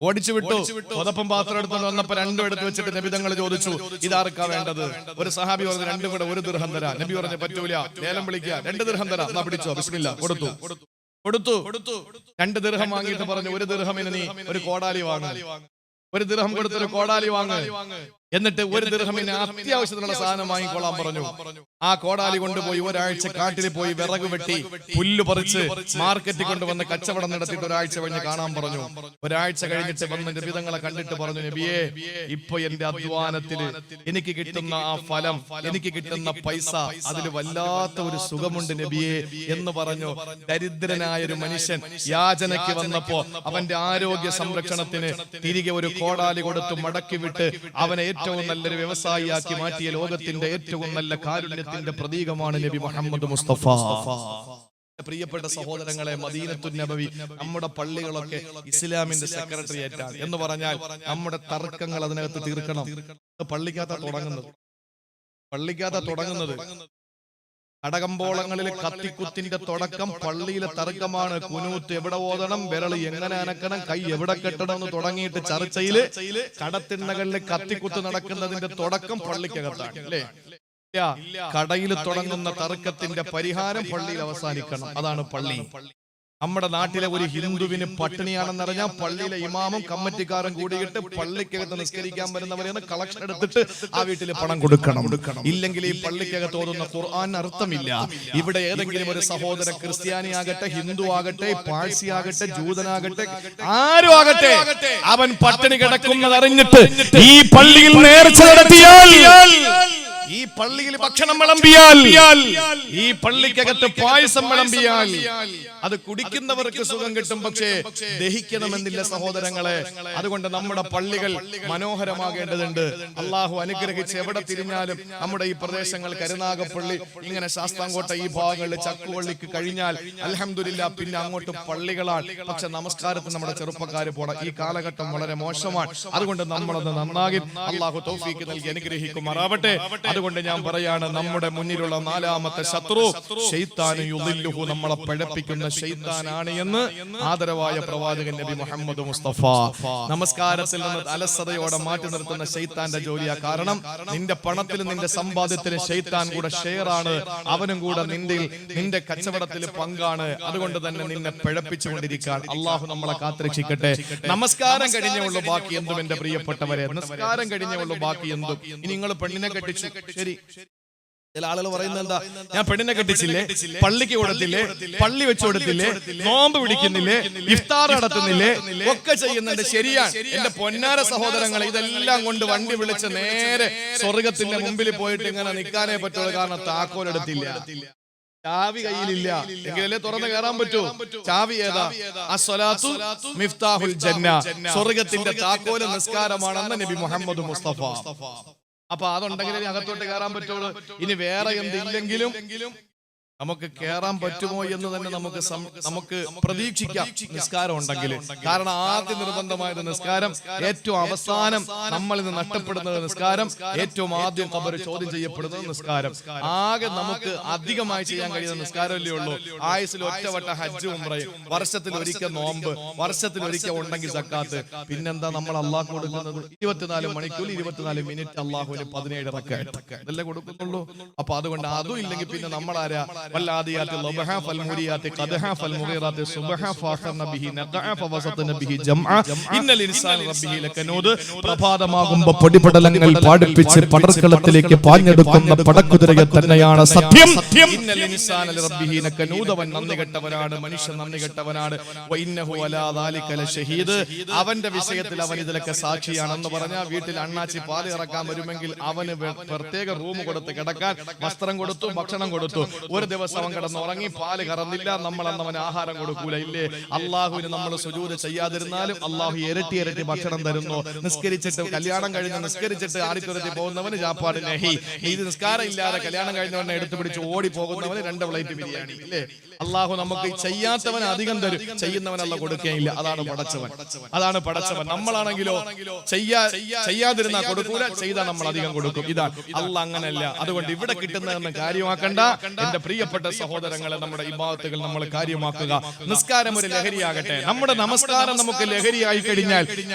ഓടിച്ചു വിട്ടു. പുതപ്പും പാത്രം എടുത്തോണ്ട് വന്നപ്പോ രണ്ടും എടുത്ത് വെച്ചിട്ട് നബിതങ്ങൾ ചോദിച്ചു, ഇതാർക്കാ വേണ്ടത്? ഒരു സഹാബി പറഞ്ഞു, രണ്ടും കൂടെ 1 ദിർഹം തരാ. നബി പറഞ്ഞു, പറ്റൂല, ലേലം വിളിക്കുക, 2 ദിർഹം തരാ. എന്നാ പിടിച്ചോ, ബിസ്മില്ലാ. കൊടുത്തു. 2 ദിർഹം വാങ്ങിയിട്ട് പറഞ്ഞു, 1 ദിർഹമിന് നീ ഒരു കോടാലി വാങ്ങ്. 1 ദിർഹം കൊടുത്തൊരു കോടാലി വാങ്ങ്. എന്നിട്ട് 1 ദിർഹമിന് അത്യാവശ്യത്തിനുള്ള സാധനം വാങ്ങിക്കൊള്ളാൻ പറഞ്ഞു. ആ കോടാലി കൊണ്ടുപോയി ഒരാഴ്ച കാട്ടിൽ പോയി വിറക് വെട്ടി പുല്ല് പറിച്ച് മാർക്കറ്റിൽ കൊണ്ടുവന്ന് കച്ചവടം നടത്തിയിട്ട് ഒരാഴ്ച കഴിഞ്ഞ് കാണാൻ പറഞ്ഞു. ഒരാഴ്ച കഴിഞ്ഞിട്ട് വന്ന് നബിതങ്ങളെ കണ്ടിട്ട് പറഞ്ഞു, നബിയേ, ഇപ്പൊ എന്റെ അധ്വാനത്തില് എനിക്ക് കിട്ടുന്ന ആ ഫലം, എനിക്ക് കിട്ടുന്ന പൈസ, അതിൽ വല്ലാത്ത ഒരു സുഖമുണ്ട് നബിയേ എന്ന് പറഞ്ഞു. ദരിദ്രനായ ഒരു മനുഷ്യൻ യാചനയ്ക്ക് വന്നപ്പോ അവന്റെ ആരോഗ്യ സംരക്ഷണത്തിന് തിരികെ ഒരു കോടാലി കൊടുത്ത് മടക്കി വിട്ട് അവനെ ഏറ്റവും നല്ലൊരു വ്യവസായിയാക്കി മാറ്റിയ ലോകത്തിന്റെ ഏറ്റവും നല്ല കാരുണ്യത്തിന്റെ പ്രതീകമാണ് നബി മുഹമ്മദ് മുസ്തഫ. പ്രിയപ്പെട്ട സഹോദരങ്ങളെ, മദീനത്തുൻ നബവി, നമ്മുടെ പള്ളികളൊക്കെ ഇസ്ലാമിന്റെ സെക്രട്ടേറിയറ്റ് ആണ് എന്ന് പറഞ്ഞാൽ നമ്മുടെ തർക്കങ്ങൾ അതിനകത്ത് തീർക്കണം. പള്ളിക്കകത്ത തുടങ്ങുന്നത് കടകമ്പോളങ്ങളിൽ കത്തിക്കുത്തിന്റെ തുടക്കം പള്ളിയിലെ തർക്കമാണ്. കുനൂത്ത് എവിടെ ഓതണം, വിരള് എങ്ങനെ അനക്കണം, കൈ എവിടെ കെട്ടണം എന്ന് തുടങ്ങിയിട്ട് ചർച്ചയില് കടത്തിണ്ണകളിൽ കത്തിക്കുത്ത് നടക്കുന്നതിന്റെ തുടക്കം പള്ളിക്കകത്താണ് അല്ലേ? കടയിൽ തുടങ്ങുന്ന തർക്കത്തിന്റെ പരിഹാരം പള്ളിയിൽ അവസാനിക്കണം. അതാണ് പള്ളി. നമ്മുടെ നാട്ടിലെ ഒരു ഹിന്ദുവിന് പട്ടിണിയാണെന്നറിഞ്ഞാൽ പള്ളിയിലെ ഇമാമും കമ്മിറ്റിക്കാരും കൂടിയിട്ട് പള്ളിക്കകത്ത് നിസ്കരിക്കാൻ വരുന്നവരെന്ന് കളക്ഷൻ എടുത്തിട്ട് ആ വീട്ടിൽ പണം കൊടുക്കണം. ഇല്ലെങ്കിൽ ഈ പള്ളിക്കകത്ത് ഓതുന്ന ഖുർആൻ അർത്ഥമില്ല. ഇവിടെ ഏതെങ്കിലും ഒരു സഹോദര ക്രിസ്ത്യാനി ആകട്ടെ, ഹിന്ദു ആകട്ടെ, പാഴ്സി ആകട്ടെ, ജൂതനാകട്ടെ, ആരും ആകട്ടെ, അവൻ പട്ടിണി കിടക്കുന്നത് അറിഞ്ഞിട്ട് ഈ പള്ളിയിൽ നേർച്ച നടത്തിയാൽ, ഈ പള്ളിയിൽ ഭക്ഷണം വിളമ്പിയാൽ, ഈ പള്ളിക്കകത്ത് പായസം വിളമ്പിയാൽ അത് കുടിക്കുന്നവർക്ക് സുഖം കിട്ടും, പക്ഷേ ദഹിക്കണമെന്നില്ല സഹോദരങ്ങളെ. അതുകൊണ്ട് നമ്മുടെ പള്ളികൾ മനോഹരമാകേണ്ടതുണ്ട്. അള്ളാഹു അനുഗ്രഹിച്ച് എവിടെ തിരിഞ്ഞാലും നമ്മുടെ ഈ പ്രദേശങ്ങൾ, കരുനാഗപ്പള്ളി, ഇങ്ങനെ ശാസ്താംകോട്ട ഈ ഭാഗങ്ങളിൽ ചക്കുവള്ളിക്ക് കഴിഞ്ഞാൽ അൽഹംദുലില്ലാ പിന്നെ അങ്ങോട്ട് പള്ളികളാണ്. പക്ഷെ നമസ്കാരത്തിന് നമ്മുടെ ചെറുപ്പക്കാർ പോണം. ഈ കാലഘട്ടം വളരെ മോശമാണ്. അതുകൊണ്ട് നമ്മളത് നന്നാകി അള്ളാഹു തൗഫീക്ക് നൽകി അനുഗ്രഹിക്കുമാറാവട്ടെ. അതുകൊണ്ട് ഞാൻ പറയാണ്, നമ്മുടെ മുന്നിലുള്ള നാലാമത്തെ ശത്രു ശൈത്താൻ യുദില്ലുഹു, നമ്മളെ പഴപ്പിക്കുന്ന ശൈത്താനാണ് എന്ന് ആദരവായ പ്രവാചകൻ നബി മുഹമ്മദ് മുസ്തഫ. നമസ്കാരത്തിൽ നിന്ന് അലസതയോടെ മാറ്റി നിർത്തുന്ന ശൈത്താന്റെ ജോലിയാ. കാരണം നിന്റെ പണത്തിലും നിന്റെ സമ്പാദ്യത്തിലും ശൈത്താൻ കൂടെ ഷെയർ ആണ്, അവനും കൂടെ നിന്റെ കച്ചവടത്തിൽ പങ്കാണ്. അതുകൊണ്ട് തന്നെ നിന്നെ പിഴപ്പിച്ചുകൊണ്ടിരിക്കാൻ അള്ളാഹു നമ്മളെ കാത്തുരക്ഷിക്കട്ടെ. നമസ്കാരം കഴിഞ്ഞേ ഉള്ളൂ ബാക്കി എന്തും. എന്റെ പ്രിയപ്പെട്ടവരെ, നമസ്കാരം കഴിഞ്ഞേ ഉള്ളൂ ബാക്കി എന്തും. ഇനി നിങ്ങൾ പെണ്ണിനെ കെട്ടിച്ചു, ശരി, ചില ആളുകൾ പറയുന്നത് എന്താ, ഞാൻ പെണ്ണിനെ കെട്ടിച്ചില്ലേ, പള്ളിക്ക് കൊടുത്തില്ലേ, പള്ളി വെച്ചു കൊടുത്തില്ലേ, നോമ്പ് പിടിക്കുന്നില്ലേ, ഇഫ്താർ നടത്തുന്നില്ലേ, ഒക്കെ ചെയ്യുന്നുണ്ട്, ശരിയാണ്. എന്റെ പൊന്നാര സഹോദരങ്ങളെ, ഇതെല്ലാം കൊണ്ട് വണ്ടി വിളിച്ച് നേരെ സ്വർഗത്തിന്റെ മുമ്പിൽ പോയിട്ട് ഇങ്ങനെ നിൽക്കാനേ പറ്റുള്ളൂ. കാരണം താക്കോലെടുത്തില്ല, ചാവി കയ്യിലില്ല, എങ്കിലല്ലേ തുറന്ന് കയറാൻ പറ്റൂ. ചാവി ഏതാ? അസ്സലാത്തു മിഫ്താഹുൽ ജന്ന, സ്വർഗത്തിന്റെ താക്കോല് നിസ്കാരമാണെന്ന് നബി മുഹമ്മദ് മുസ്തഫ. അപ്പൊ അതുണ്ടെങ്കിലേ അകത്തോട്ട് കയറാൻ പറ്റുള്ളൂ. ഇനി വേറെ എന്തില്ലെങ്കിലും നമുക്ക് കയറാൻ പറ്റുമോ എന്ന് തന്നെ നമുക്ക് പ്രതീക്ഷിക്കാം, നിസ്കാരം ഉണ്ടെങ്കിൽ. കാരണം ആദ്യ നിർബന്ധമായത് നിസ്കാരം, ഏറ്റവും അവസാനം നമ്മളിൽ നിന്ന് നഷ്ടപ്പെടുന്നത് നിസ്കാരം, ഏറ്റവും ആദ്യം ഖബർ ചോദ്യം ചെയ്യപ്പെടുന്നത് നിസ്കാരം. ആകെ നമുക്ക് അധികമായി ചെയ്യാൻ കഴിയുന്ന നിസ്കാരമല്ലേ ഉള്ളൂ. ആയുസിൽ ഒറ്റവട്ട ഹജ്ജ് ഉംറയും, വർഷത്തിൽ ഒരിക്കൽ നോമ്പ്, വർഷത്തിൽ ഒരിക്കൽ ഉണ്ടെങ്കിൽ സക്കാത്ത്. പിന്നെന്താ നമ്മൾ അള്ളാഹ് കൊടുക്കുന്നത്? 24 മണിക്കൂർ 24 മിനിറ്റ് അള്ളാഹുവിന് 17 റക്അത്ത് ഇതല്ലേ കൊടുക്കുന്നുള്ളൂ. അപ്പൊ അതുകൊണ്ട് അതും ഇല്ലെങ്കിൽ പിന്നെ നമ്മളാരാ? വല്ലാദിയാത്തി ലബഹ ഫൽമുരിയാത്തി ഖദഹ ഫൽമുഗീറാത്തി സുബഹ ഫാഖർന ബിഹി നഖഅ ഫവസത്ന ബിഹി ജംഅ ഇന്നൽ ഇൻസാന റബ്ബിഹി ലകനൂദ്. പ്രഭാതമാകുമ്പോൾ പൊടിപടലങ്ങൾ പാടിപ്പിച്ച് പടർക്കളത്തിലേക്ക് പാഞ്ഞെടുക്കുന്ന പടക്കുതിരയെ തന്നെയാണ് സത്യം. ഇന്നൽ ഇൻസാന റബ്ബിഹി ലകനൂദ്. അവൻ നന്ദികെട്ടവനാണ്, മനുഷ്യൻ നന്ദികെട്ടവനാണ്. വഇന്നഹു അലാ ദാലിക ലശഹീദ്. അവന്റെ വിഷയത്തിൽ അവൻ ഇതിലൊക്കെ സാക്ഷിയാണെന്ന് പറഞ്ഞാൽ, വീട്ടിൽ അണ്ണാച്ചി പാല് ഇറക്കാൻ വരുമെങ്കിൽ അവന് പ്രത്യേക റൂം കൊടുത്ത് കിടക്കാൻ വസ്ത്രം കൊടുത്തു, ഭക്ഷണം കൊടുത്തു. ഒരു ദിവസം അവൻ കിടന്നുറങ്ങി, പാല് കറന്നില്ല, നമ്മൾ അന്ന് അവന് ആഹാരം കൊടുക്കൂല, ഇല്ലേ? അള്ളാഹുവിന് നമ്മൾ സുജൂദ് ചെയ്യാതിരുന്നാലും അള്ളാഹു ഇരട്ടി ഇരട്ടി ഭക്ഷണം തരുന്നു. നിസ്കരിച്ചിട്ട് കല്യാണം കഴിഞ്ഞ് നിസ്കരിച്ചിട്ട് ആടിത്തുരത്തി പോകുന്നവന് ജാപ്പാട് നഹി. ഇത് നിസ്കാരം ഇല്ലാതെ കല്യാണം കഴിഞ്ഞവനെ എടുത്തു പിടിച്ച് ഓടി പോകുന്നവന് 2 പ്ലേറ്റ് ബിരിയാണി, ഇല്ലേ? അള്ളാഹു നമുക്ക് ചെയ്യാത്തവൻ അധികം തരും, ചെയ്യുന്നവനല്ല കൊടുക്കുകയില്ല. അതാണ് പടച്ചവൻ, അതാണ് പടച്ചവൻ. നമ്മളാണെങ്കിലോ ചെയ്യാതിരുന്നാ കൊടുക്കൂല, ചെയ്താൽ നമ്മൾ അധികം കൊടുക്കും. ഇതാണ് അള്ളാഹ്, അങ്ങനല്ല. അതുകൊണ്ട് ഇവിടെ കിട്ടുന്നതെന്ന് കാര്യമാക്കണ്ട എന്റെ പ്രിയപ്പെട്ട സഹോദരങ്ങളെ. നമ്മുടെ ഇബാദത്തുകൾ നമ്മൾ കാര്യമാക്കുക. നിസ്കാരം ഒരു ലഹരിയാകട്ടെ. നമ്മുടെ നമസ്കാരം നമുക്ക് ലഹരിയായി കഴിഞ്ഞാൽ,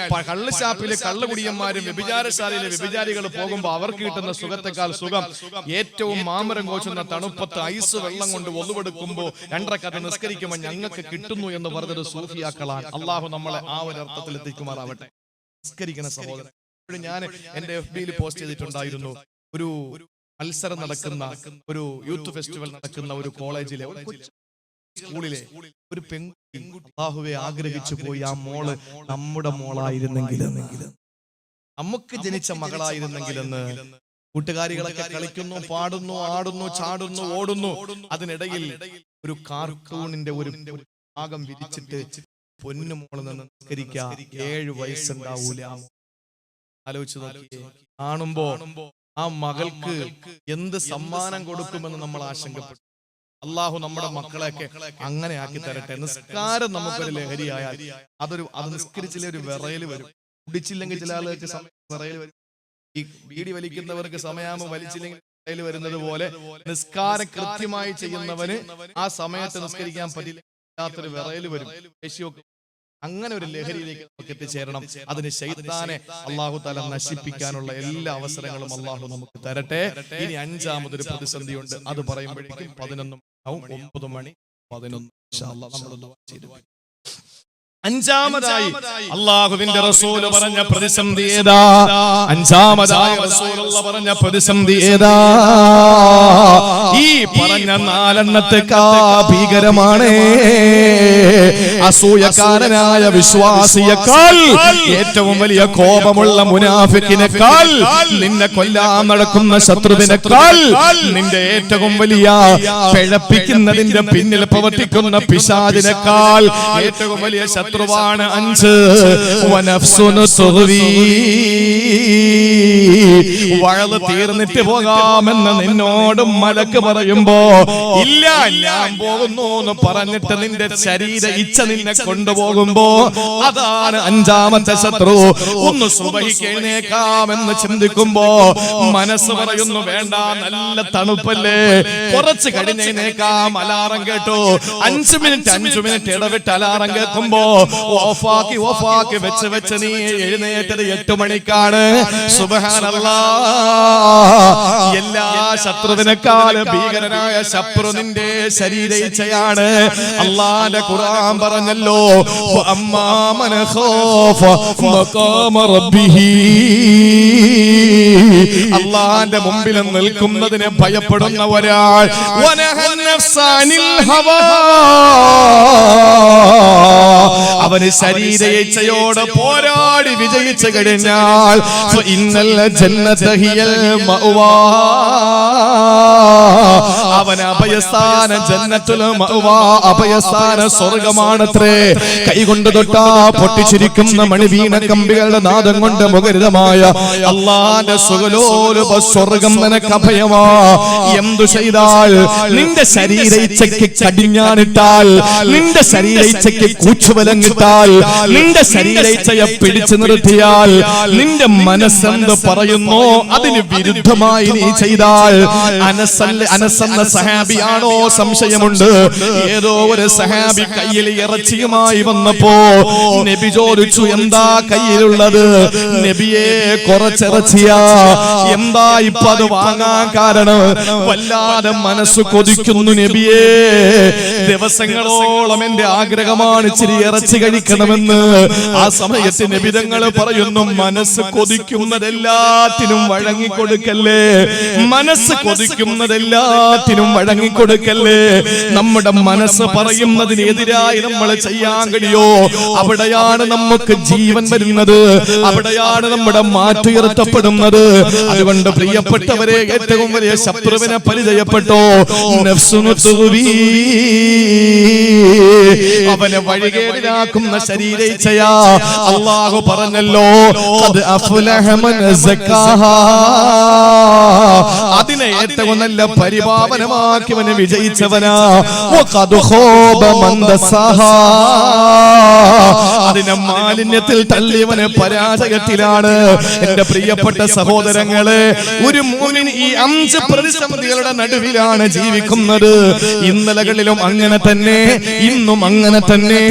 കള്ളുഷാപ്പിലെ കള്ളുകുടിയന്മാരും വ്യഭിചാരശാലയിലെ വ്യഭിചാരികൾ പോകുമ്പോൾ അവർക്ക് കിട്ടുന്ന സുഖത്തെക്കാൾ സുഖം ഏറ്റവും മാമരം കോച്ചുന്ന തണുപ്പത്ത് ഐസ് വെള്ളം കൊണ്ട് ഒന്നുവെടുക്കുമ്പോൾ 2 റക്അത്ത് നിസ്കരിക്കുമ്പോൾ ഞങ്ങൾക്ക് കിട്ടുന്നു എന്ന് പറഞ്ഞത് സൂഫിയാക്കളാണ്. അള്ളാഹു നമ്മളെ ആ ഒരു അർത്ഥത്തിൽ എത്തിക്കുമാറാവട്ടെ. നിസ്കരിക്കുന്ന സഹോദരൻ, ഞാൻ എന്റെ FB-യിൽ പോസ്റ്റ് ചെയ്തിട്ടുണ്ടായിരുന്നു, ഒരു മത്സരം നടക്കുന്ന, ഒരു യൂത്ത് ഫെസ്റ്റിവൽ നടക്കുന്ന ഒരു കോളേജിലെ സ്കൂളിലെ ഒരു പെൺകുട്ടി അല്ലാഹുവേ ആഗ്രഹിച്ചു പോയി, ആ മോള് നമ്മുടെ മോളായിരുന്നെങ്കിലും, നമുക്ക് ജനിച്ച മകളായിരുന്നെങ്കിലെന്ന്. കൂട്ടുകാരികളൊക്കെ കളിക്കുന്നു, പാടുന്നു, ആടുന്നു, ചാടുന്നു, ഓടുന്നു. അതിനിടയിൽ ഒരു കാർട്ടൂണിന്റെ ഒരു ഭാഗം വിരിച്ചിട്ട് പൊന്നുമോള് നിന്ന് നിസ്കരിക്കുക, 7 വയസ്സുണ്ടാവൂല. ആലോചിച്ച് നോക്കിയേ. കാണുമ്പോ ആ മകൾക്ക് എന്ത് സമ്മാനം കൊടുക്കുമെന്ന് നമ്മൾ ആശങ്കപ്പെട്ടു. അള്ളാഹു നമ്മുടെ മക്കളെയൊക്കെ അങ്ങനെ ആക്കി തരട്ടെ. നിസ്കാരം നമുക്കൊരു ലഹരിയായാൽ അത് നിസ്കരിച്ചില്ലേ ഒരു വിറയൽ വരും. കുടിച്ചില്ലെങ്കിൽ ചില ആളുകൾക്ക് വിറയൽ വരും. ഈ ബീഡി വലിക്കുന്നവർക്ക് സമയാമം വലിച്ചില്ലെങ്കിൽ വിറയൽ വരുന്നത് പോലെ നിസ്കാരം കൃത്യമായി ചെയ്യുന്നവന് ആ സമയത്ത് നിസ്കരിക്കാൻ പറ്റില്ലാത്തൊരു വിറയൽ വരും, ദേഷ്യമൊക്കെ. അങ്ങനെ ഒരു ലഹരിയിലേക്ക് നമുക്ക് എത്തിച്ചേരണം. അതിന് ശൈത്താനെ അല്ലാഹു തആല നശിപ്പിക്കാനുള്ള എല്ലാ അവസരങ്ങളും അല്ലാഹു നമുക്ക് തരട്ടെ. ഇനി 5ാമതൊരു പ്രതിസന്ധിയുണ്ട്, അത് പറയുമ്പോഴേക്കും 11 ആവും. 9 മണി 11 ഇൻഷാ അല്ലാഹ് നമ്മൾ ദുആ ചെയ്തു. 5ാമതായി അല്ലാഹുവിന്റെ റസൂൽ പറഞ്ഞ പ്രതിസന്ധി ഏതാ? 5ാമതായി റസൂലുള്ളാഹി പറഞ്ഞ പ്രതിസന്ധി ഏതാ? ഈ പറഞ്ഞ 4 ഭീകരമാണ്. അസൂയക്കാരനായ വിശ്വാസിയേക്കാൾ, ഏറ്റവും വലിയ കോപമുള്ള മുനാഫിക്കിനേക്കാൾ, നിന്നെ കൊല്ലാൻ നടക്കുന്ന ശത്രുവിനേക്കാൾ, നിന്റെ ഏറ്റവും വലിയ പിഴപ്പിക്കുന്നതിന്റെ പിന്നിൽ പ്രവർത്തിക്കുന്ന പിശാചിനേക്കാൾ ഏറ്റവും വലിയ ശത്രുവാണ് 5 വനഫ്സുനു തുഗ്വി വഴല് തീർന്നിട്ട് പോകാമെന്ന് നിന്നോട് മലക്ക് പറയുമ്പോ ഇല്ല ഞാൻ പോകുന്നു എന്ന് പറഞ്ഞിട്ട് നിന്റെ ശരീര ഇച്ഛ നിന്നെ കൊണ്ടുപോകുമ്പോ അതാണ് 5ാമത്തെ ശത്രു. ഒന്ന് സുബഹിക്ക് എഴുന്നേക്കാമെന്ന് ചിന്തിക്കുമ്പോ മനസ്സ് പറയുന്നു വേണ്ട, നല്ല തണുപ്പല്ലേ, കുറച്ച് കഴിഞ്ഞേക്കാം. അലാറം കേട്ടു, 5 മിനിറ്റ് ഇടവിട്ട് അലാറം കേൾക്കുമ്പോ ഓഫാക്കി വെച്ച് നീ എഴുന്നേറ്റത് 8 മണിക്കാണ്. സുബ്ഹാനല്ലാഹ്, എല്ലാ ശത്രുവിനെക്കാളും ഭീകരനായ ശത്രു നിന്റെ ശരീര ഇച്ഛയാണ്. അല്ലാഹുവിന്റെ ഖുർആൻ പറഞ്ഞല്ലോ, അമ്മാ മൻ ഖാഫ മഖാമ റബ്ബിഹി, അല്ലാഹുവിന്റെ മുമ്പിൽ നിൽക്കുന്നതിനെ ഭയപ്പെടുന്ന ഒരാൾ, വനഹൻ നഫ്സാനിൽ ഹവാ, അവന് ശരീര ഇച്ഛയോട് പോരാടി വിജയിച്ചു കഴിഞ്ഞാൽ ഫഇന്നൽ ജന്നത ഹിയൽ മഅവാ, അവന് അഭയസ്ഥാന ജന്നത്തുൽ മഅവാ, അഭയസ്ഥാന സ്വർഗമാണത്രേ. കൈകൊണ്ട് തൊട്ടാ പൊട്ടിച്ചിരിക്കുന്ന മണിവീണ കമ്പികളുടെ നാദം കൊണ്ട് മുഖരിതമായ അല്ലാഹുവിന്റെ സുഖലോലുപ സ്വർഗം നിനക്ക് അഭയമാ. എന്തു ചെയ്താൽ, നിന്റെ ശരീര ഇച്ഛയ്ക്ക് കടിഞ്ഞാണിട്ടാൽ, നിന്റെ ശരീര ഇച്ഛയ്ക്ക് കൂച്ചുവലങ്ങിട്ടാൽ, നിന്റെ ശരീര ഇച്ഛയെ പിടിച്ചു നിർത്തിയാൽ, നിന്റെ മനസ്സെന്ത് പറയുന്നോ അതിന് വിരുദ്ധമായി നീ ചെയ്താൽ, അനസെന്ന സഹാബിയാണോ സംശയമുണ്ട്. ഏതോ ഒരു സഹാബി കയ്യിൽ ഇറച്ചിയുമായി വന്നപ്പോ നബി ചോദിച്ചു, എന്താ കയ്യിലുള്ളത്? നബിയെ, കുറച്ചിറച്ചിയാ. എന്താ ഇപ്പൊ അത് വാങ്ങാൻ കാരണം? വല്ലാതെ മനസ്സ് കൊതിക്കുന്നു നബിയെ, ദിവസങ്ങളോളം എന്റെ ആഗ്രഹമാണ് ഇച്ചിരി ഇറച്ചി കഴിക്കണമെന്ന്. ആ സമയത്ത് നബിതങ്ങൾ പറയുന്നു, മനസ്സ് കൊതിക്കുന്നതെല്ലാത്തിനും വഴങ്ങിക്കൊടുക്കല്ലേ, മനസ്സ് കൊതിക്കുന്നതെല്ലാത്തിനും വഴങ്ങിക്കൊടുക്കല്ലേ. നമ്മുടെ മനസ്സ് പറയുന്നതിനെതിരായി നമ്മൾ ചെയ്യാൻ കഴിയോ? അവിടെയാണ് നമുക്ക് ജീവൻ വരുന്നത്, അവിടെയാണ് നമ്മുടെ മാറ്റുയർത്തപ്പെടുന്നത്. അതുകൊണ്ട് പ്രിയപ്പെട്ടവരെ, ഏറ്റവും വലിയ ശത്രുവിനെ പരിചയപ്പെട്ടോ, നഫ്സുനു തുഗ്വി, അവനെ വഴികേടിലാക്കുന്ന ശരീര ഇച്ഛയാ. അല്ലാഹു പറഞ്ഞല്ലോ, ഖദ് അഫ്ലഹ മൻ സക്കാഹാ, അതിനെ ഏറ്റവും നല്ല പരിപാവനമാക്കിയവന് വിജയിച്ചവനാ. വഖദ് ഖാബ മൻ ദസ്സാഹാ, അതിനെ മാലിന്യത്തിൽ തള്ളിയവന് പരാജയത്തിലാണ്. എന്റെ പ്രിയപ്പെട്ട സഹോദരങ്ങളെ, ഒരു മുഅ്മിൻ ഈ 5 പ്രതിസന്ധികളുടെ നടുവിലാണ് ജീവിക്കുന്നത്. ഇന്നലകളിലും അങ്ങനെ തന്നെ, ഇന്നും അങ്ങനെ തന്നെ,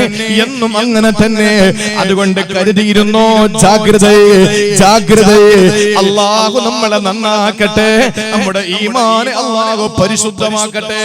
എന്നും അങ്ങനെ തന്നെ. അതുകൊണ്ട് കരുതിയിരുന്നോ, ജാഗ്രതയെ. അല്ലാഹു നമ്മളെ നന്നാക്കട്ടെ, നമ്മുടെ ഈമാനെ അല്ലാഹു പരിശുദ്ധമാക്കട്ടെ.